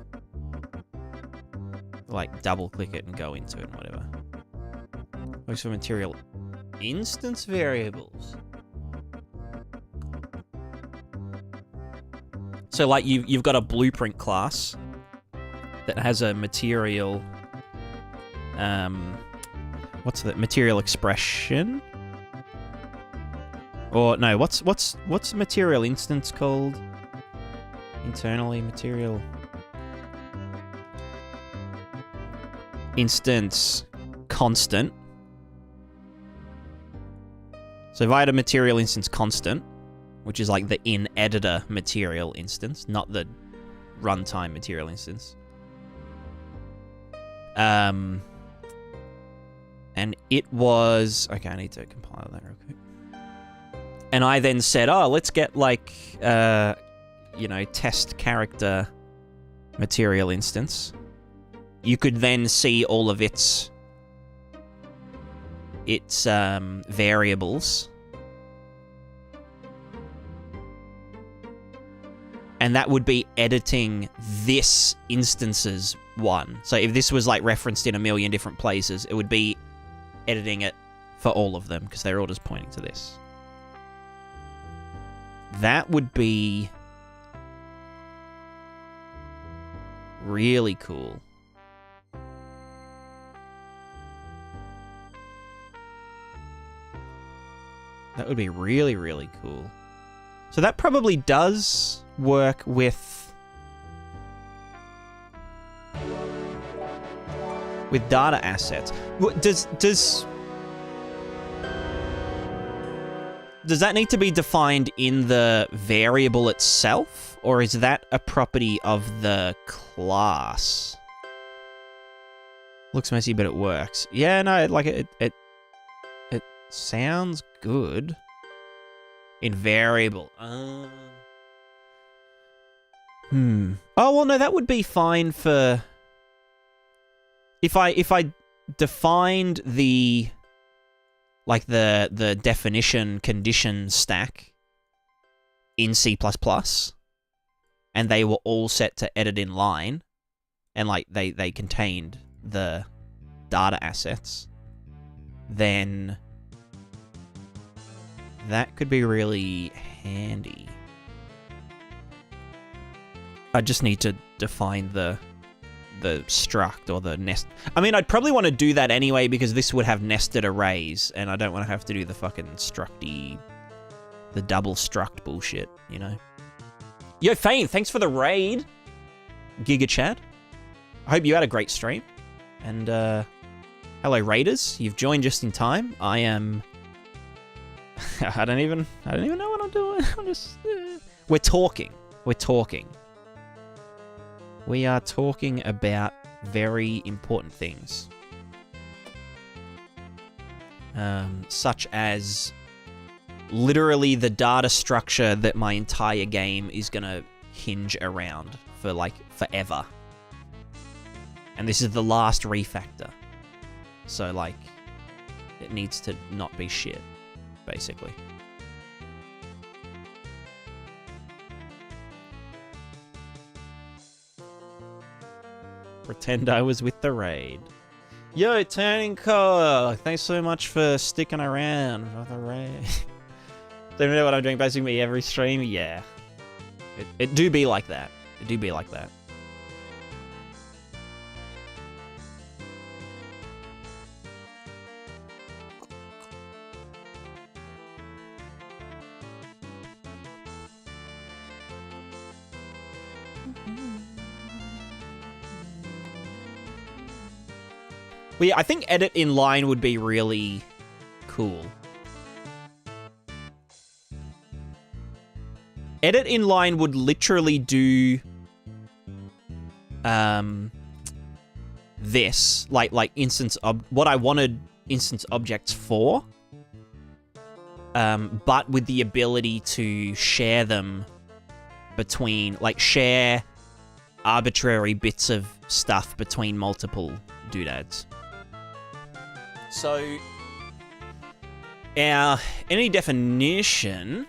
like double-click it and go into it and whatever. Works for material instance variables. So, like, you've got a blueprint class that has a material, what's the material expression? Or no, what's material instance called? Internally, material instance constant. So if I had a material instance constant, which is like the in-editor material instance, not the runtime material instance. And it was... Okay, I need to compile that real quick. And I then said, oh, let's get like, you know, test character material instance. You could then see all of its variables. And that would be editing this instance's one. So if this was like referenced in a million different places, it would be editing it for all of them because they're all just pointing to this. That would be really cool. That would be really, really cool. So that probably does work with data assets. Does that need to be defined in the variable itself, or is that a property of the class? Looks messy, but it works. Yeah, no, like it sounds good. In variable. Oh, well, no, that would be fine for... If I defined the... Like, the definition condition stack in C++, and they were all set to edit in line, and, like, they contained the data assets, then that could be really handy. I just need to define the struct or the nest. I mean, I'd probably want to do that anyway because this would have nested arrays, and I don't want to have to do the fucking structy, the double struct bullshit, you know? Yo, Fane, thanks for the raid, Giga Chad. I hope you had a great stream. And, hello, Raiders. You've joined just in time. I am... I don't even know what I'm doing. I'm just... We're talking. We are talking about very important things. Such as literally the data structure that my entire game is gonna hinge around for, like, forever. And this is the last refactor. So, like, it needs to not be shit, basically. Pretend I was with the raid. Yo, Turning Core! Thanks so much for sticking around for the raid. Don't you know what I'm doing basically every stream? Yeah. It do be like that. It do be like that. Well, yeah, I think edit in line would be really cool. Edit in line would literally do this, like instance what I wanted instance objects for, but with the ability to share them between, like, share arbitrary bits of stuff between multiple doodads. So, our any definition,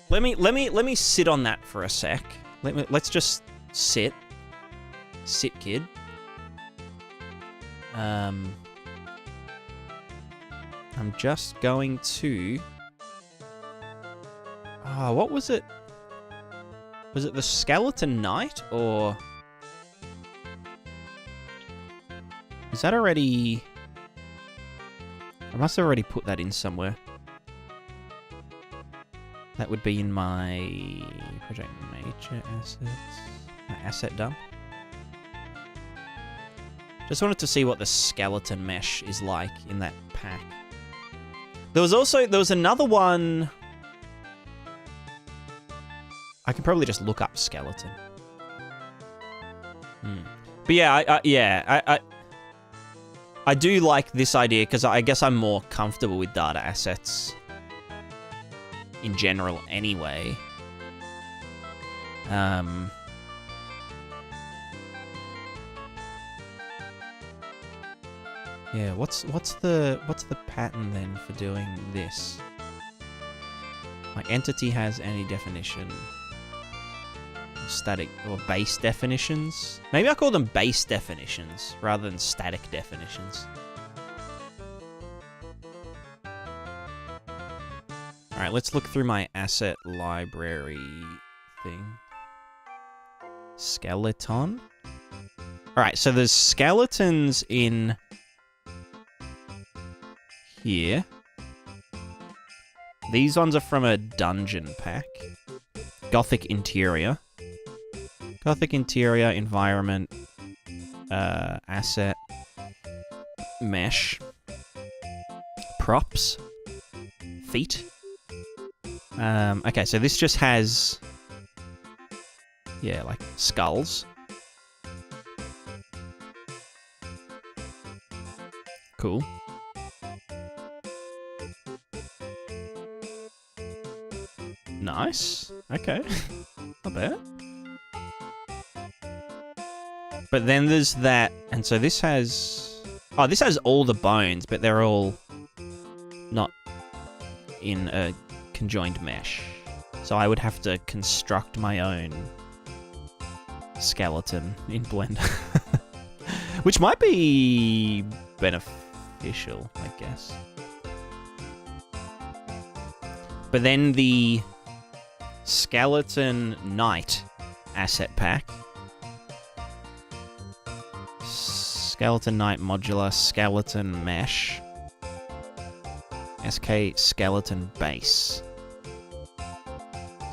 Let me sit on that for a sec. Let's just sit, kid. I'm just going to... what was it? Was it the Skeleton Knight, or... Is that already... I must have already put that in somewhere. That would be in my... Project Major Assets... My asset dump. Just wanted to see what the skeleton mesh is like in that pack. There was another one. I can probably just look up skeleton. But yeah, I do like this idea because I guess I'm more comfortable with data assets in general anyway. Yeah, what's the pattern then for doing this? My entity has any definition. Static or base definitions? Maybe I call them base definitions rather than static definitions. Alright, let's look through my asset library thing. Skeleton? Alright, so there's skeletons in here. These ones are from a dungeon pack. Gothic interior. Gothic interior, environment, asset, mesh, props, feet. Okay, so this just has, yeah, like skulls. Cool. Nice. Okay. Not bad. But then there's that, and so this has... Oh, this has all the bones, but they're all not in a conjoined mesh. So I would have to construct my own skeleton in Blender. Which might be beneficial, I guess. But then the Skeleton Knight asset pack. Skeleton Knight modular, skeleton mesh. SK skeleton base.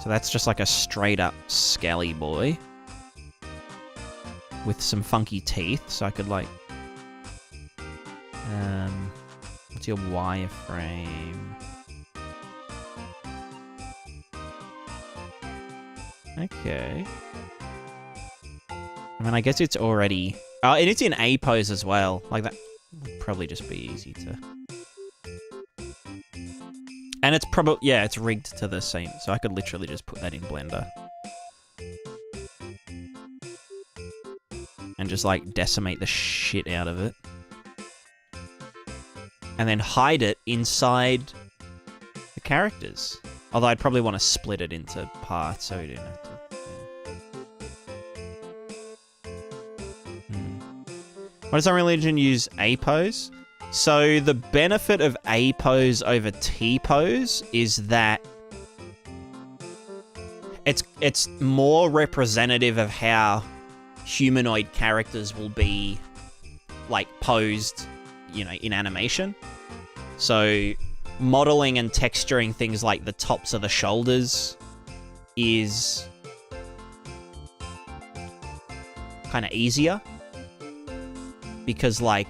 So that's just like a straight up skelly boy. With some funky teeth, so I could like... what's your wireframe? Okay. I mean, I guess it's already... Oh, and it's in A pose as well. Like, that would probably just be easy to... And it's probably... Yeah, it's rigged to the same. So I could literally just put that in Blender. And just, like, decimate the shit out of it. And then hide it inside the characters. Although I'd probably want to split it into parts, so we don't have to... Why does Unreal Engine use A pose? So the benefit of A pose over T pose is that it's more representative of how humanoid characters will be like posed, you know, in animation. So modeling and texturing things like the tops of the shoulders is kind of easier. Because, like,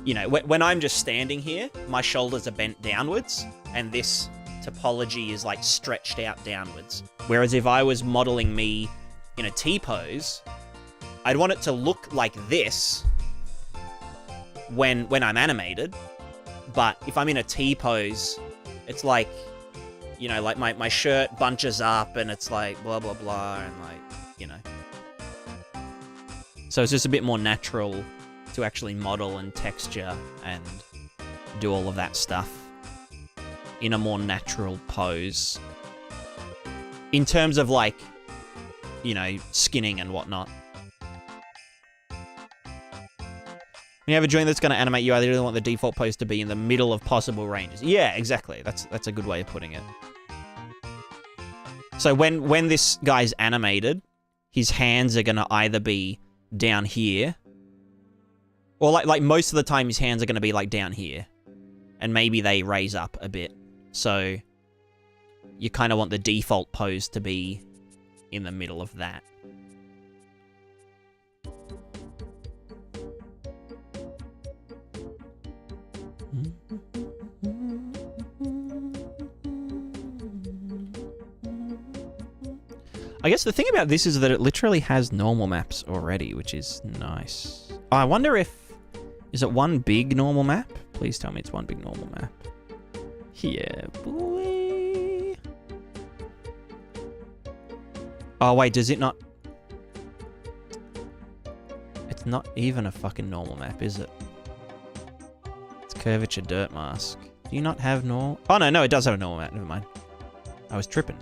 you know, when I'm just standing here, my shoulders are bent downwards, and this topology is, like, stretched out downwards. Whereas if I was modeling me in a T-pose, I'd want it to look like this when I'm animated, but if I'm in a T-pose, it's like, you know, like my shirt bunches up, and it's like blah, blah, blah, and, like, you know... So it's just a bit more natural to actually model and texture and do all of that stuff in a more natural pose. In terms of, like, you know, skinning and whatnot. When you have a joint that's going to animate, you either want the default pose to be in the middle of possible ranges. Yeah, exactly. That's a good way of putting it. So when this guy's animated, his hands are going to either be down here, or like most of the time his hands are going to be like down here, and maybe they raise up a bit, so you kind of want the default pose to be in the middle of that. I guess the thing about this is that it literally has normal maps already, which is nice. Oh, I wonder if... Is it one big normal map? Please tell me it's one big normal map. Yeah, boy. Oh, wait, does it not... It's not even a fucking normal map, is it? It's curvature dirt mask. Do you not have normal... Oh, no, it does have a normal map. Never mind. I was tripping.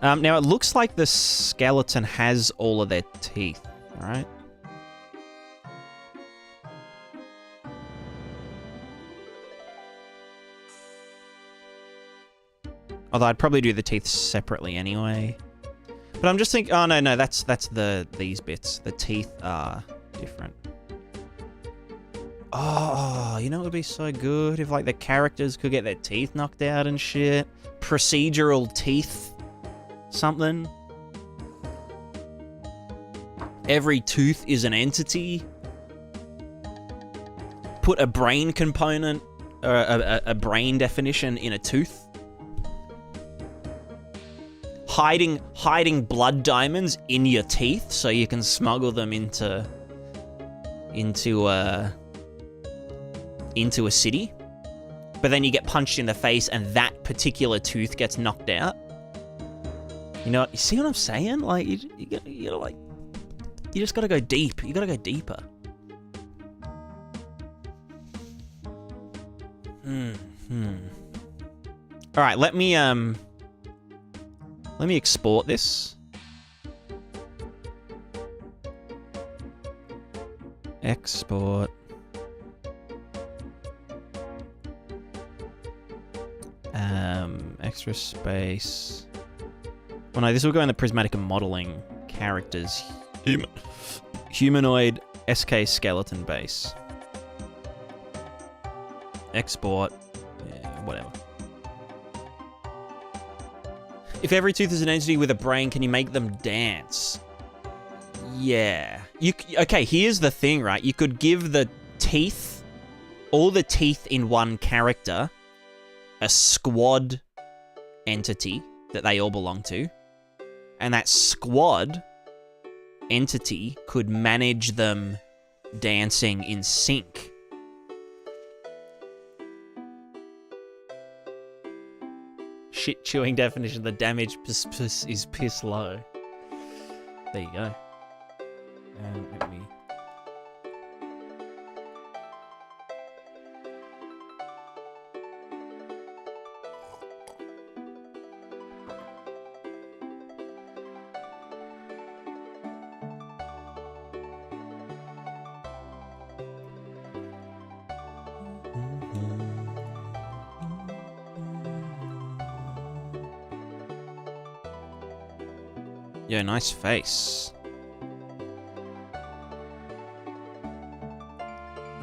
Now, it looks like the skeleton has all of their teeth, alright? Although I'd probably do the teeth separately anyway. But I'm just thinking... Oh, no, that's these bits. The teeth are different. Oh, you know what would be so good if like the characters could get their teeth knocked out and shit. Procedural teeth, something. Every tooth is an entity. Put a brain component, or a brain definition in a tooth. Hiding blood diamonds in your teeth so you can smuggle them into a city. But then you get punched in the face and that particular tooth gets knocked out. You know, you see what I'm saying? Like, you gotta like, you just gotta go deep. You gotta go deeper. All right, let me export this. Export. Extra space. Oh no, this will go in the Prismatica modeling characters. Humanoid SK skeleton base. Export. Yeah, whatever. If every tooth is an entity with a brain, can you make them dance? Yeah. Okay, here's the thing, right? You could give the teeth, all the teeth in one character, a squad entity that they all belong to. And that squad entity could manage them dancing in sync. Shit chewing definition, the damage is piss low. There you go. Let me... Yeah, nice face.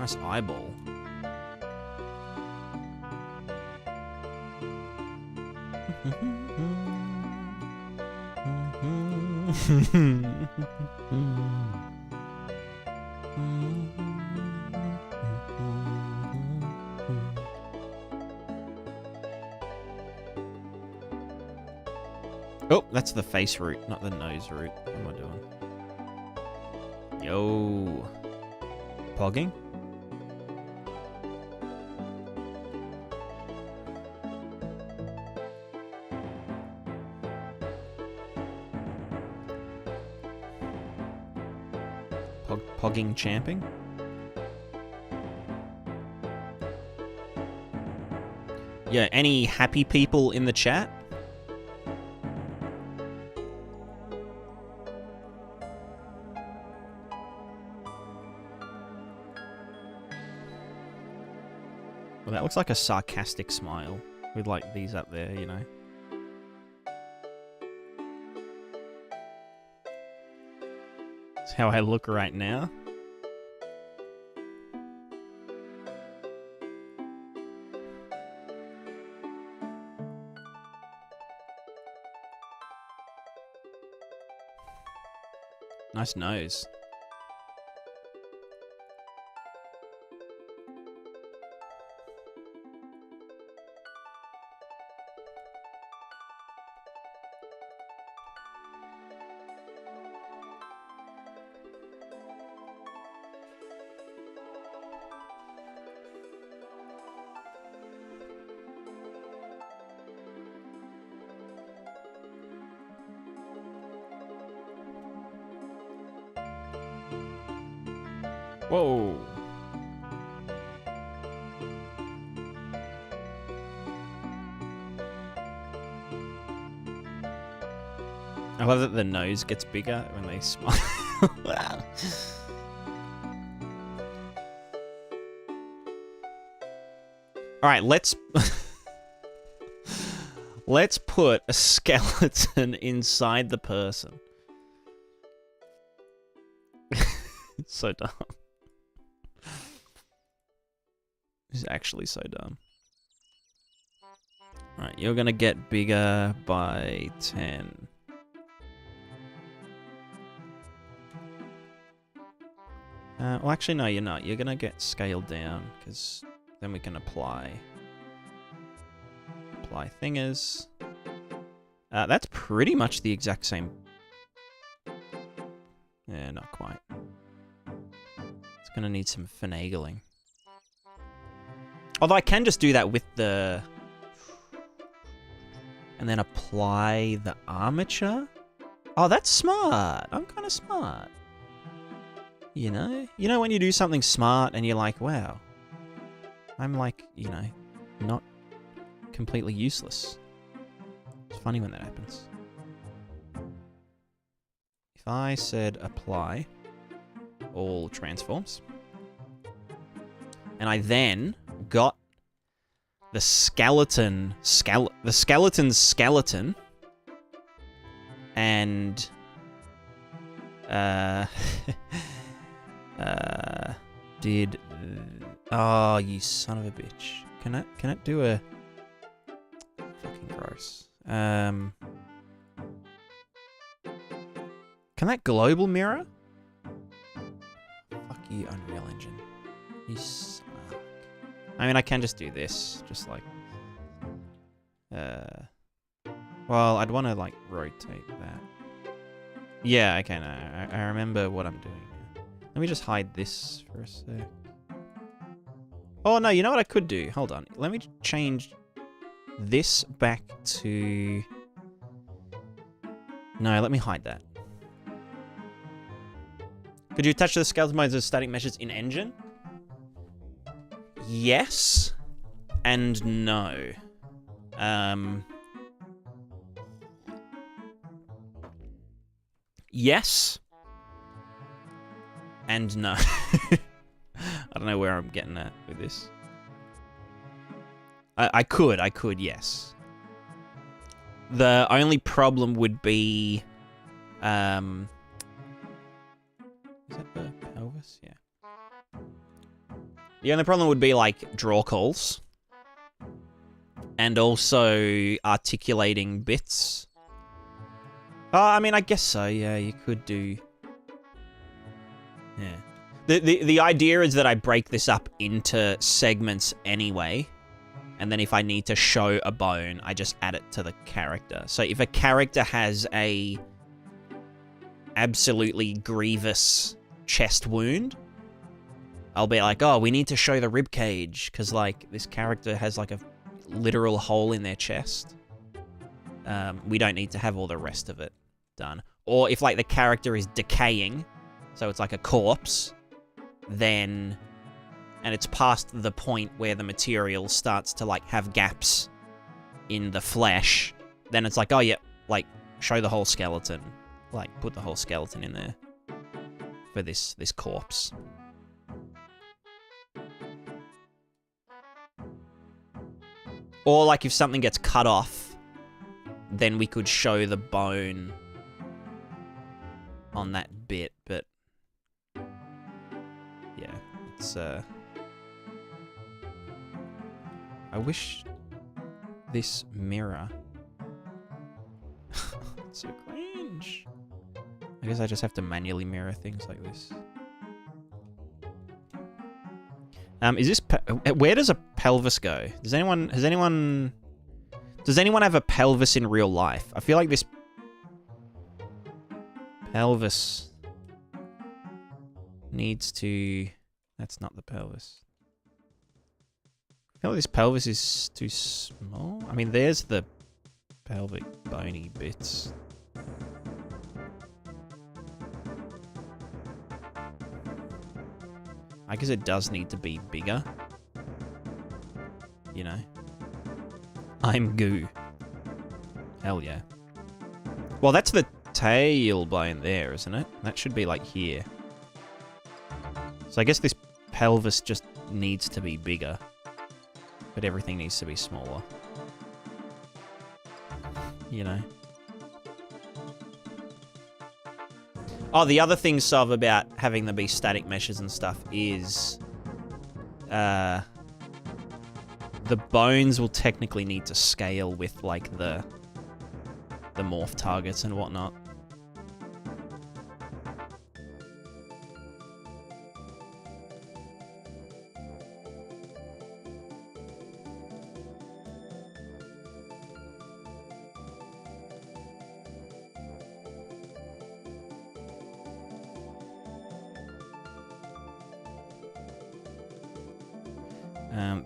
Nice eyeball. Oh, that's the face root, not the nose root. What am I doing? Yo. Pogging? Pogging champing? Yeah, any happy people in the chat? Well, that looks like a sarcastic smile with like these up there, you know. That's how I look right now. Nice nose. Whoa. I love that the nose gets bigger when they smile. Wow. All right, let's put a skeleton inside the person. It's so dumb. This is actually so dumb. Right, you're gonna get bigger by 10. Well, actually, no, you're not. You're gonna get scaled down, because then we can apply thingers. That's pretty much the exact same. Yeah, not quite. It's gonna need some finagling. Although I can just do that with the... And then apply the armature? Oh, that's smart. I'm kind of smart. You know? You know when you do something smart and you're like, wow. I'm like, you know, not completely useless. It's funny when that happens. If I said apply all transforms, and I then got the skeleton's skeleton, and did oh, you son of a bitch. Can it do a fucking gross. Can that global mirror? Fuck you, Unreal Engine. You suck. I mean, I can just do this, just like... Well, I'd want to, like, rotate that. Yeah, okay, no, I remember what I'm doing. Let me just hide this for a sec. Oh, no, you know what I could do? Hold on. Let me change this back to... No, let me hide that. Could you attach the skeleton modes as static meshes in Engine? Yes. And no. Yes. And no. I don't know where I'm getting at with this. I could, yes. The only problem would be... Is that the pelvis? Yeah. The only problem would be, like, draw calls. And also articulating bits. Oh, I mean, I guess so, yeah, you could do... Yeah. The idea is that I break this up into segments anyway. And then if I need to show a bone, I just add it to the character. So if a character has a absolutely grievous chest wound, I'll be like, oh, we need to show the rib cage, because, like, this character has, like, a literal hole in their chest. We don't need to have all the rest of it done. Or if, like, the character is decaying, so it's like a corpse, then... And it's past the point where the material starts to, like, have gaps in the flesh, then it's like, oh, yeah, like, show the whole skeleton. Like, put the whole skeleton in there for this corpse. Or, like, if something gets cut off, then we could show the bone on that bit, but... Yeah, it's, I wish this mirror... It's so cringe. I guess I just have to manually mirror things like this. Is this... Where does a pelvis go? Does anyone have a pelvis in real life? I feel like this pelvis needs to... That's not the pelvis. I feel like this pelvis is too small. I mean, there's the pelvic bony bits. I guess it does need to be bigger. You know? I'm goo. Hell yeah. Well, that's the tailbone there, isn't it? That should be like here. So I guess this pelvis just needs to be bigger. But everything needs to be smaller. You know? Oh, the other thing, Sov, about having them be static meshes and stuff is... the bones will technically need to scale with, like, the morph targets and whatnot.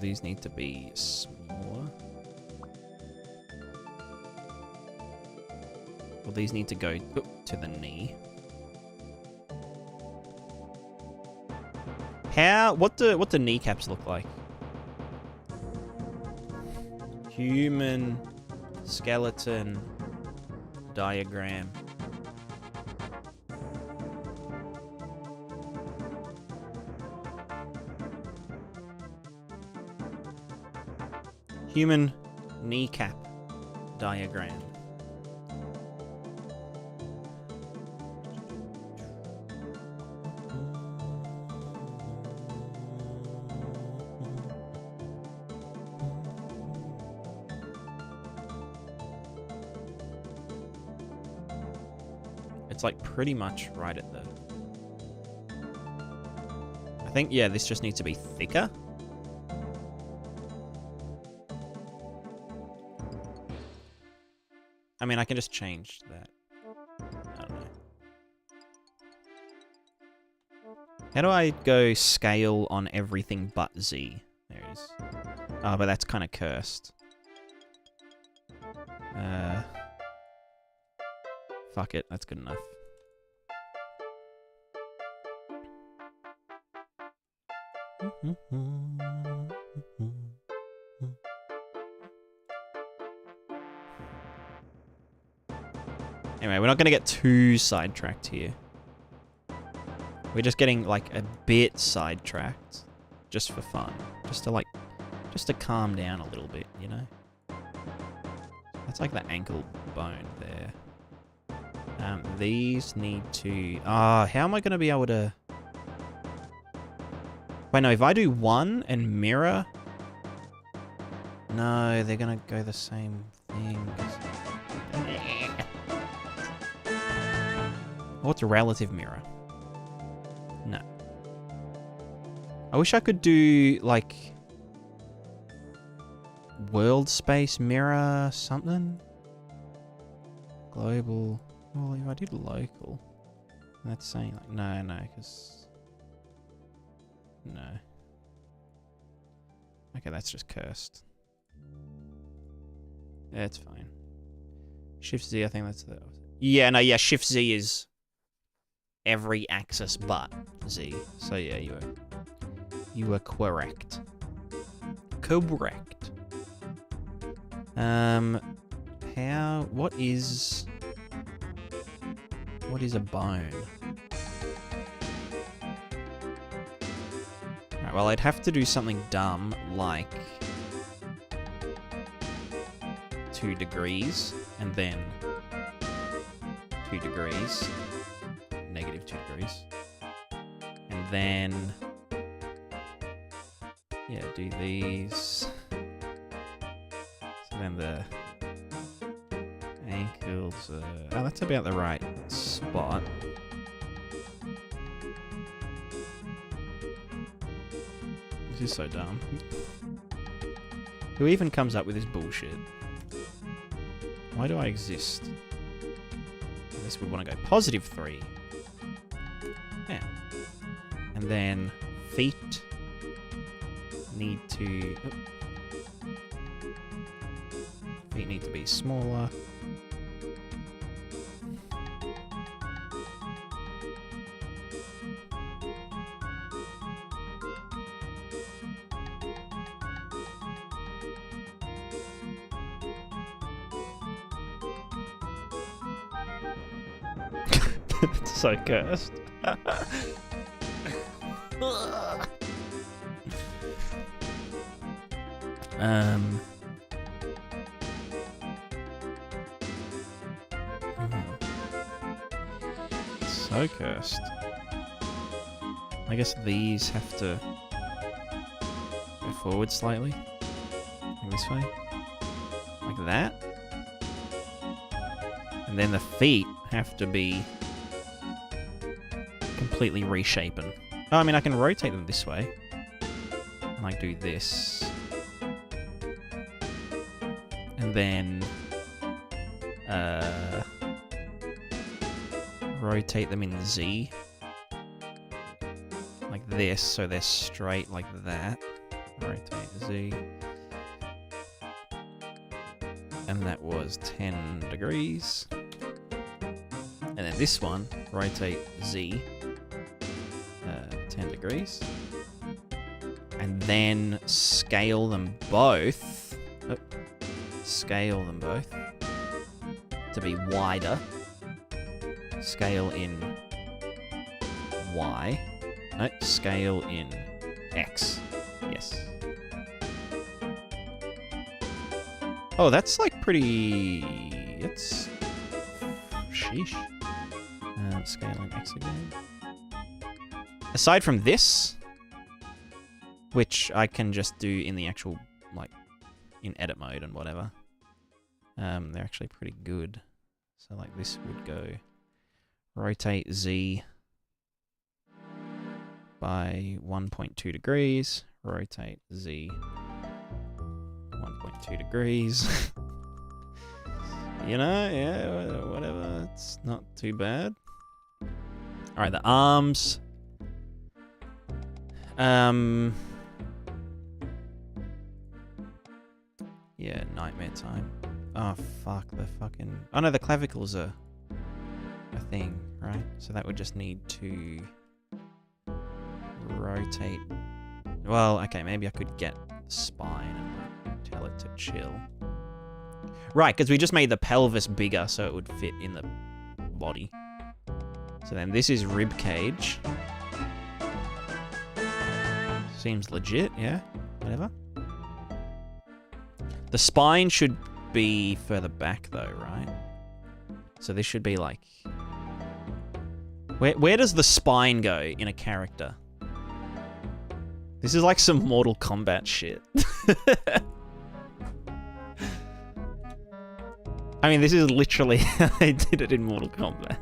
These need to be smaller. Well, these need to go to the knee. What do kneecaps look like? Human skeleton diagram. Human kneecap diagram. It's like pretty much right at the... I think, yeah, this just needs to be thicker. I mean, I can just change that. I don't know. How do I go scale on everything but Z? There it is. Oh, but that's kind of cursed. Fuck it, that's good enough. Anyway, we're not going to get too sidetracked here. We're just getting, like, a bit sidetracked. Just for fun. Just to calm down a little bit, you know? That's like the ankle bone there. These need to... how am I going to be able to... Wait, no, if I do one and mirror... No, they're going to go the same thing. What's a relative mirror? No. I wish I could do, like... world space mirror something? Global... Well, if I did local... That's saying, like... No, because... No. Okay, that's just cursed. Yeah, it's fine. Shift Z, I think that's the... Yeah, no, yeah, Shift Z is... every axis but Z. So yeah, you were correct. Correct. What is a bone? Right, well, I'd have to do something dumb like 2 degrees and then 2 degrees. Negative 2 degrees. And then... yeah, do these. So then the ankles... oh, that's about the right spot. This is so dumb. Who even comes up with this bullshit? Why do I exist? I guess we want to go positive 3. Yeah. And then feet need to... feet need to be smaller. It's so cursed. So cursed. I guess these have to go forward slightly. this way. Like that. And then the feet have to be completely reshapen. Oh, I mean, I can rotate them this way. And like do this. And then rotate them in Z. Like this, so they're straight like that. Rotate Z. And that was 10 degrees. And then this one, rotate Z. 10 degrees. And then scale them both. Oh, scale them both to be wider. Scale in Y. No, scale in X. Yes. Oh, that's like pretty... It's... Sheesh. Scale in X again. Aside from this, which I can just do in the actual, like, in edit mode and whatever, they're actually pretty good. So, like, this would go rotate Z by 1.2 degrees, rotate Z 1.2 degrees. You know, yeah, whatever, it's not too bad. Alright, the arms. Yeah, nightmare time. Oh, fuck, the fucking... Oh, no, the clavicles are a thing, right? So that would just need to rotate... Well, okay, maybe I could get the spine and like, tell it to chill. Right, because we just made the pelvis bigger so it would fit in the body. So then this is rib cage. Seems legit, yeah? Whatever. The spine should be further back though, right? So this should be like... Where does the spine go in a character? This is like some Mortal Kombat shit. I mean, this is literally how they did it in Mortal Kombat.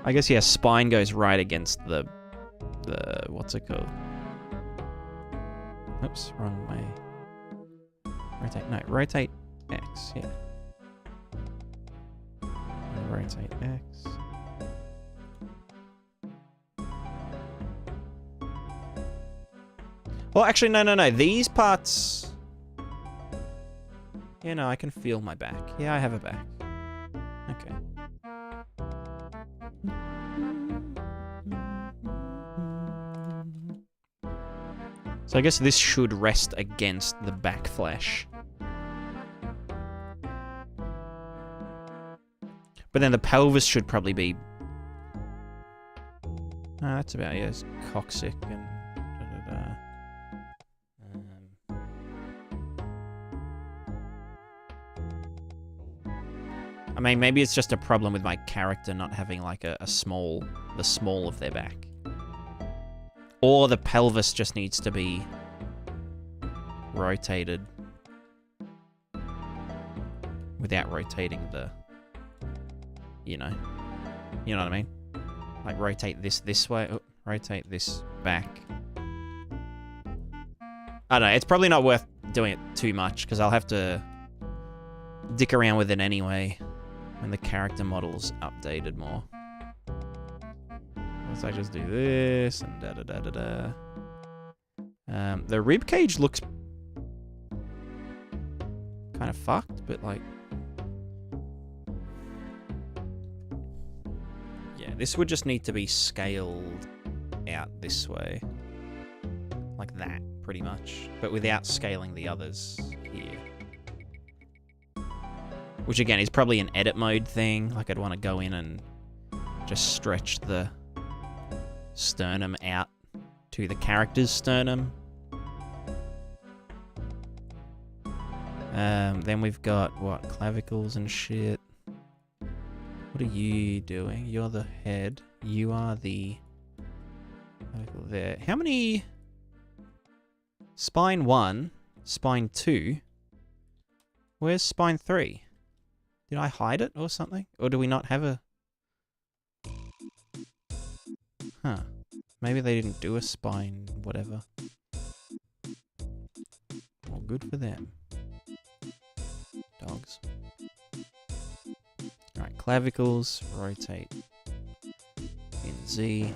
I guess, yeah, spine goes right against the what's it called? Oops, wrong way. Rotate, no, rotate X, yeah. And rotate X. Well, actually, no. These parts... Yeah, no, I can feel my back. Yeah, I have a back. Okay. So I guess this should rest against the back flesh. But then the pelvis should probably be... that's about, yeah, it's coccyx and da-da-da. I mean, maybe it's just a problem with my character not having like the small of their back. Or the pelvis just needs to be rotated without rotating the, you know what I mean? Like rotate this way, rotate this back. I don't know, it's probably not worth doing it too much because I'll have to dick around with it anyway when the character model's updated more. So I just do this and da-da-da-da-da. The rib cage looks kind of fucked, but like... Yeah, this would just need to be scaled out this way. Like that, pretty much. But without scaling the others here. Which again is probably an edit mode thing. Like I'd want to go in and just stretch the sternum out to the character's sternum. Then we've got, what, clavicles and shit. What are you doing? You're the head. You are the clavicle there. How many... Spine 1, spine 2. Where's spine 3? Did I hide it or something? Or do we not have a... Huh. Maybe they didn't do a spine whatever. Well, good for them. Dogs. Alright, clavicles, rotate in Z.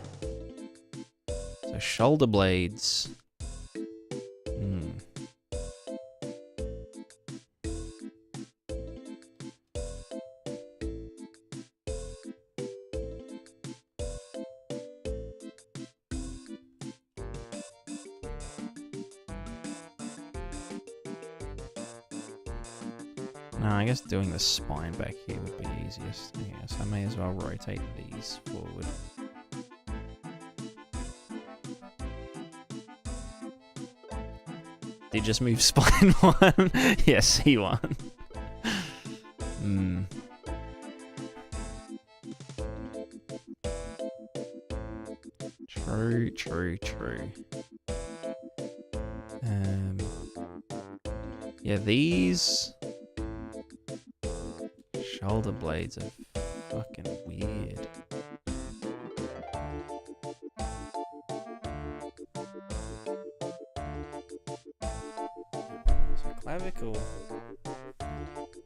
So shoulder blades. No, I guess doing the spine back here would be easiest. Yeah, so I may as well rotate these forward. Did just move spine 1? Yeah, C1. True. Yeah, these shoulder blades are fucking weird. So clavicle.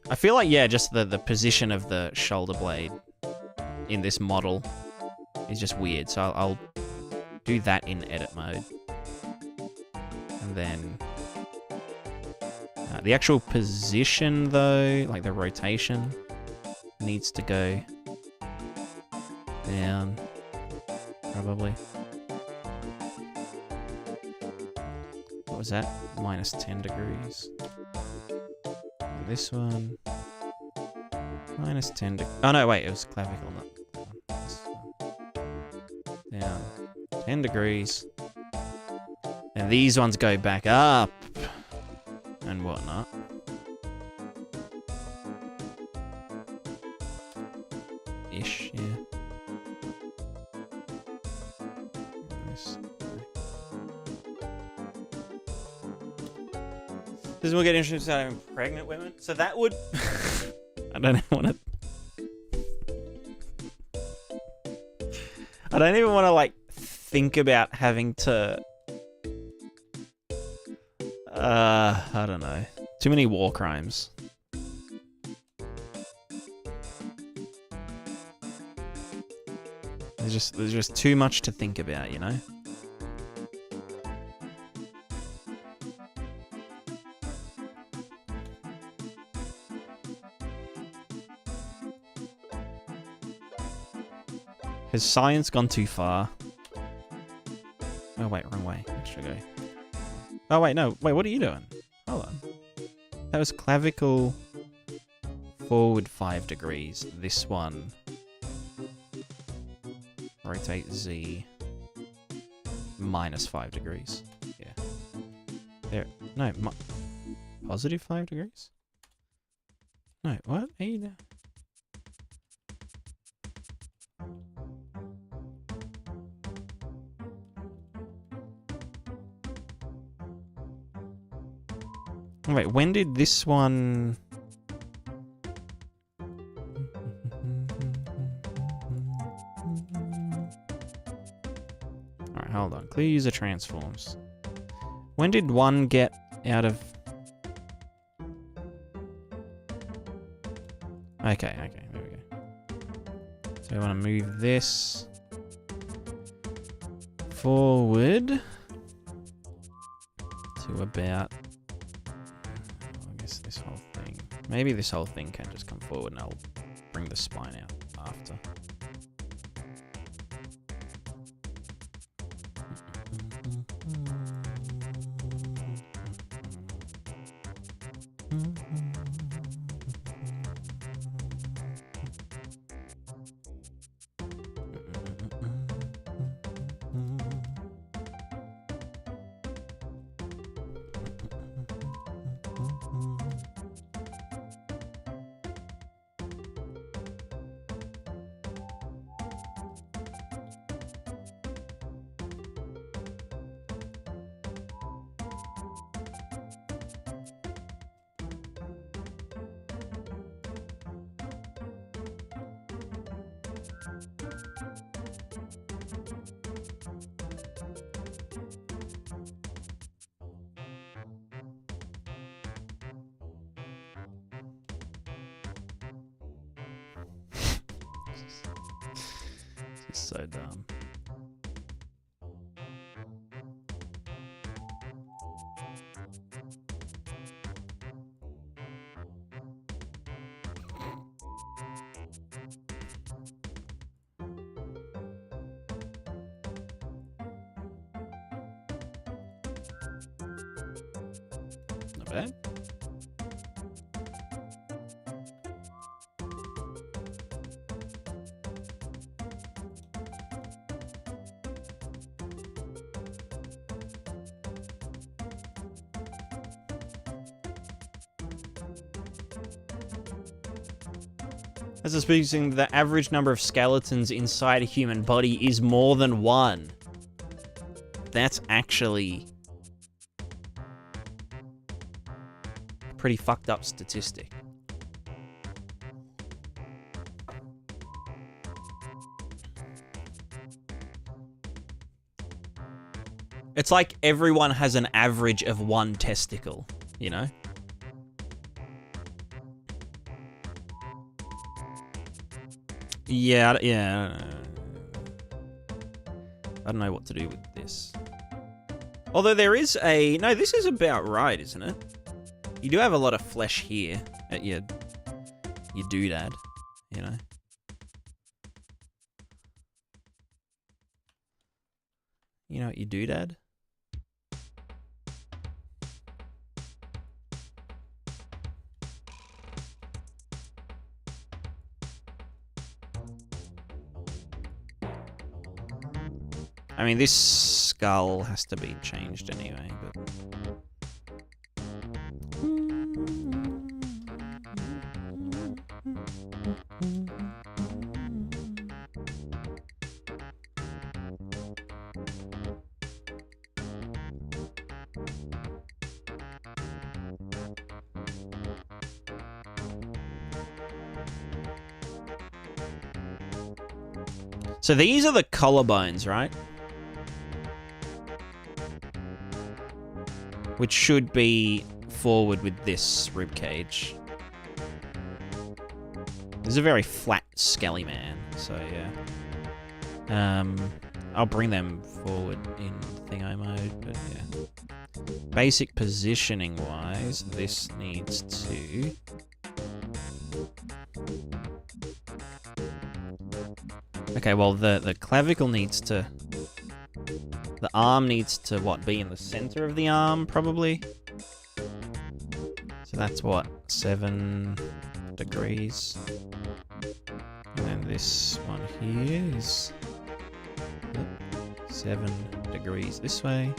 I feel like, yeah, just the position of the shoulder blade in this model is just weird. So I'll do that in edit mode. And then the actual position, though, like the rotation, needs to go down, probably. What was that? Minus 10 degrees. And this one, minus 10 degrees. Oh, no, wait, it was clavicle, not this one. Down 10 degrees. And these ones go back up and whatnot. Ish, yeah. This is what get interested in having pregnant women. So that would... I don't even want to... I don't even want to, like, think about having to... I don't know. Too many war crimes. There's just too much to think about, you know? Has science gone too far? Oh wait, wrong way. I should go. Oh wait, no. Wait, what are you doing? Hold on. That was clavicle forward 5 degrees. This one. Rotate Z. Minus 5 degrees. Yeah. There. No. Positive 5 degrees? No, what? Are you doing? Wait, when did this one... Alright, hold on. Clear user transforms. When did one get out of... Okay, there we go. So I want to move this forward to about... this whole thing. Maybe this whole thing can just come forward and I'll bring the spine out after. It's so dumb. Not bad. As a speaking, the average number of skeletons inside a human body is more than one. That's actually a pretty fucked up statistic. It's like everyone has an average of one testicle, you know? Yeah. I don't know what to do with this. Although there is a... No, this is about right, isn't it? You do have a lot of flesh here at your doodad, you know? You know what you doodad? I mean, this skull has to be changed anyway, but... So these are the collarbones, right? Which should be forward with this ribcage. This is a very flat, skelly man, so yeah. I'll bring them forward in thingo mode, but yeah. Basic positioning-wise, this needs to... Okay, well, the clavicle needs to... The arm needs to, what, be in the center of the arm, probably? So that's, what, 7 degrees? And then this one here is 7 degrees this way.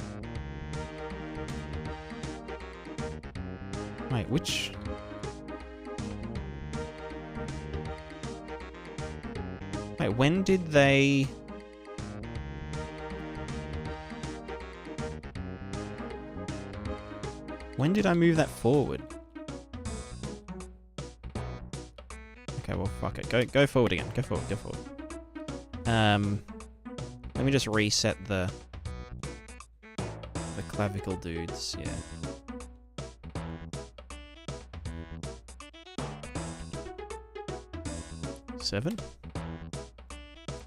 Wait, which... Wait, when did they... When did I move that forward? Okay, well, fuck it. Go forward again. Go forward. Let me just reset the clavicle dudes. Yeah. Seven.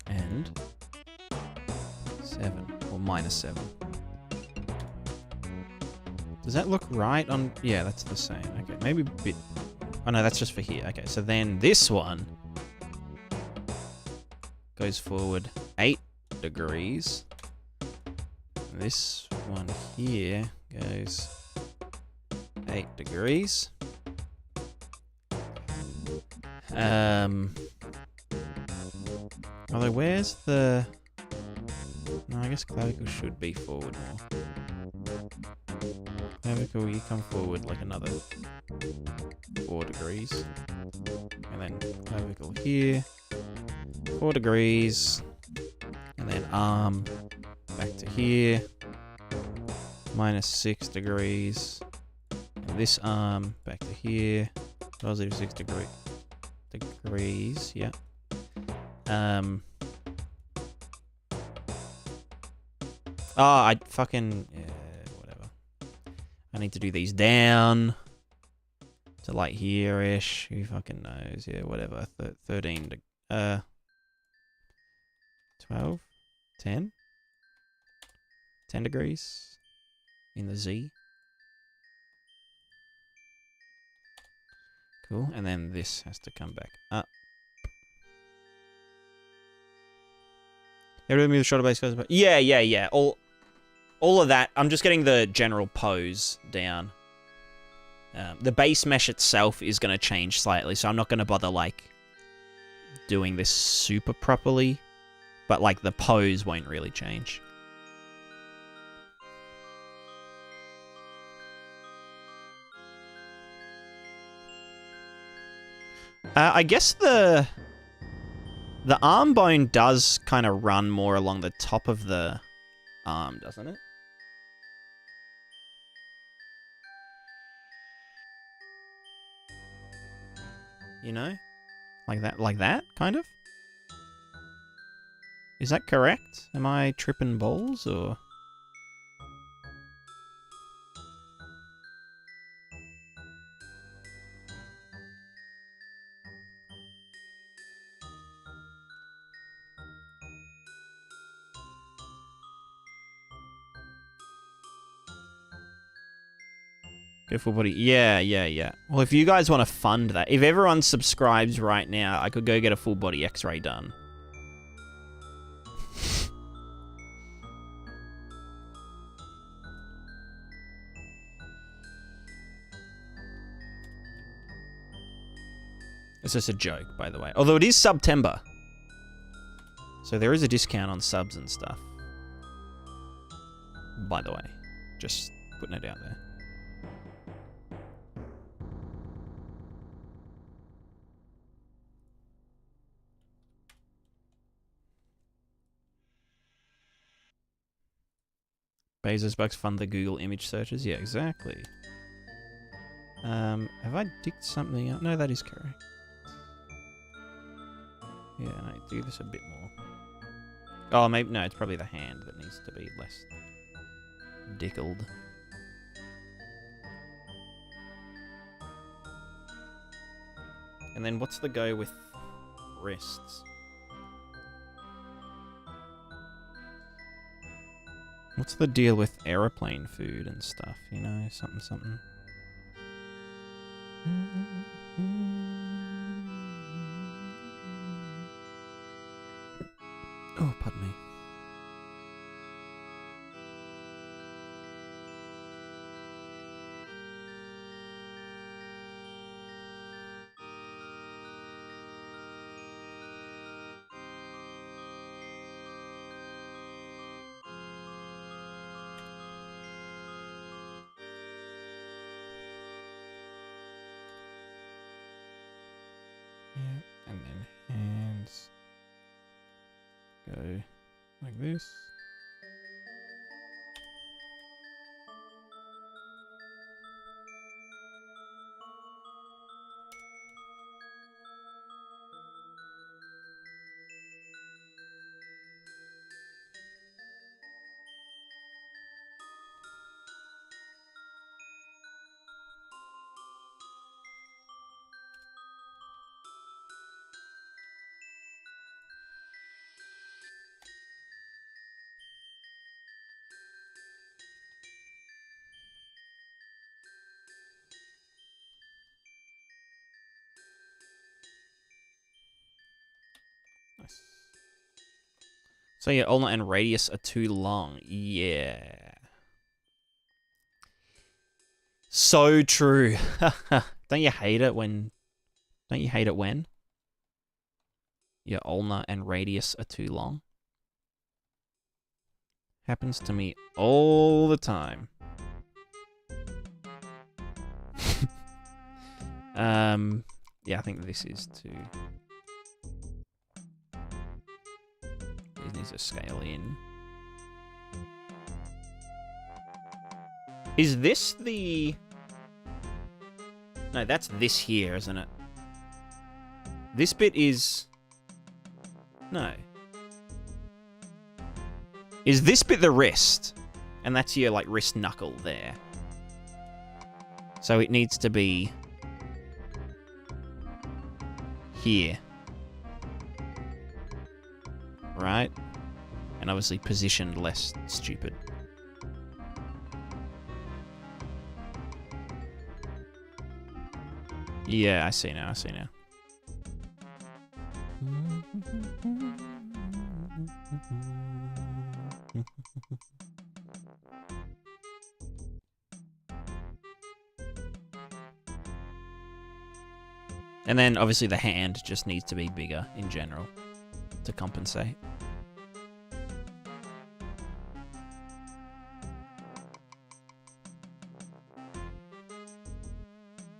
And 7. Or -7. Does that look right on... Yeah, that's the same. Okay, maybe a bit... Oh, no, that's just for here. Okay, so then this one goes forward 8 degrees. And this one here goes 8 degrees. Although, where's the... No, I guess clavicle should be forward more. Clavicle, you come forward like another 4 degrees. And then clavicle here, 4 degrees. And then arm back to here, -6 degrees. And this arm back to here, +6 degrees, yeah. Oh, I fucking... Yeah, whatever. I need to do these down to like here-ish. Who fucking knows? Yeah, whatever. 13 to... 12, 10. 10 degrees in the Z. Cool. And then this has to come back up. Everything with the shorter base goes back. Yeah. All of that. I'm just getting the general pose down. The base mesh itself is going to change slightly, so I'm not going to bother, like, doing this super properly. But, like, the pose won't really change. I guess the arm bone does kind of run more along the top of the arm, doesn't it? You know? Like that, kind of? Is that correct? Am I tripping balls, or...? Go full body. Yeah. Well, if you guys want to fund that, if everyone subscribes right now, I could go get a full body x-ray done. It's just a joke, by the way. Although it is September. So there is a discount on subs and stuff. By the way. Just putting it out there. Bezos bucks fund the Google image searches. Yeah, exactly. Have I dicked something up? No, that is correct. Yeah, no, do this a bit more. Oh, maybe, no, it's probably the hand that needs to be less dickled. And then what's the go with wrists? What's the deal with aeroplane food and stuff, you know? Something. Oh, pardon me. And then hands go like this. Nice. So yeah, ulna and radius are too long. Yeah. So true. Don't you hate it when... Don't you hate it when? Your ulna and radius are too long? Happens to me all the time. Yeah, I think this is too... This needs to scale in. Is this the... No, that's this here, isn't it? This bit is... No. Is this bit the wrist? And that's your, like, wrist knuckle there. So it needs to be... here. Right? and obviously positioned less stupid. Yeah, I see now, I see now. And then obviously the hand just needs to be bigger in general to compensate.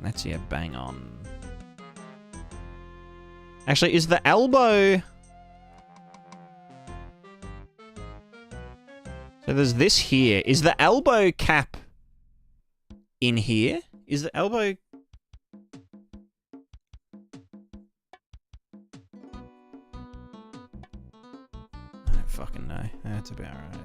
That's, yeah, bang on. Actually, is the elbow... So there's this here. Is the elbow cap in here? Is the elbow... I don't fucking know. That's about right.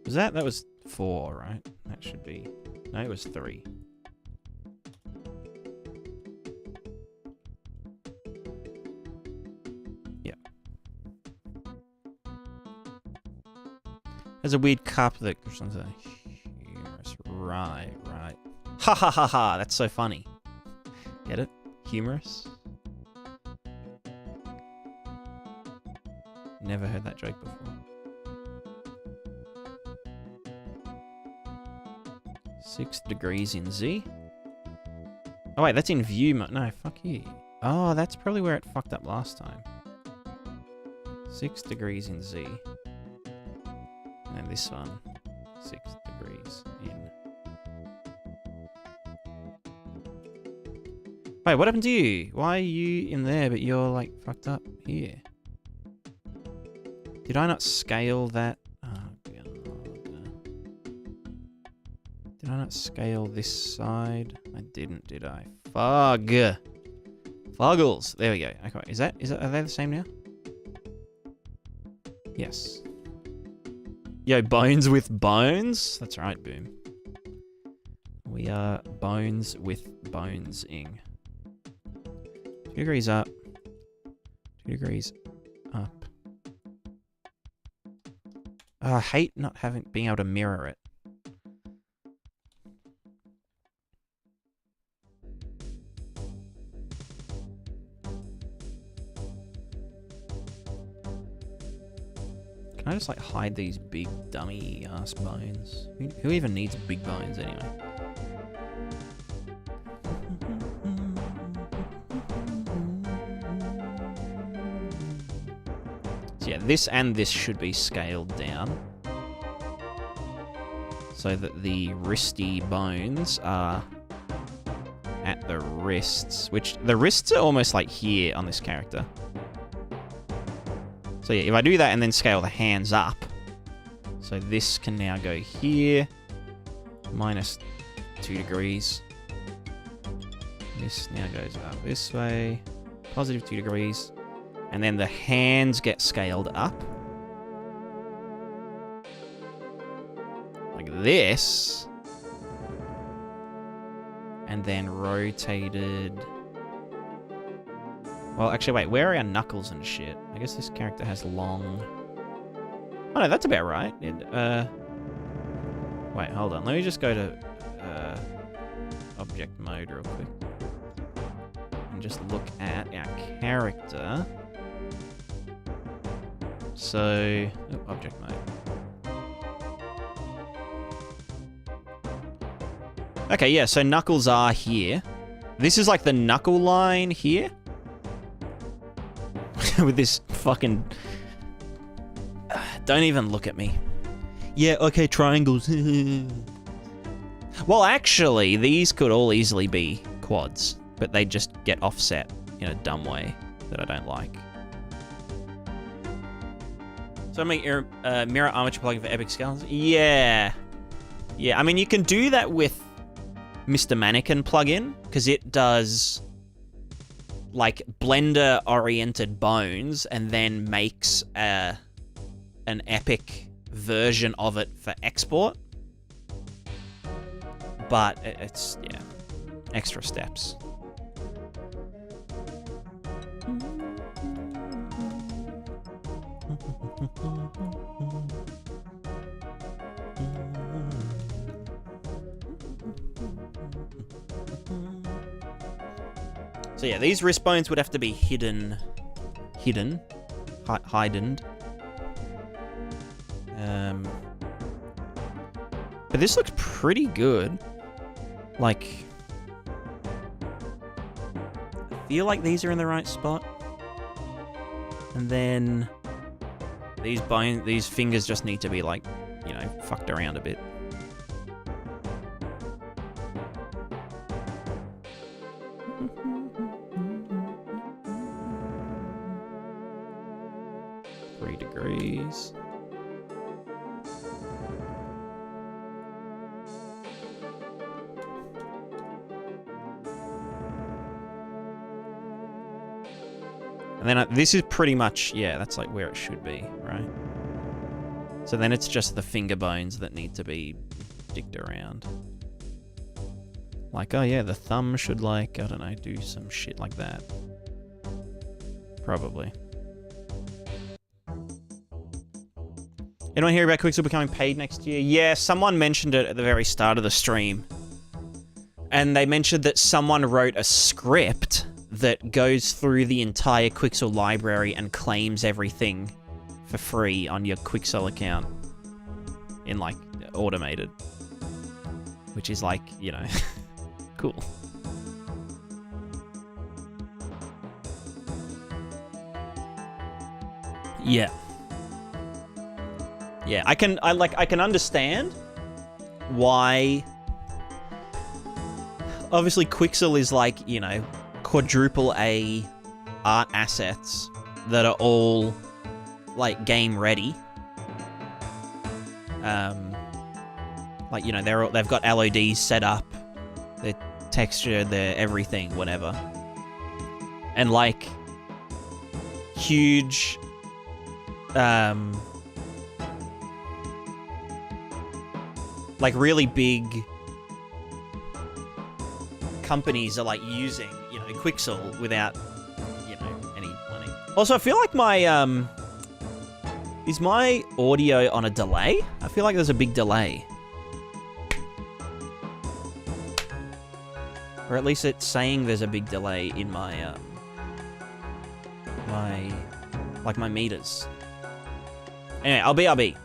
Was that? That was 4, right? That should be... No, it was 3. Yeah. There's a weird cup that... Humorous. Right, right. Ha ha ha ha! That's so funny. Get it? Humorous? Never heard that joke before. 6 degrees in Z. Oh wait, that's in view mode. No, fuck you. Oh, that's probably where it fucked up last time. 6 degrees in Z. And this one, 6 degrees in. Wait, what happened to you? Why are you in there, but you're like fucked up here? Did I not scale that? Did I not scale this side? I didn't, did I? Fug. Fuggles. There we go. Okay, are they the same now? Yes. Yo, bones with bones? That's right, boom. We are bones with bones-ing. 2 degrees up. 2 degrees up. Oh, I hate not being able to mirror it. Can I just like hide these big dummy ass bones? Who even needs big bones anyway? So yeah, this and this should be scaled down so that the wristy bones are at the wrists, which the wrists are almost like here on this character. So yeah, if I do that and then scale the hands up, so this can now go here, minus 2 degrees. This now goes up this way, positive 2 degrees. And then the hands get scaled up. Like this. And then rotated... Well, actually, wait, where are our knuckles and shit? I guess this character has long... Oh, no, that's about right. Wait, hold on. Let me just go to object mode real quick. And just look at our character. So... Oh, object mode. Okay, yeah, so knuckles are here. This is like the knuckle line here. With this fucking... Don't even look at me. Yeah, okay, triangles. Well, actually, these could all easily be quads, but they just get offset in a dumb way. that I don't like. So I make mirror armature plugin for Epic Scales? Yeah. Yeah, I mean, you can do that with Mr. Mannequin plugin, because it does, like, Blender-oriented bones and then makes an Epic version of it for export. But it's, yeah, extra steps. So yeah, these wrist bones would have to be hidden. But this looks pretty good. Like, I feel like these are in the right spot. And then these fingers just need to be, like, you know, fucked around a bit. Degrees. And then this is pretty much, yeah, that's like where it should be, right? So then it's just the finger bones that need to be dicked around. Like, oh yeah, the thumb should, like, I don't know, do some shit like that. Probably. Anyone hear about Quixel becoming paid next year? Yeah, someone mentioned it at the very start of the stream. And they mentioned that someone wrote a script that goes through the entire Quixel library and claims everything for free on your Quixel account. In, like, automated. Which is, like, you know, cool. Yeah. Yeah, I can understand why. Obviously, Quixel is like, you know, quadruple A art assets that are all, like, game ready. Like, you know, they've got LODs set up, their texture, their everything, whatever, and like huge, like really big companies are like using, you know, Quixel without, you know, any money. Also, I feel like my, is my audio on a delay? I feel like there's a big delay. Or at least it's saying there's a big delay in my, my meters. Anyway, I'll be.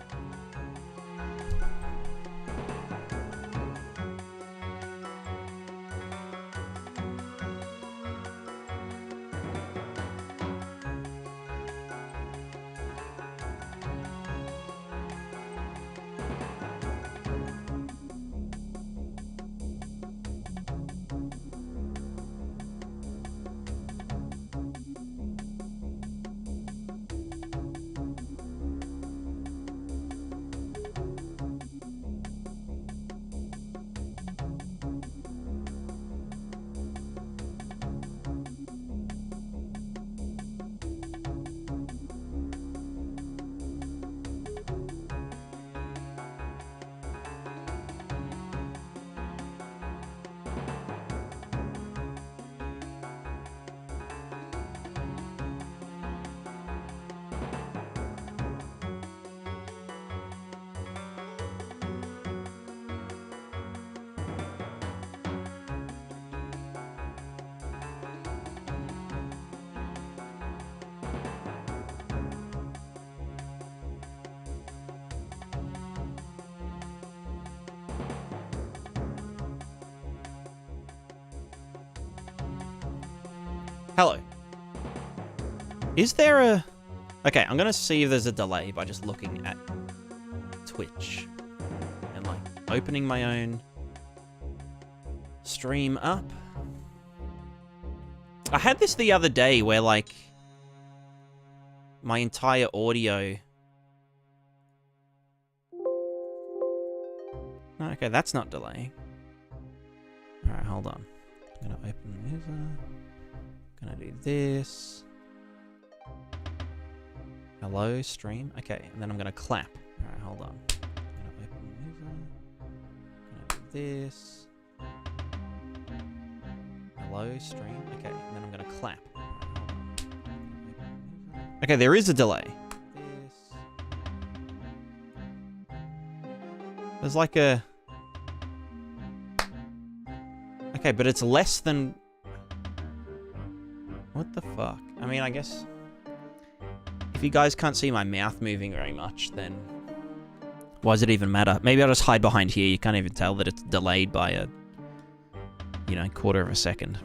Hello. Is there a... Okay, I'm gonna see if there's a delay by just looking at Twitch. And, like, opening my own stream up. I had this the other day where, like, my entire audio. No, okay, that's not delaying. Alright, hold on. I'm gonna open this up. Gonna do this. Hello, stream. Okay, and then I'm gonna clap. Alright, hold on. I'm gonna open this up. Gonna do this. Hello, stream. Okay, and then I'm gonna clap. Okay, there is a delay. There's like a... Okay, but it's less than... What the fuck? I mean, I guess... If you guys can't see my mouth moving very much, then... Why does it even matter? Maybe I'll just hide behind here. You can't even tell that it's delayed by a... You know, quarter of a second.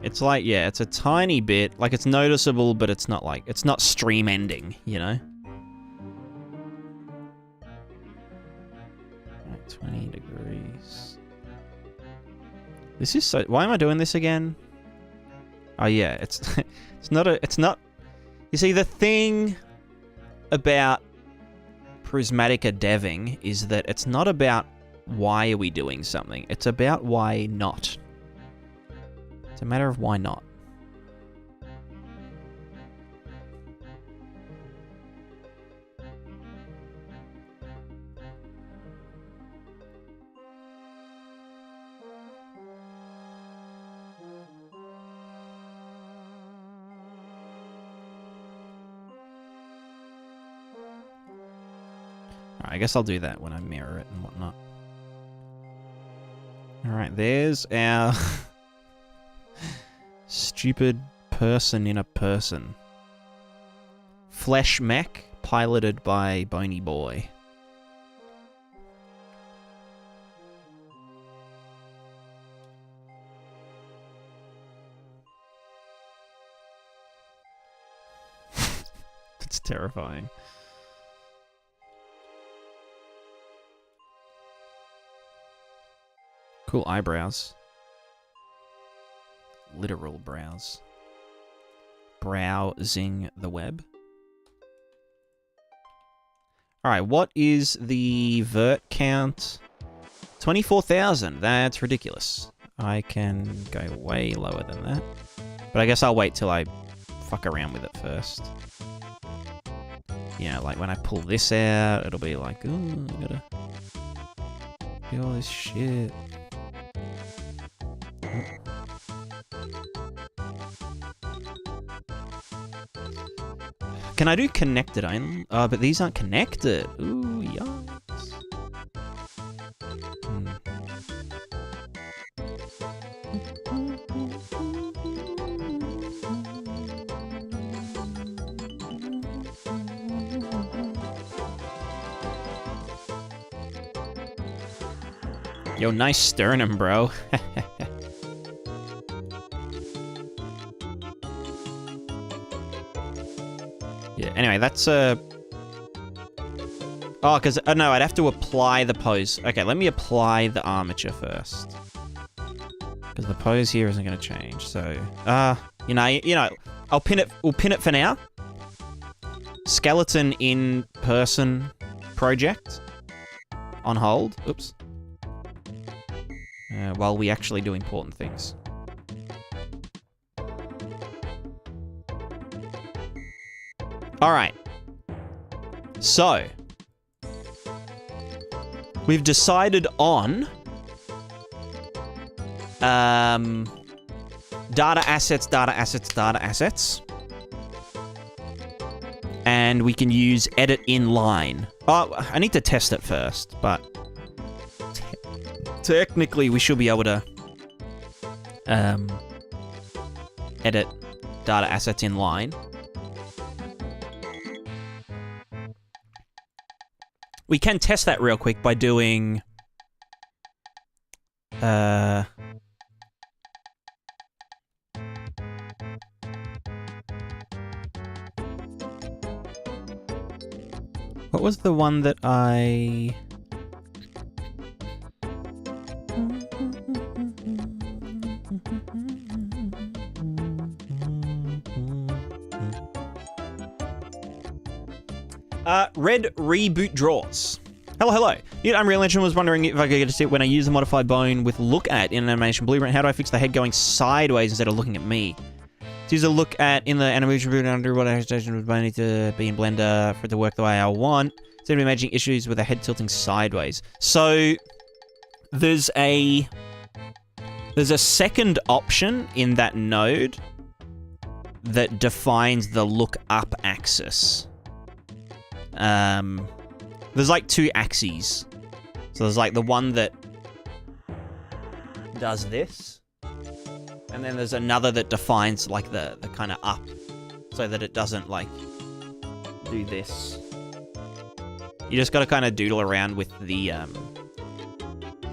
It's like, yeah, it's a tiny bit. Like, it's noticeable, but it's not like... It's not stream ending, you know? 20 degrees. This is so... Why am I doing this again? Oh, yeah, it's... It's not a... It's not... You see, the thing about Prismatica deving is that it's not about why are we doing something. It's about why not. It's a matter of why not. Alright, I guess I'll do that when I mirror it and whatnot. Alright, there's our... Stupid person in a person. Flesh mech, piloted by Bony Boy. That's terrifying. Cool eyebrows. Literal browse. Browsing the web. Alright, what is the vert count? 24,000. That's ridiculous. I can go way lower than that. But I guess I'll wait till I fuck around with it first. You know, like when I pull this out, it'll be like, ooh, I gotta do all this shit. Can I do connected only? Oh, but these aren't connected. Ooh, yikes. Yo, nice sternum, bro. Yeah, anyway, that's Oh, because... Oh, no, I'd have to apply the pose. Okay, let me apply the armature first. Because the pose here isn't going to change, so... you know, I'll pin it... We'll pin it for now. Skeleton in person project. On hold. Oops. While we actually do important things. Alright. So. We've decided on... data assets. And we can use edit inline. Oh, I need to test it first, but... Technically, we should be able to... edit data assets inline. We can test that real quick by doing... What was the one that I... Red Reboot Draws. Hello, hello. Unreal Engine was wondering if I could get a tip when I use the modified bone with look at in an animation blueprint. How do I fix the head going sideways instead of looking at me? To use a look at in the animation blueprint under what station would I need to be in Blender for it to work the way I want. Instead of imagining issues with the head tilting sideways. So there's a second option in that node that defines the look up axis. There's like two axes. So there's like the one that does this. And then there's another that defines like the kind of up. So that it doesn't like do this. You just got to kind of doodle around with the,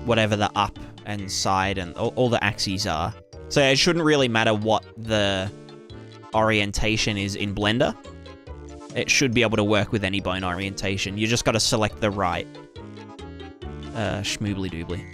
whatever the up and side and all the axes are. So it shouldn't really matter what the orientation is in Blender. It should be able to work with any bone orientation. You just got to select the right schmoobly doobly.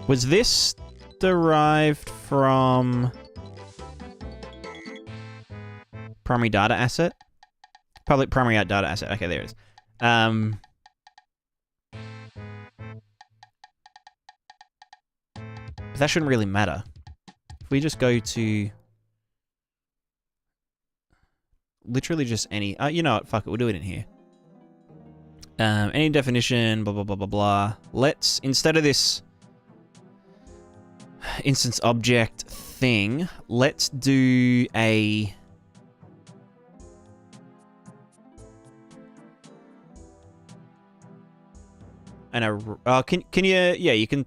Was this derived from primary data asset? Public primary data asset. Okay, there it is. But that shouldn't really matter. If we just go to literally just any... you know what? Fuck it. We'll do it in here. Any definition, blah, blah, blah, blah, blah. Let's, instead of this instance object thing, let's do a... can you... Yeah, you can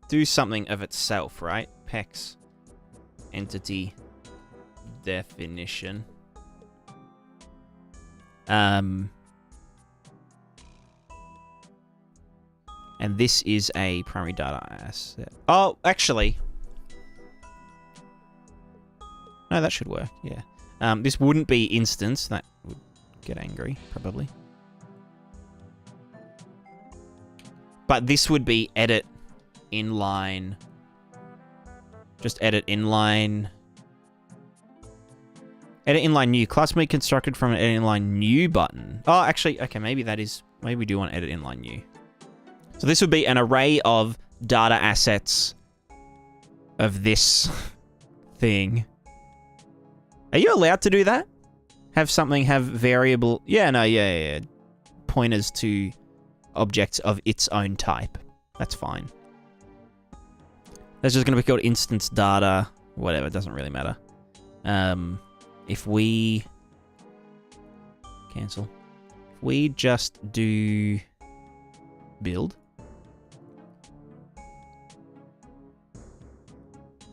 do something of itself, right? Pex entity definition. And this is a primary data asset. Oh, actually. No, that should work, yeah. This wouldn't be instance. That would get angry, probably. But this would be edit inline. Just edit inline. Edit inline new. Class may be constructed from an edit inline new button. Oh, actually, okay, maybe that is... Maybe we do want edit inline new. So this would be an array of data assets of this thing. Are you allowed to do that? Have something have variable... Yeah, no, yeah. Pointers to objects of its own type. That's fine. That's just going to be called instance data. Whatever, it doesn't really matter. If we... Cancel. If we just do... build.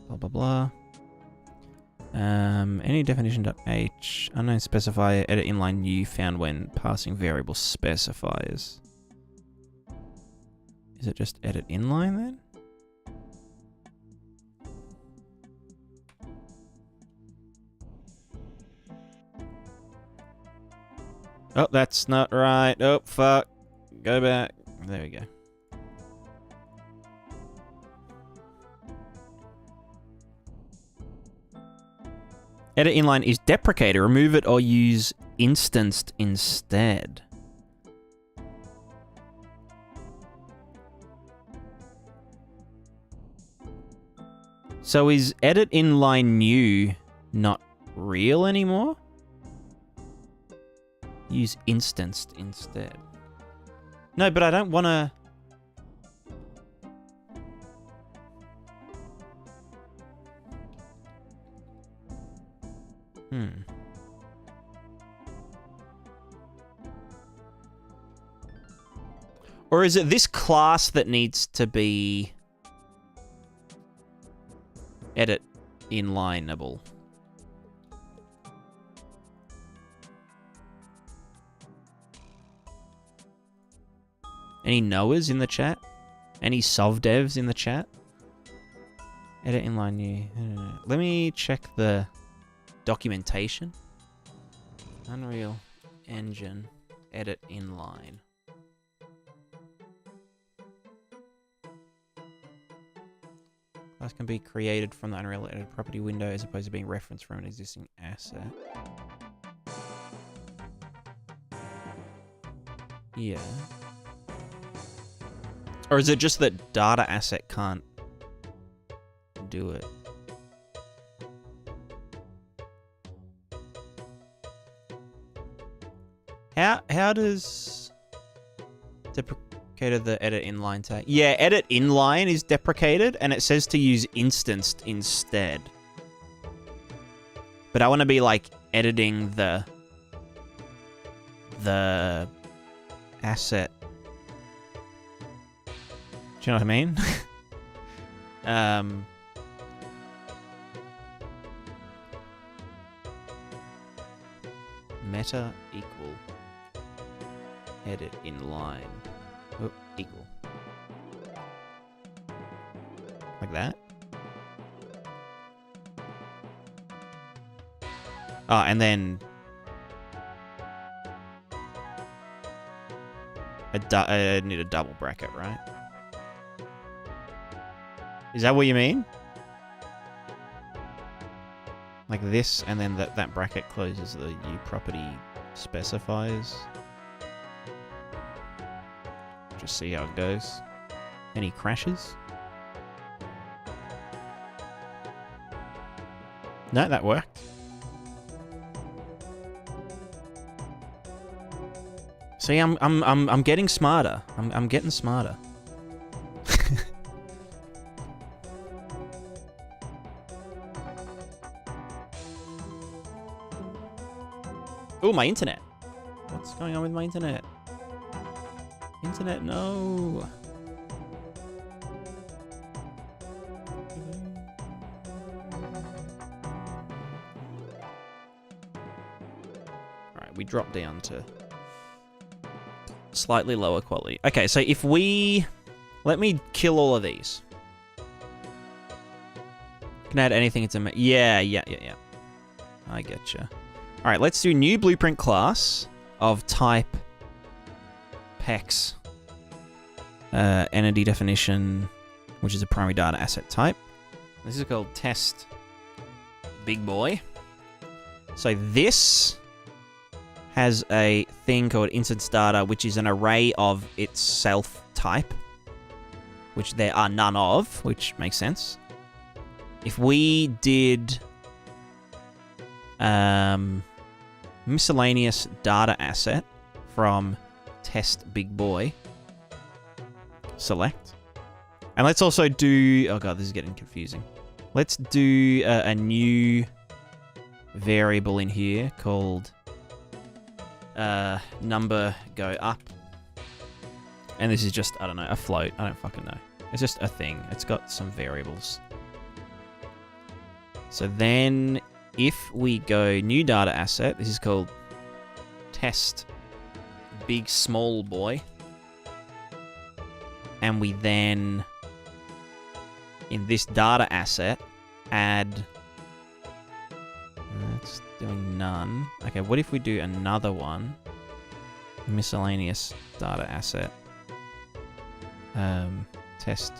Blah, blah, blah. Any definition.h, unknown specifier, edit inline new found when passing variable specifiers. Is it just edit inline then? Oh, that's not right. Oh, fuck. Go back. There we go. Edit inline is deprecated. Remove it or use instanced instead. So is edit inline new not real anymore? Use instanced instead. No, but I don't want to... Or is it this class that needs to be... edit inlineable. Any knowers in the chat? Any sov devs in the chat? Edit inline new. Let me check the documentation. Unreal Engine. Edit inline. Class can be created from the Unreal Edit property window as opposed to being referenced from an existing asset. Yeah. Or is it just that data asset can't do it? How does deprecated the edit inline tag? Yeah, edit inline is deprecated and it says to use instanced instead. But I want to be like editing the asset. Do you know what I mean? Meta equal edit inline. Oh, equal. Like that. Oh, and then I need a double bracket, right? Is that what you mean? Like this, and then that bracket closes the U property specifies. Just see how it goes. Any crashes? No, that worked. See, I'm getting smarter. I'm getting smarter. Oh, my internet. What's going on with my internet? Internet, no. Alright, we drop down to slightly lower quality. Okay, so if we... Let me kill all of these. Can add anything into... Yeah. I getcha. Alright, let's do new blueprint class of type PEX. Entity definition, which is a primary data asset type. This is called test big boy. So this has a thing called instance data, which is an array of itself type, which there are none of, which makes sense. If we did miscellaneous data asset from test big boy, select, and let's also do, oh god, this is getting confusing. Let's do a new variable in here called number go up, and this is just, I don't know, a float. I don't fucking know. It's just a thing. It's got some variables. So then if we go new data asset, this is called test big small boy, and we then in this data asset add, that's doing none. Okay, what if we do another one, miscellaneous data asset, test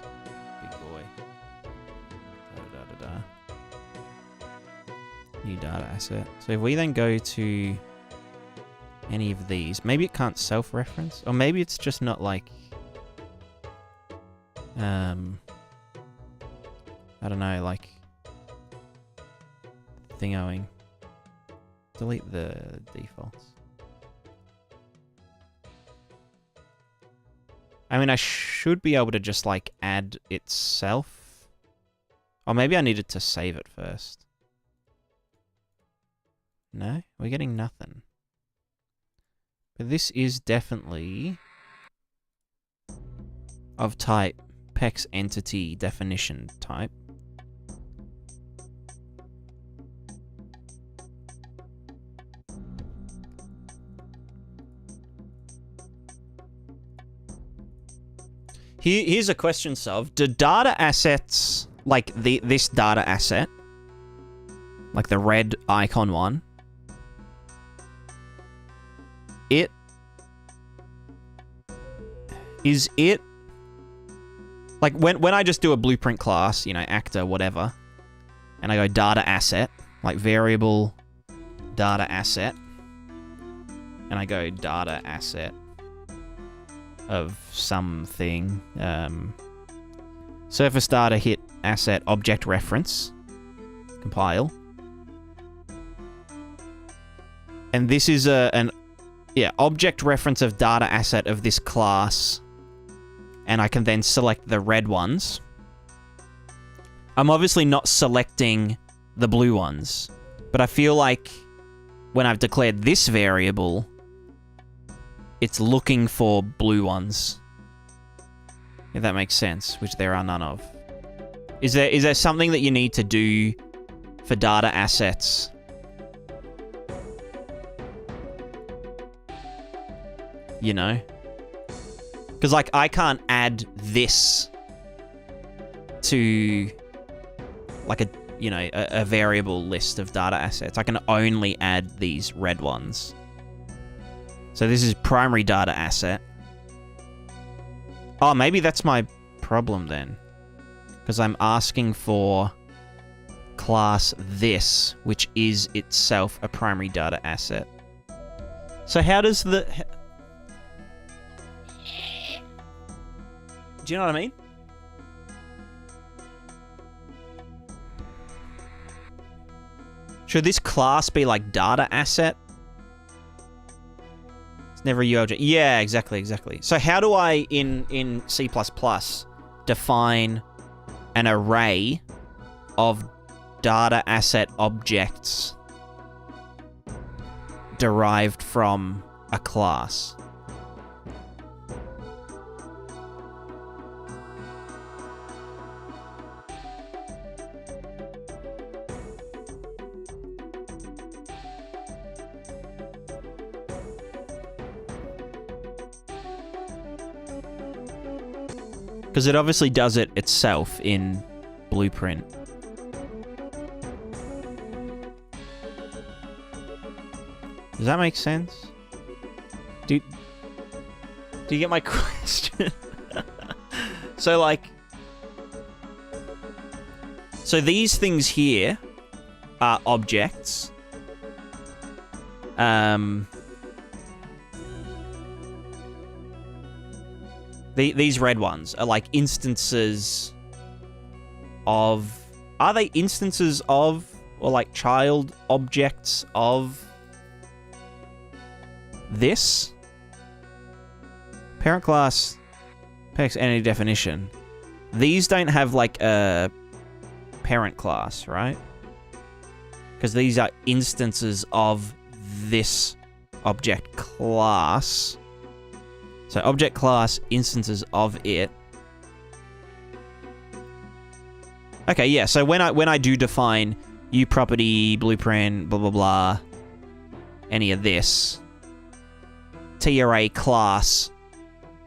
big boy, new data asset. So if we then go to any of these, maybe it can't self-reference, or maybe it's just not like, I don't know, like thingoing. Delete the defaults. I mean, I should be able to just like add itself, or maybe I needed to save it first. No, we're getting nothing. But this is definitely of type PEX entity definition type. Here's a question, Sov. Do data assets, like this data asset, like the red icon one, is it like when I just do a blueprint class, you know, actor, whatever, and I go data asset, like variable data asset, and I go data asset of something, surface data hit asset object reference, compile, and this is an object reference of data asset of this class, and I can then select the red ones. I'm obviously not selecting the blue ones, but I feel like when I've declared this variable, it's looking for blue ones. If that makes sense, which there are none of. Is there something that you need to do for data assets? You know? Because, like, I can't add this to, like, a variable list of data assets. I can only add these red ones. So this is primary data asset. Oh, maybe that's my problem then. Because I'm asking for class this, which is itself a primary data asset. So how does the... Do you know what I mean? Should this class be like data asset? It's never a U object. Yeah, exactly. So how do I, in C++, define an array of data asset objects derived from a class? Because it obviously does it itself in Blueprint. Does that make sense? Do you get my question? So, like... So these things here are objects. These red ones are like instances of... Are they instances of, or like child objects of this? Parent class, PX entity definition. These don't have like a parent class, right? Because these are instances of this object class. So object class, instances of it. Okay, yeah, so when I do define uProperty, blueprint, blah, blah, blah, any of this, TRA class,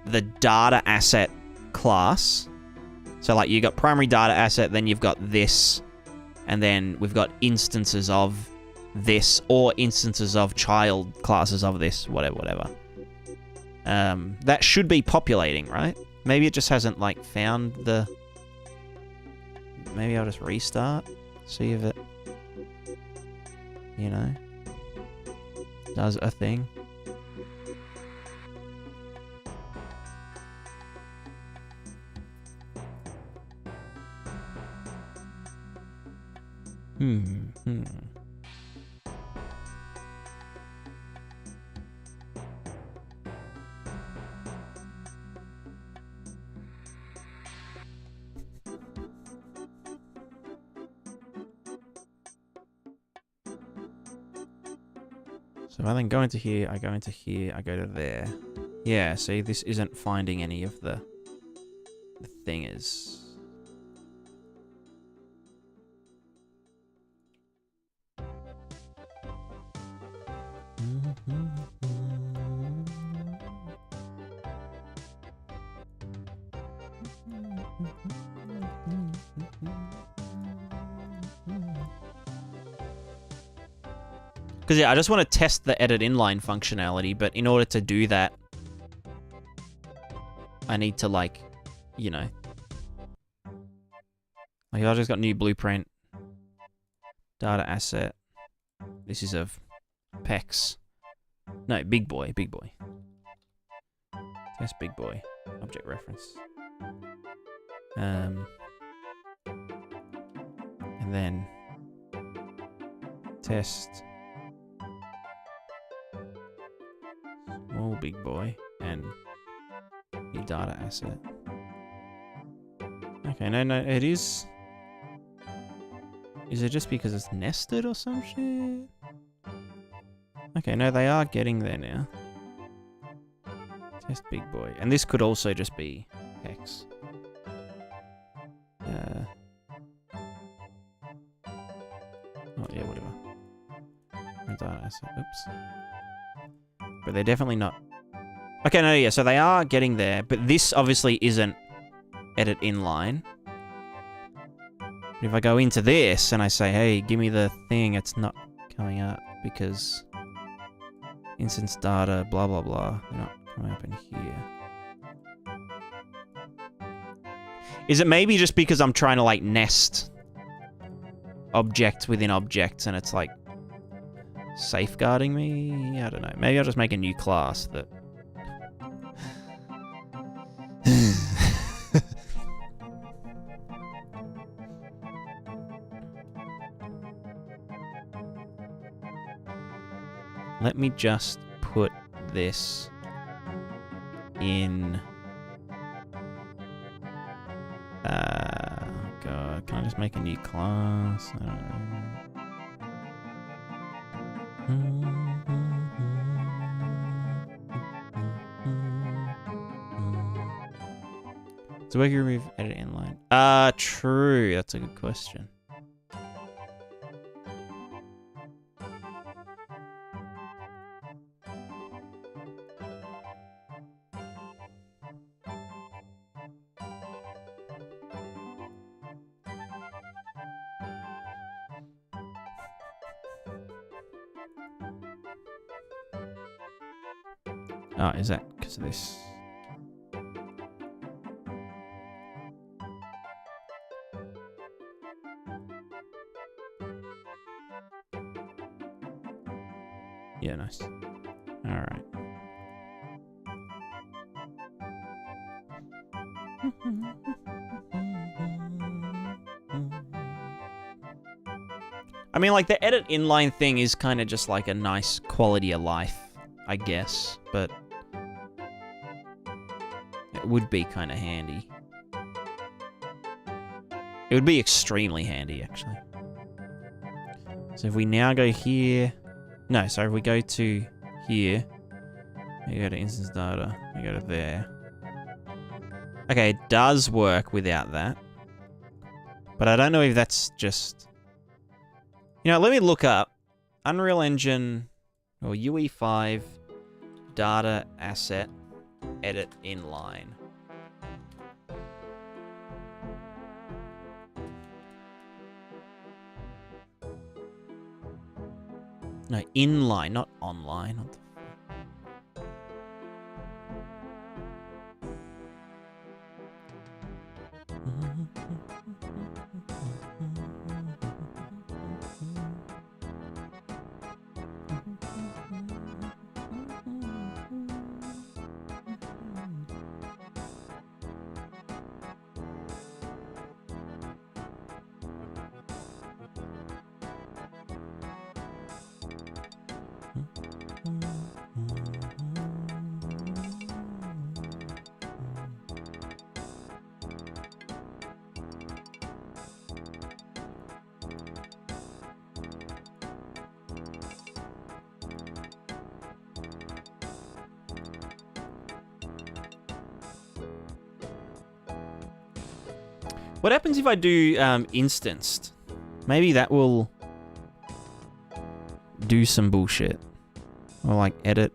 the data asset class. So, like, you got primary data asset, then you've got this, and then we've got instances of this, or instances of child classes of this, whatever. That should be populating, right? Maybe it just hasn't, like, found the... Maybe I'll just restart, see if it, you know, does a thing. So I then go into here, I go into here, I go to there. Yeah, see, this isn't finding any of the thingers. Because, yeah, I just want to test the edit inline functionality, but in order to do that, I need to, like, you know... Like, I just got new blueprint. Data asset. This is of PEX. No, big boy. Test big boy. Object reference. And then test small big boy and the data asset. Okay, no, it is. Is it just because it's nested or some shit? Okay, no, they are getting there now. Test big boy. And this could also just be X. Oh, yeah, whatever. Data asset. Oops. But they're definitely not... Okay, no, yeah, so they are getting there, but this obviously isn't edit inline. But if I go into this and I say, hey, give me the thing, it's not coming up because instance data, blah, blah, blah. They're not coming up in here. Is it maybe just because I'm trying to, like, nest objects within objects and it's, like, safeguarding me? I don't know. Maybe I'll just make a new class that... Let me just put this in... God, can I just make a new class? I don't know. So where can you remove edit inline? True. That's a good question. Oh, is that because of this? Yeah, nice. All right. I mean, like, the edit inline thing is kind of just like a nice quality of life, I guess, but it would be kind of handy. It would be extremely handy, actually. So if we now go here... No, sorry, if we go to here, we go to instance data, we go to there. Okay, it does work without that. But I don't know if that's just... You know, let me look up Unreal Engine or UE5 data asset edit inline. No, inline, not online. What the What happens if I do instanced? Maybe that will do some bullshit. Or like edit.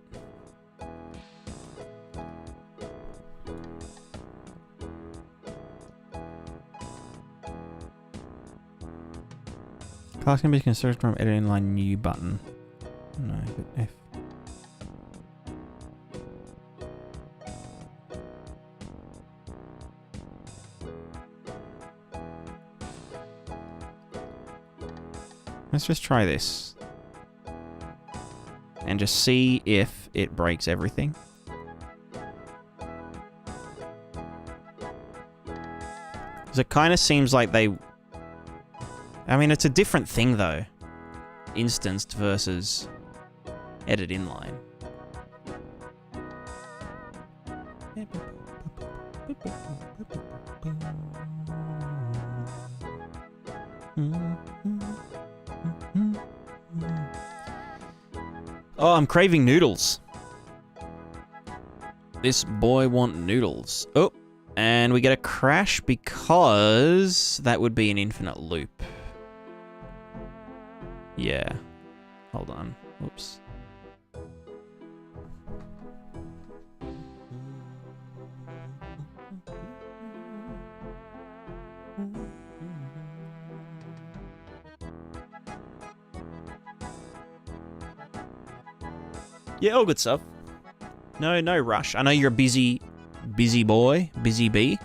Class can be constructed from edit inline new button. No, but F. Let's just try this. And just see if it breaks everything. Because it kind of seems like they... I mean, it's a different thing, though. Instanced versus edit inline. Oh, I'm craving noodles. This boy want noodles. Oh, and we get a crash because that would be an infinite loop. Yeah. Hold on. Whoops. Yeah, all good stuff. No rush. I know you're a busy boy, busy bee.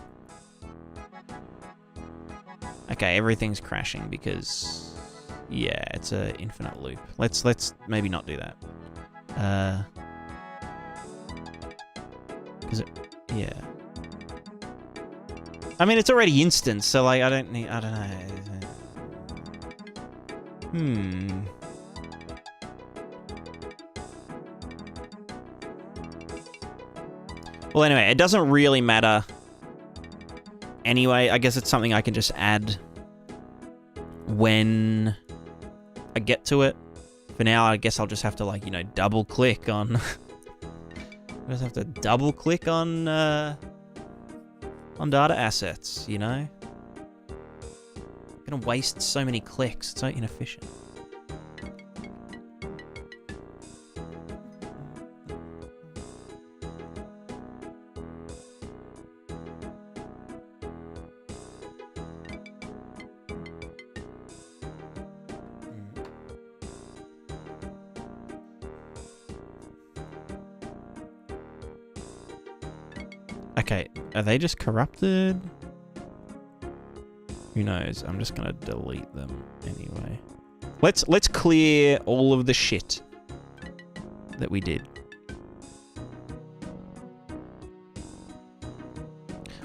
Okay, everything's crashing because, yeah, it's an infinite loop. Let's maybe not do that. Is it? Yeah. I mean, it's already instant, so like I don't know. Well, anyway, it doesn't really matter. Anyway, I guess it's something I can just add when I get to it. For now, I guess I'll just have to, like, you know, double click on... I just have to double click on data assets, you know? I'm gonna waste so many clicks. It's so inefficient. Okay, are they just corrupted? Who knows? I'm just gonna delete them anyway. Let's clear all of the shit that we did.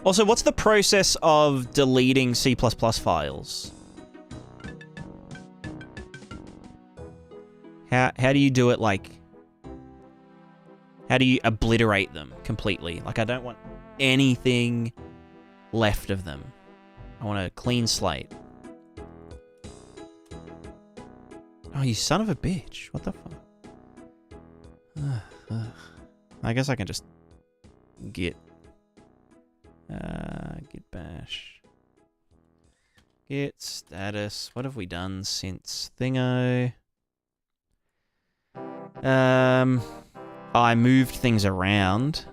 Also, what's the process of deleting C++ files? How do you do it, like... How do you obliterate them completely? Like, I don't want anything left of them. I want a clean slate. Oh, you son of a bitch. What the fuck? I guess I can just git bash. Git status. What have we done since thingo? I moved things around.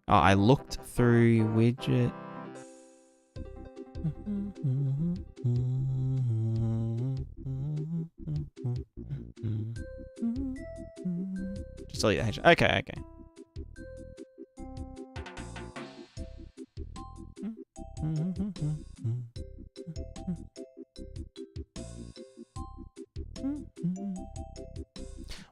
Oh, I looked through widget. Just delete the H. Okay.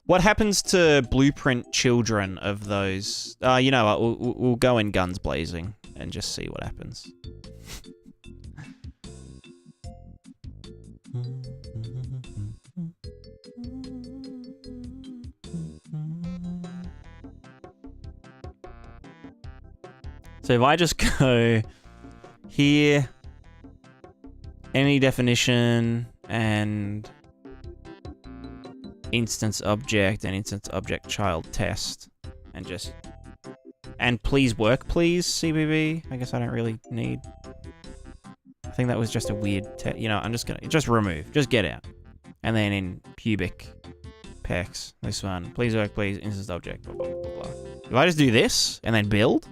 What happens to blueprint children of those? You know what? We'll go in guns blazing and just see what happens. So if I just go here, any definition, and instance object and instance object child test, and just, and please work, please, CBB. I guess I don't really need. I think that was just a weird, you know, I'm just gonna, just remove, just get out. And then in pubic pex, this one, please work, please, instance object, blah, blah, blah, blah. If I just do this and then build,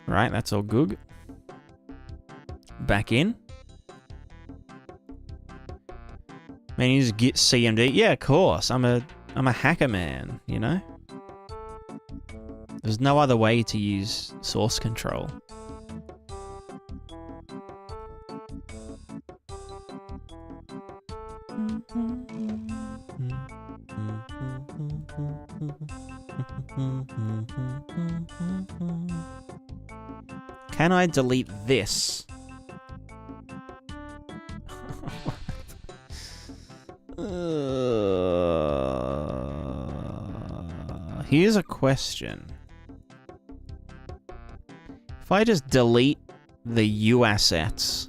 Right, that's all good. Back in. Man, you just git CMD. Yeah, of course. I'm a hacker man, you know? There's no other way to use source control. Can I delete this? Here's a question. If I just delete the U assets,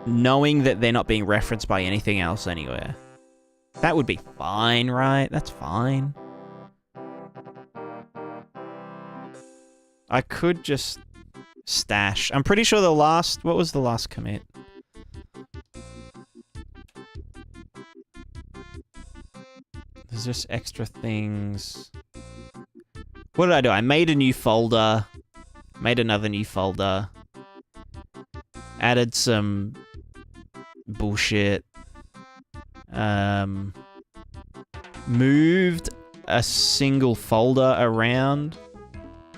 knowing that they're not being referenced by anything else anywhere, that would be fine, right? That's fine. I could just stash. I'm pretty sure the last... What was the last commit? There's just extra things. What did I do? I made a new folder. Made another new folder. Added some bullshit. Moved a single folder around,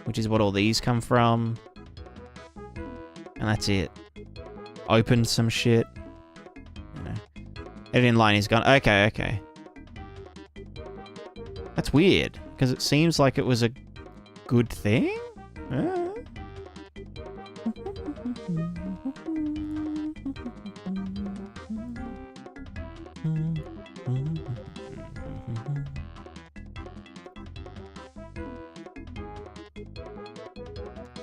which is what all these come from. And that's it. Opened some shit. You know. Editing line is gone. Okay, okay. That's weird, because it seems like it was a good thing?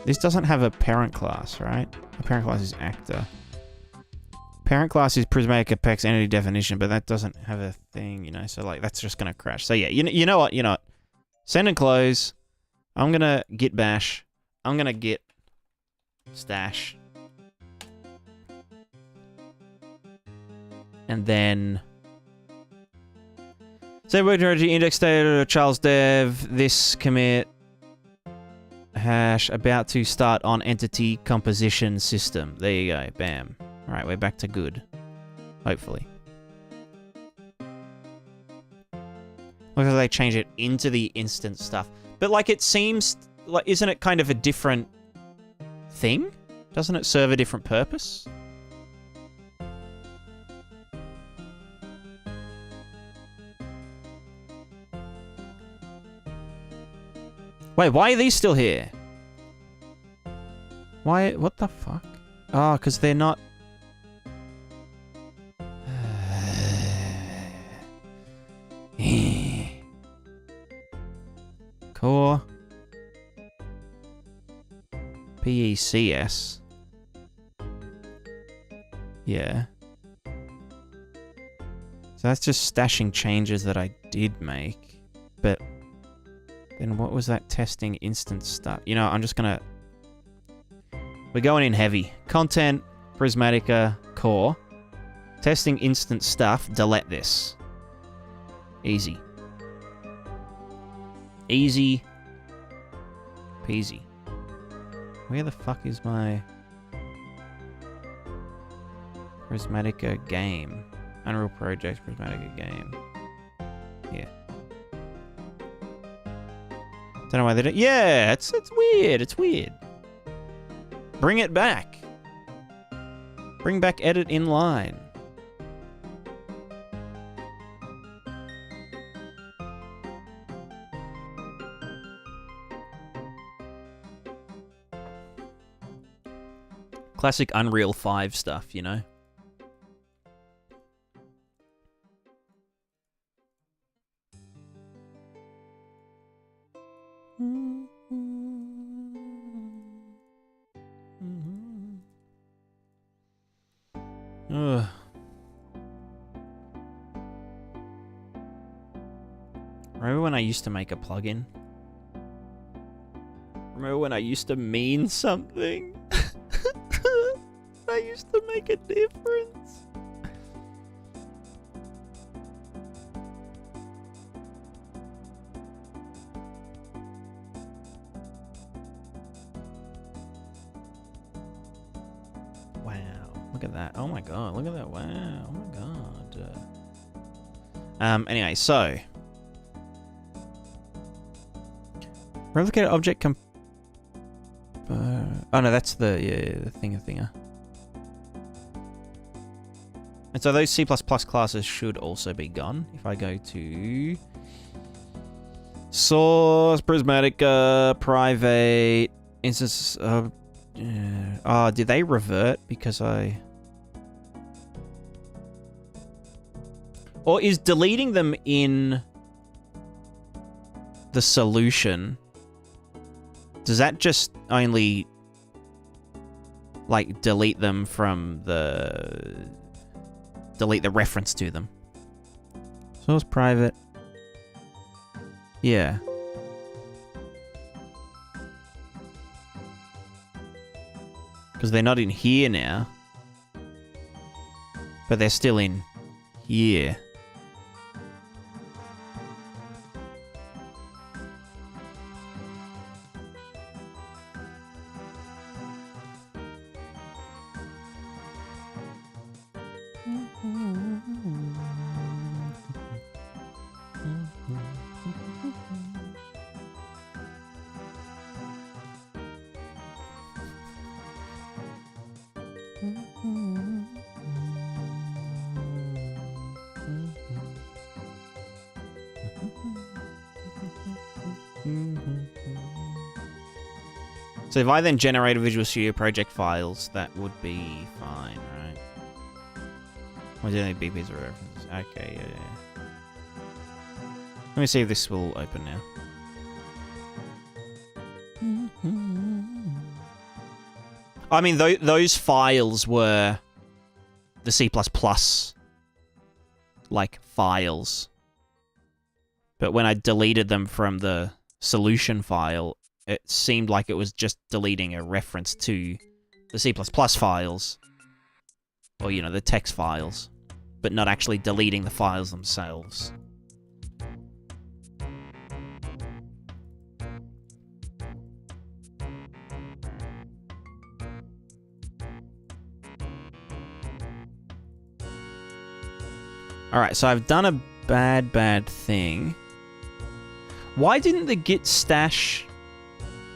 This doesn't have a parent class, right? A parent class is actor. Parent class is Prismatica Pex entity definition, but that doesn't have a thing, you know, so like that's just gonna crash. So yeah, you know what? Send and close. I'm gonna git bash. I'm gonna git stash. And then say index data Charles Dev, this commit hash about to start on entity composition system. There you go. Bam. Alright, we're back to good. Hopefully. Looks like they change it into the instant stuff. But like it seems like, isn't it kind of a different thing? Doesn't it serve a different purpose? Wait, why are these still here? Why? What the fuck? Oh, because they're not... Core. PECS. Yeah. So that's just stashing changes that I did make. But then what was that testing instant stuff? You know, I'm just gonna... We're going in heavy. Content, Prismatica, core. Testing instant stuff, delete this. Easy. Easy peasy. Where the fuck is my Prismatica game? Unreal Project, Prismatica game. Here. Don't know why they don't... Yeah, it's weird. It's weird. Bring it back. Bring back edit inline. Classic Unreal 5 stuff, you know? Ugh. Remember when I used to make a plugin? Remember when I used to mean something? I used to make a difference. Wow. Look at that. Oh my god. Look at that. Wow. Oh my god. Anyway, so. Replicate object oh no, that's the thinger. And so those C++ classes should also be gone. If I go to source, Prismatica, private, instance of... did they revert because I... Or is deleting them in the solution... Does that just only... like, delete them from the... delete the reference to them? Source private. Yeah. Because they're not in here now. But they're still in here. So if I then generate a Visual Studio Project files, that would be fine, right? Or is there any BPs or references? Okay, yeah. Let me see if this will open now. I mean, those files were the C++, like, files. But when I deleted them from the solution file, it seemed like it was just deleting a reference to the C++ files. Or, you know, the text files. But not actually deleting the files themselves. Alright, so I've done a bad thing. Why didn't the git stash...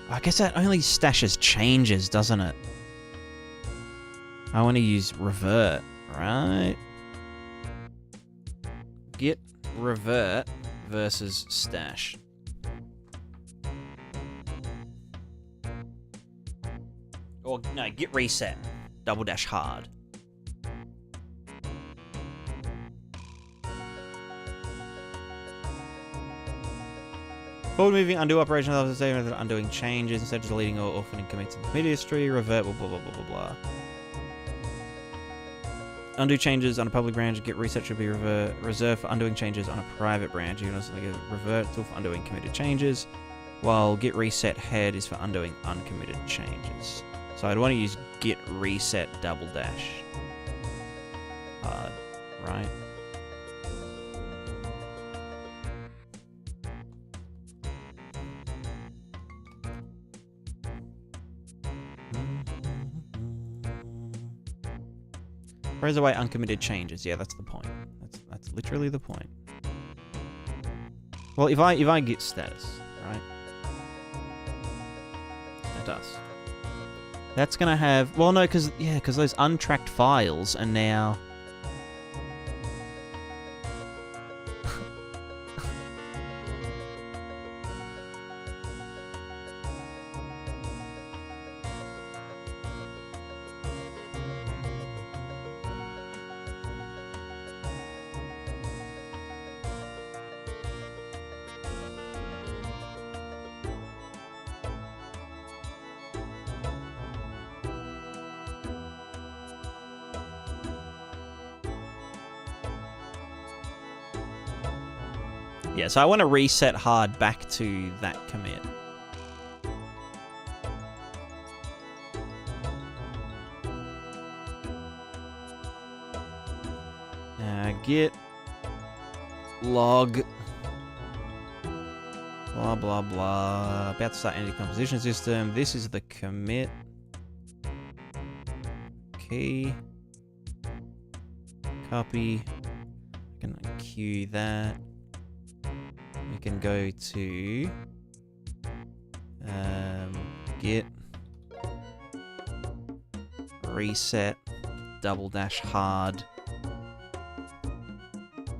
I guess that only stashes changes, doesn't it? I want to use revert, right? Git revert versus stash. Or, no, git reset. --hard. Forward moving undo operation of the statement that undoing changes instead of deleting or orphaning commits in the commit history, revert, blah blah blah blah blah. Undo changes on a public branch, git reset should be reserved for undoing changes on a private branch. You can also get revert tool for undoing committed changes, while git reset head is for undoing uncommitted changes. So I'd want to use git reset --hard, right? Throws away uncommitted changes. Yeah, that's the point. That's literally the point. Well, if I git status, right? It does. That's gonna have... Well, no, because those untracked files are now... Yeah, so I want to reset hard back to that commit. Git log blah blah blah. About to start any composition system. This is the commit. key. Copy. I can queue that. We can go to git reset --hard.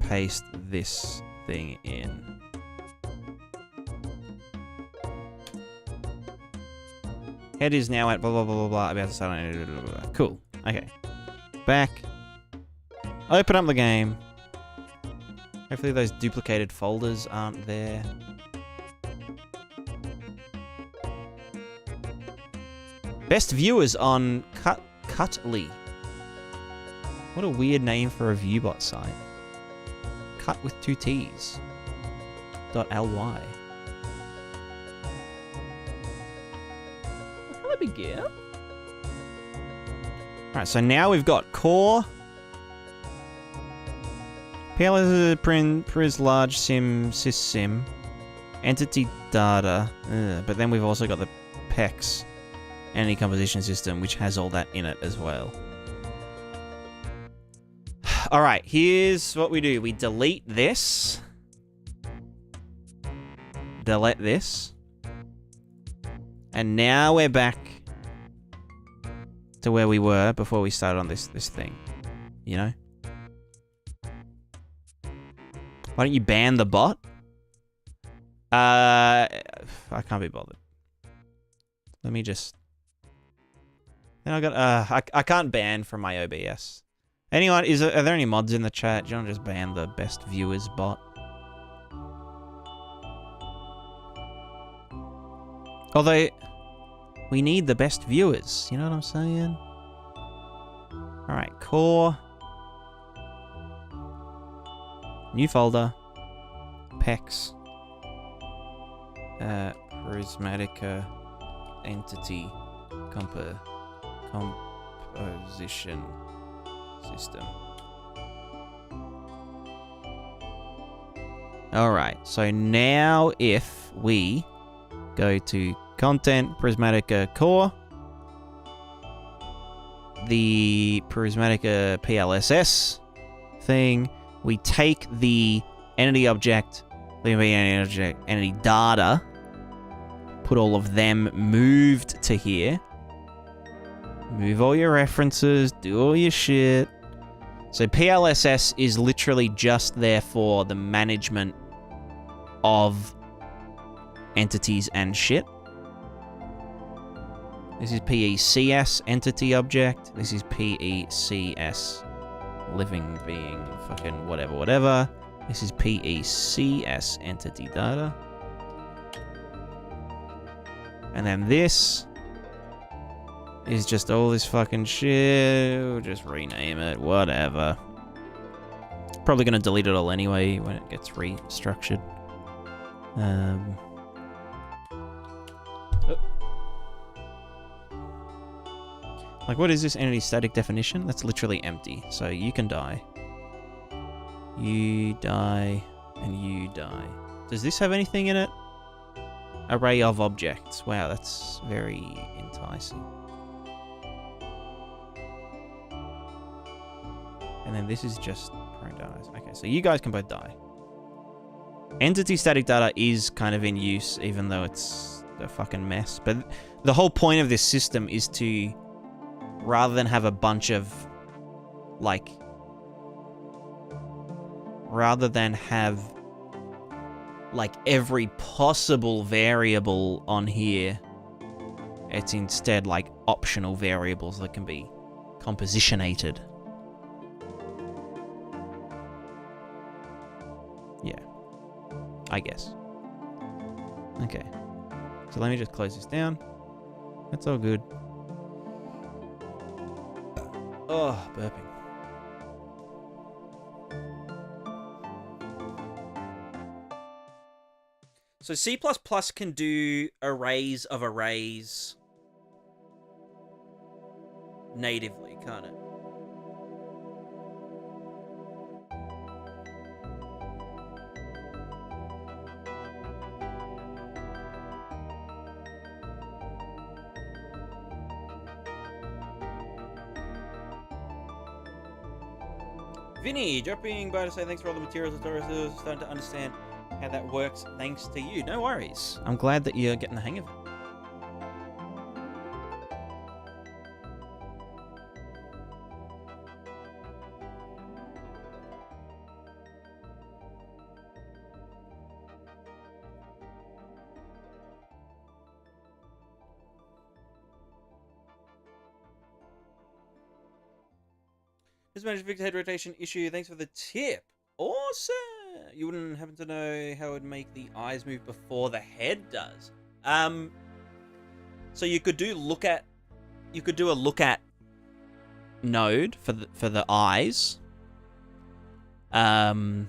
Paste this thing in. Head is now at blah blah blah blah blah. About to start on blah, blah, blah, blah. Cool. Okay. Back. Open up the game. Hopefully those duplicated folders aren't there. Best viewers on Cutly. What a weird name for a viewbot site. Cut with 2 T's. .ly. How do I begin? Alright, so now we've got core. PL Pris large sim syssim. Entity data. But then we've also got the PEX. Entity composition system, which has all that in it as well. Alright, here's what we do. We delete this. Delete this. And now we're back to where we were before we started on this thing. You know? Why don't you ban the bot? I can't be bothered. Let me just... Then I got... I can't ban from my OBS. Anyone, are there any mods in the chat? Do you want to just ban the best viewers bot? Although, we need the best viewers. You know what I'm saying? Alright, core. New folder. PEX. Prismatica. Entity. Composition. System. Alright, so now if we go to content, Prismatica core, the Prismatica PLSS thing, we take the entity object, entity data, put all of them moved to here, move all your references, do all your shit. So PLSS is literally just there for the management of entities and shit. This is PECS entity object. This is PECS living being fucking whatever. This is PECS entity data. And then this is just all this fucking shit. We'll just rename it, whatever. Probably gonna delete it all anyway when it gets restructured. Like, what is this entity static definition? That's literally empty. So you can die. You die, and you die. Does this have anything in it? Array of objects. Wow, that's very enticing. And then this is just prone data. Okay, so you guys can both die. Entity static data is kind of in use, even though it's a fucking mess. But the whole point of this system is to, rather than have a bunch of, like, rather than have, like, every possible variable on here, it's instead, like, optional variables that can be compositionated. Yeah. I guess. Okay. So let me just close this down. That's all good. Oh, burping. So C++ can do arrays of arrays natively, can't it? Vinny, dropping by to say thanks for all the materials. Tutorials. Starting to understand how that works thanks to you. No worries. I'm glad that you're getting the hang of it. This managed to fix head rotation issue. Thanks for the tip. Awesome. You wouldn't happen to know how it would make the eyes move before the head does. So you could do a look at node for the eyes. And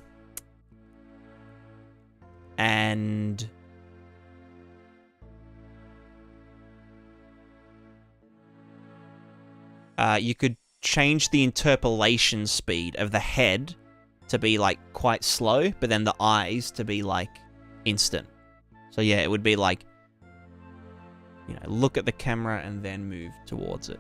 you could change the interpolation speed of the head to be like quite slow, but then the eyes to be like instant. So yeah, it would be like, you know, look at the camera and then move towards it.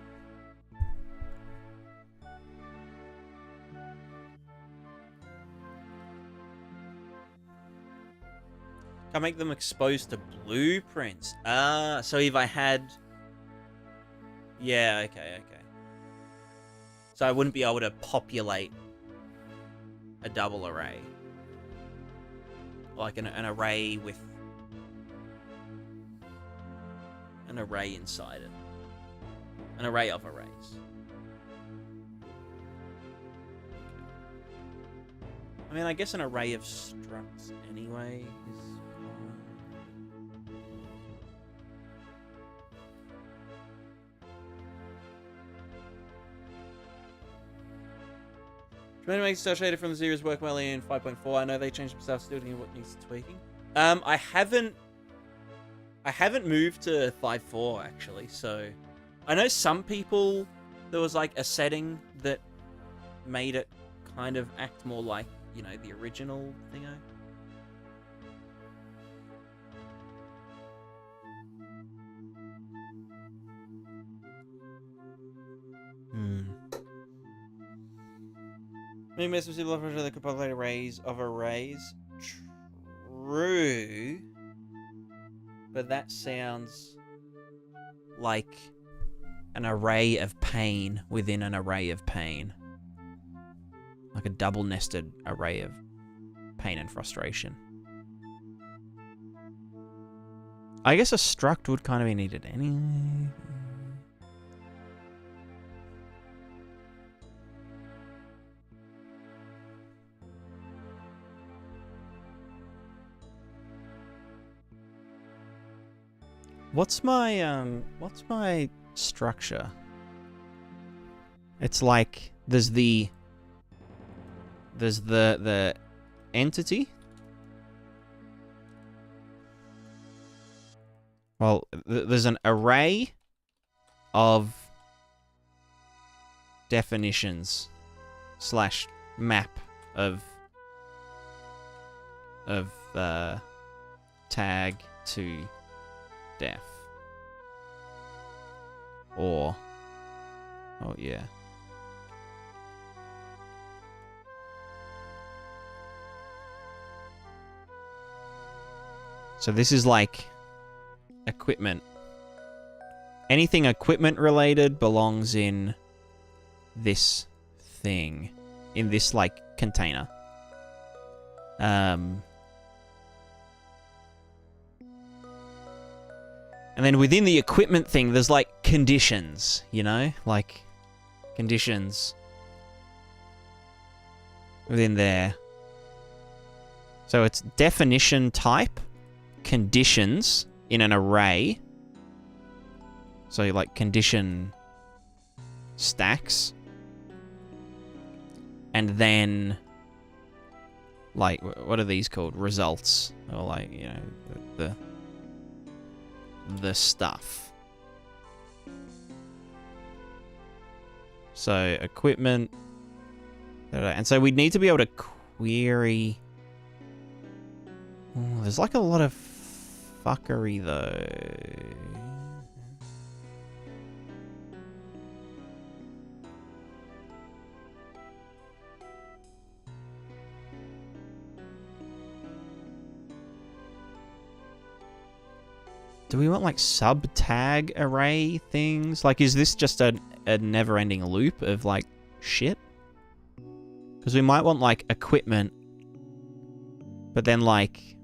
Can't make them exposed to blueprints. So if I had... Yeah, okay. So I wouldn't be able to populate a double array. Like an array with an array inside it. An array of arrays. I mean, I guess an array of structs anyway is fine. Trying to make cell shaded from the series work well in 5.4. I know they changed some stuff, still doing what needs tweaking. I haven't moved to 5.4 actually, so I know some people there was like a setting that made it kind of act more like, you know, the original thingo. Many methods of love pressure that could populate arrays of arrays. True. But that sounds like an array of pain within an array of pain. Like a double-nested array of pain and frustration. I guess a struct would kind of be needed anyway. What's my structure? It's like there's the entity. Well, there's an array of definitions / map of tag to def. Or, oh yeah. So this is like equipment. Anything equipment related belongs in this thing. In this like container. And then within the equipment thing, there's like conditions, you know? Like conditions within there. So it's definition type, conditions in an array. So like condition stacks. And then like, what are these called? Results. Or like, you know, the stuff. So equipment, and so we'd need to be able to query. Oh, there's like a lot of fuckery though. Do we want, like, sub-tag array things? Like, is this just a never-ending loop of, like, shit? Because we might want, like, equipment, but then, like...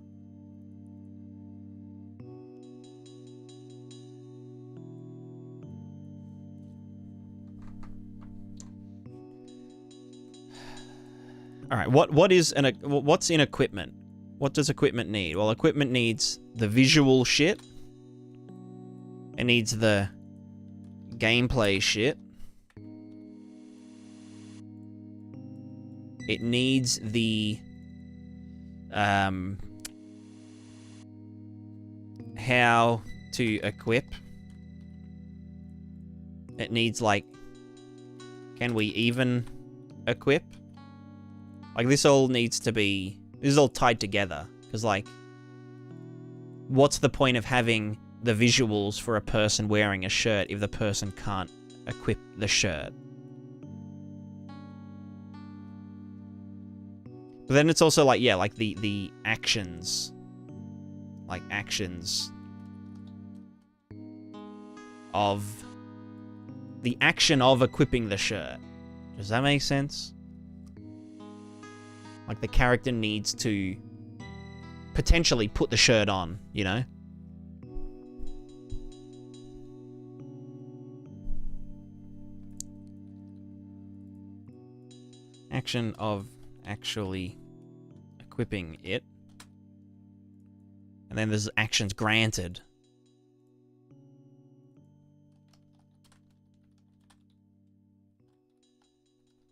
Alright, what's in equipment? What does equipment need? Well, equipment needs the visual shit. It needs the gameplay shit. It needs the how to equip. It needs, like, can we even equip? Like, this all needs to be... This is all tied together. Because, like, what's the point of having the visuals for a person wearing a shirt if the person can't equip the shirt? But then it's also, like, yeah, like, the actions. Like, actions of... The action of equipping the shirt. Does that make sense? Like, the character needs to potentially put the shirt on, you know? Action of actually equipping it. And then there's actions granted.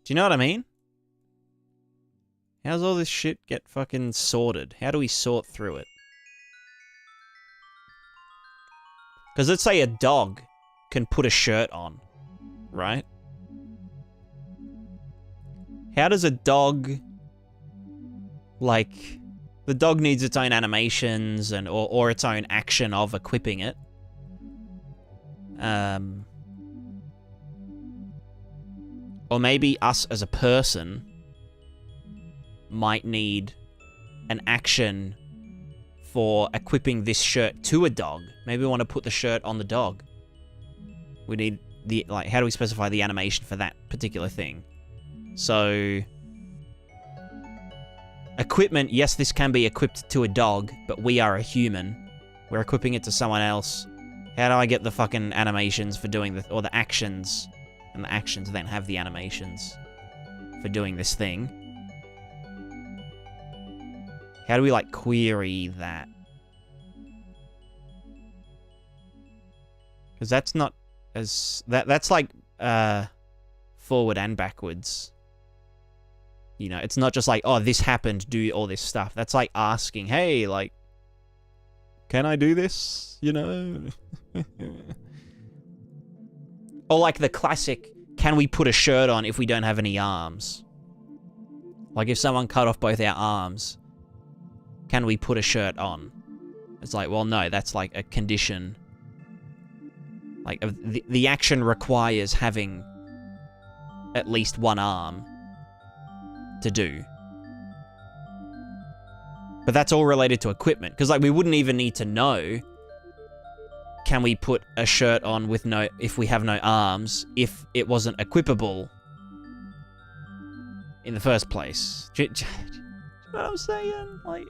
Do you know what I mean? How's all this shit get fucking sorted? How do we sort through it? Because let's say a dog can put a shirt on, right? How does a dog... Like, the dog needs its own animations and or its own action of equipping it. Or maybe us as a person might need an action for equipping this shirt to a dog. Maybe we want to put the shirt on the dog. We need the, like, how do we specify the animation for that particular thing? So, equipment, yes, this can be equipped to a dog, but we are a human. We're equipping it to someone else. How do I get the fucking animations for doing the, or the actions, and the actions then have the animations for doing this thing? How do we, like, query that? Because that's not as... That's, like, forward and backwards. You know, it's not just like, oh, this happened, do all this stuff. That's like asking, hey, like, can I do this? You know? Or like the classic, can we put a shirt on if we don't have any arms? Like, if someone cut off both our arms... Can we put a shirt on? It's like, well, no, that's like a condition. Like, the action requires having at least one arm to do. But that's all related to equipment. Because, like, we wouldn't even need to know, can we put a shirt on with no, if we have no arms, if it wasn't equipable in the first place. Do you know what I'm saying? Like...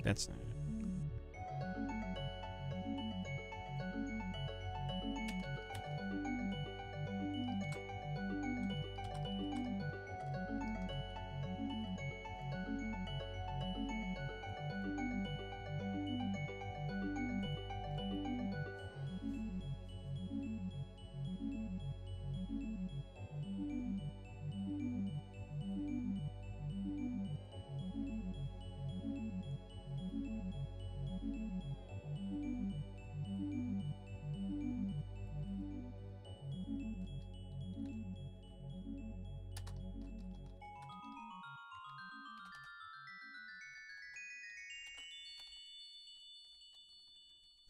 That's not it.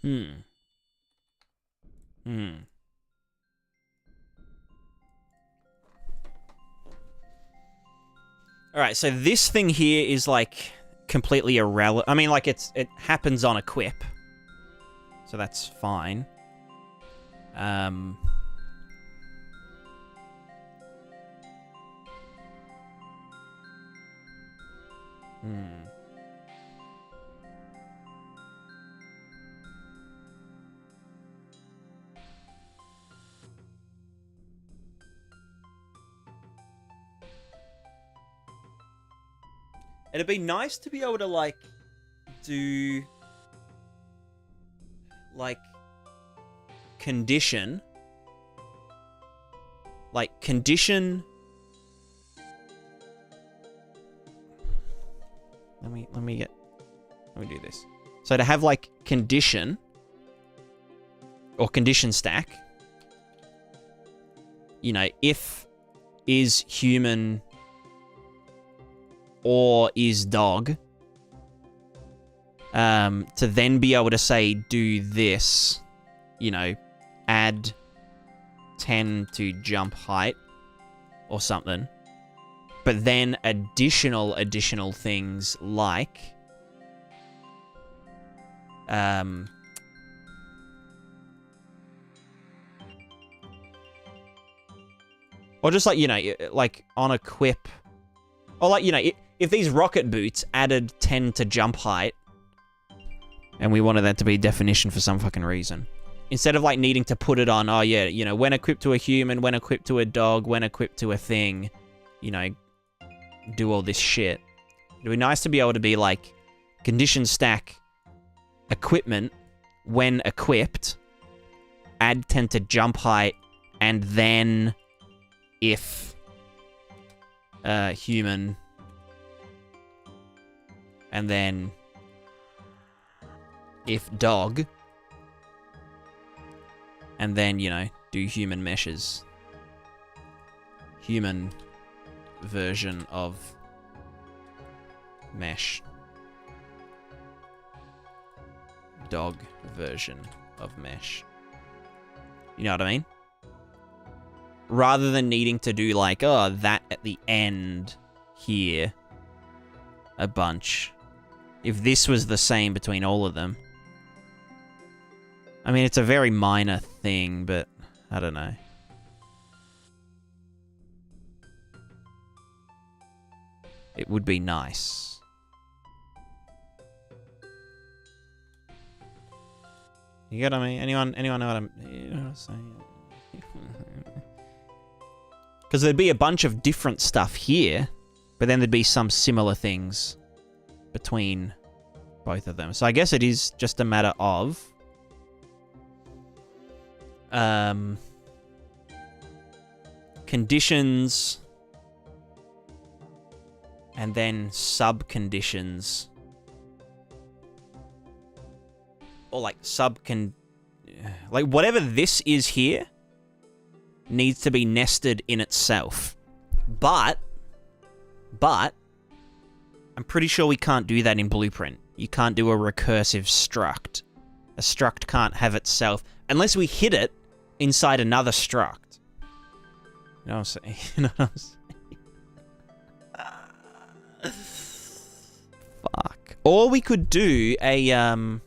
Hmm. Hmm. All right, so this thing here is like completely irrelevant. I mean, like it happens on equip, so that's fine. Hmm. It'd be nice to be able to, like, do, like, condition. Like, condition... Let me do this. So to have, like, condition, or condition stack, you know, if is human... or is dog, to then be able to say, do this, you know, add 10 to jump height or something. But then additional things like, or just like, you know, like on equip, or like, you know, if these rocket boots added 10 to jump height, and we wanted that to be definition for some fucking reason, instead of like needing to put it on, oh yeah, you know, when equipped to a human, when equipped to a dog, when equipped to a thing, you know, do all this shit. It'd be nice to be able to be like, condition stack equipment, when equipped, add 10 to jump height, and then if human, and then if dog, and then, you know, do human meshes. Human version of mesh. Dog version of mesh. You know what I mean? Rather than needing to do like, oh, that at the end here a bunch. If this was the same between all of them. I mean, it's a very minor thing, but I don't know. It would be nice. You get what I mean? Anyone know what I'm saying? Because there'd be a bunch of different stuff here, but then there'd be some similar things between both of them. So I guess it is just a matter of conditions and then sub-conditions. Or like like whatever this is here needs to be nested in itself. But I'm pretty sure we can't do that in Blueprint. You can't do a recursive struct. A struct can't have itself unless we hit it inside another struct. You know what I'm saying? You know what I'm saying? Fuck. Or we could do a I don't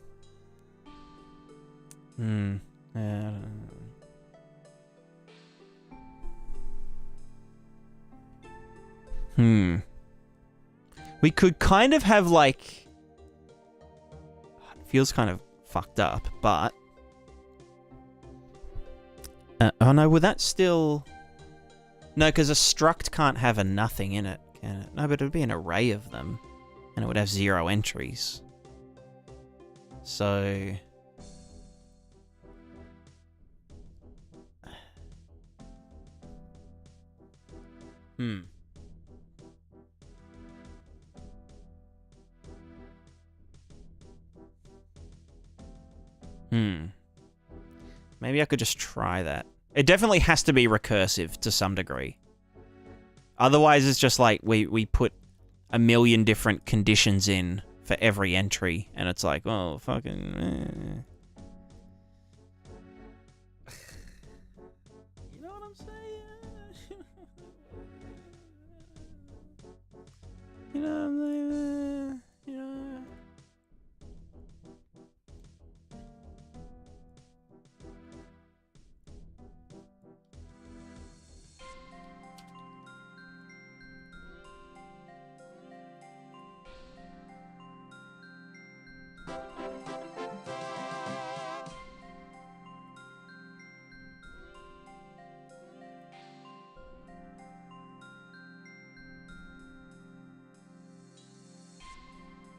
know. We could kind of have like... It feels kind of fucked up, but... oh no, would that still... No, because a struct can't have a nothing in it, can it? No, but it would be an array of them. And it would have 0 entries. So... Maybe I could just try that. It definitely has to be recursive to some degree. Otherwise, it's just like we put a million different conditions in for every entry, and it's like, oh, fucking... I'm saying? You know what I'm saying? You know.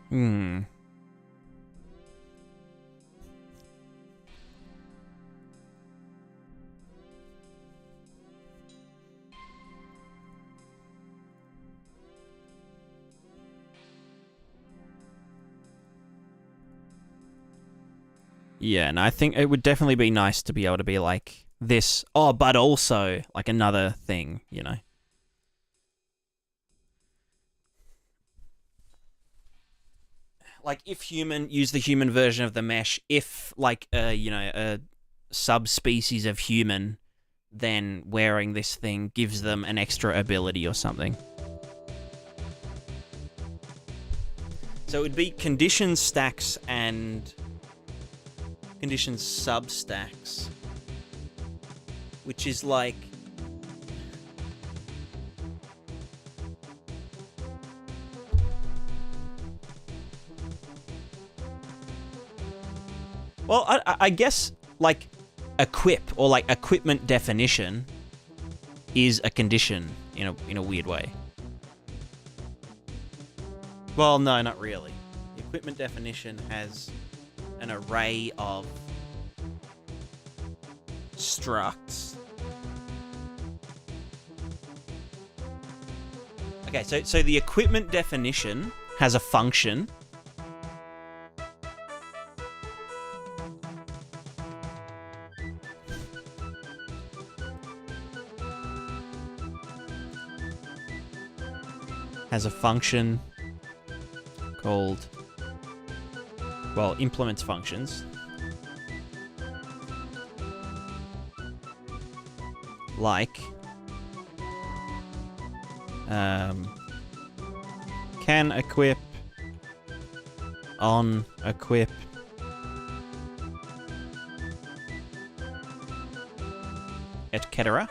Hmm. Yeah, and I think it would definitely be nice to be able to be like this. Oh, but also like another thing, you know. Like if human, use the human version of the mesh. If like you know, a subspecies of human, then wearing this thing gives them an extra ability or something. So it would be condition stacks and condition substacks, which is like well, I guess like equip or like equipment definition is a condition in a weird way. Well, no, not really. The equipment definition has an array of structs. Okay, so the equipment definition has a function. Has a function called, well, implements functions. Like, can equip, on equip, etc.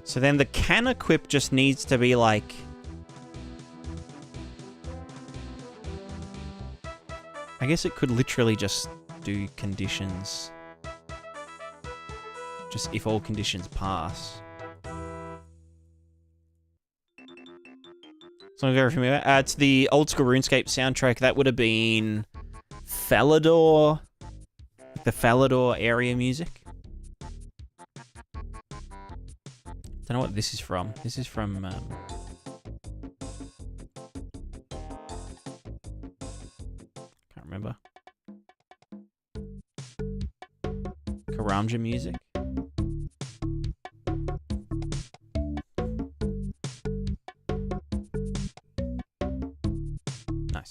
So then the can equip just needs to be like, I guess it could literally just do conditions. Just if all conditions pass. So I'm very familiar. It's the old school RuneScape soundtrack. That would have been Falador. The Falador area music. Don't know what this is from. This is from can't remember. Karamja music. Nice.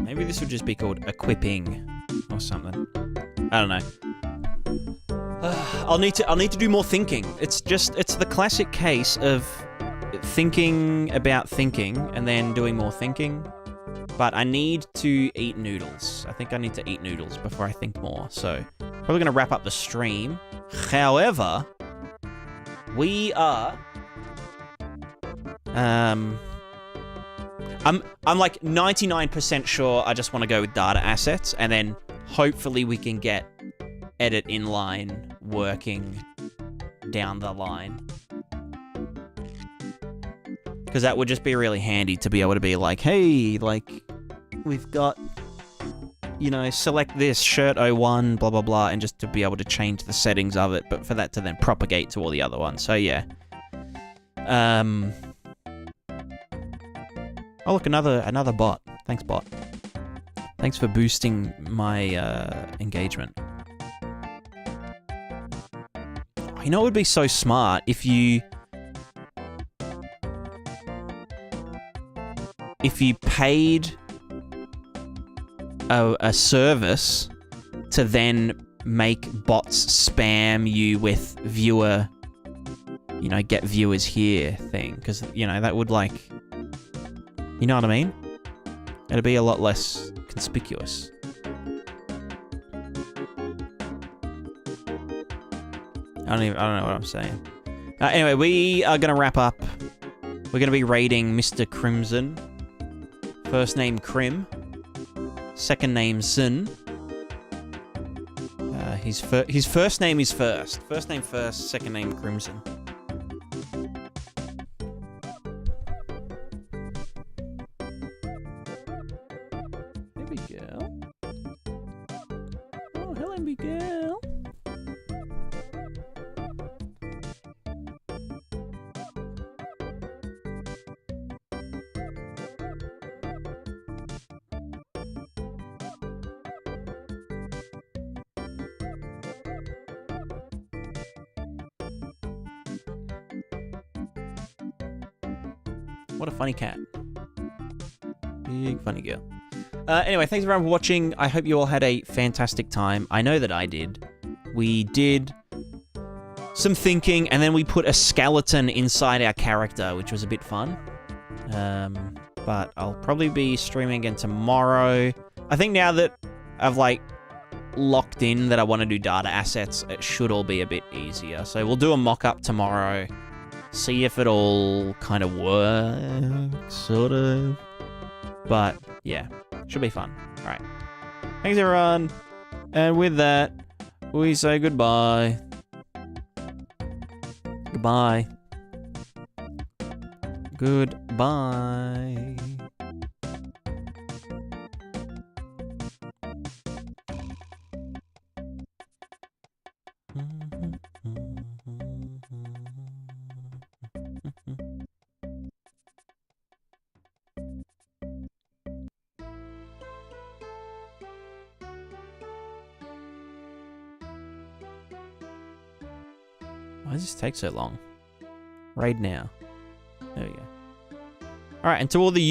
Maybe this would just be called equipping or something. I don't know. I'll need to do more thinking. It's the classic case of thinking about thinking and then doing more thinking. But I need to eat noodles. I think I need to eat noodles before I think more. So, probably going to wrap up the stream. However, we are... I'm like 99% sure I just want to go with data assets, and then hopefully we can get edit inline working down the line. Because that would just be really handy to be able to be like, hey, like, we've got, you know, select this, shirt 01, blah, blah, blah, and just to be able to change the settings of it, but for that to then propagate to all the other ones. So, yeah. Oh, look, another bot. Thanks, bot. Thanks for boosting my engagement. You know, it would be so smart if you paid a service to then make bots spam you with viewer, you know, get viewers here thing, because, you know, that would, like, you know what I mean? It'd be a lot less conspicuous. I don't know what I'm saying. Anyway, we are gonna wrap up. We're gonna be raiding Mr. Crimson. First name Crim. Second name Sin. His first name is first. First name first, second name Crimson. Baby girl. Oh, hello, baby girl. What a funny cat. Big funny girl. Anyway, thanks everyone for watching. I hope you all had a fantastic time. I know that I did. We did some thinking, and then we put a skeleton inside our character, which was a bit fun. But I'll probably be streaming again tomorrow. I think now that I've, like, locked in that I want to do data assets, it should all be a bit easier. So we'll do a mock-up tomorrow. See if it all kind of works, sort of. But, yeah, should be fun. Alright. Thanks, everyone. And with that, we say goodbye. Goodbye. Goodbye. Why does this take so long? Raid now. There we go. Alright, and to all the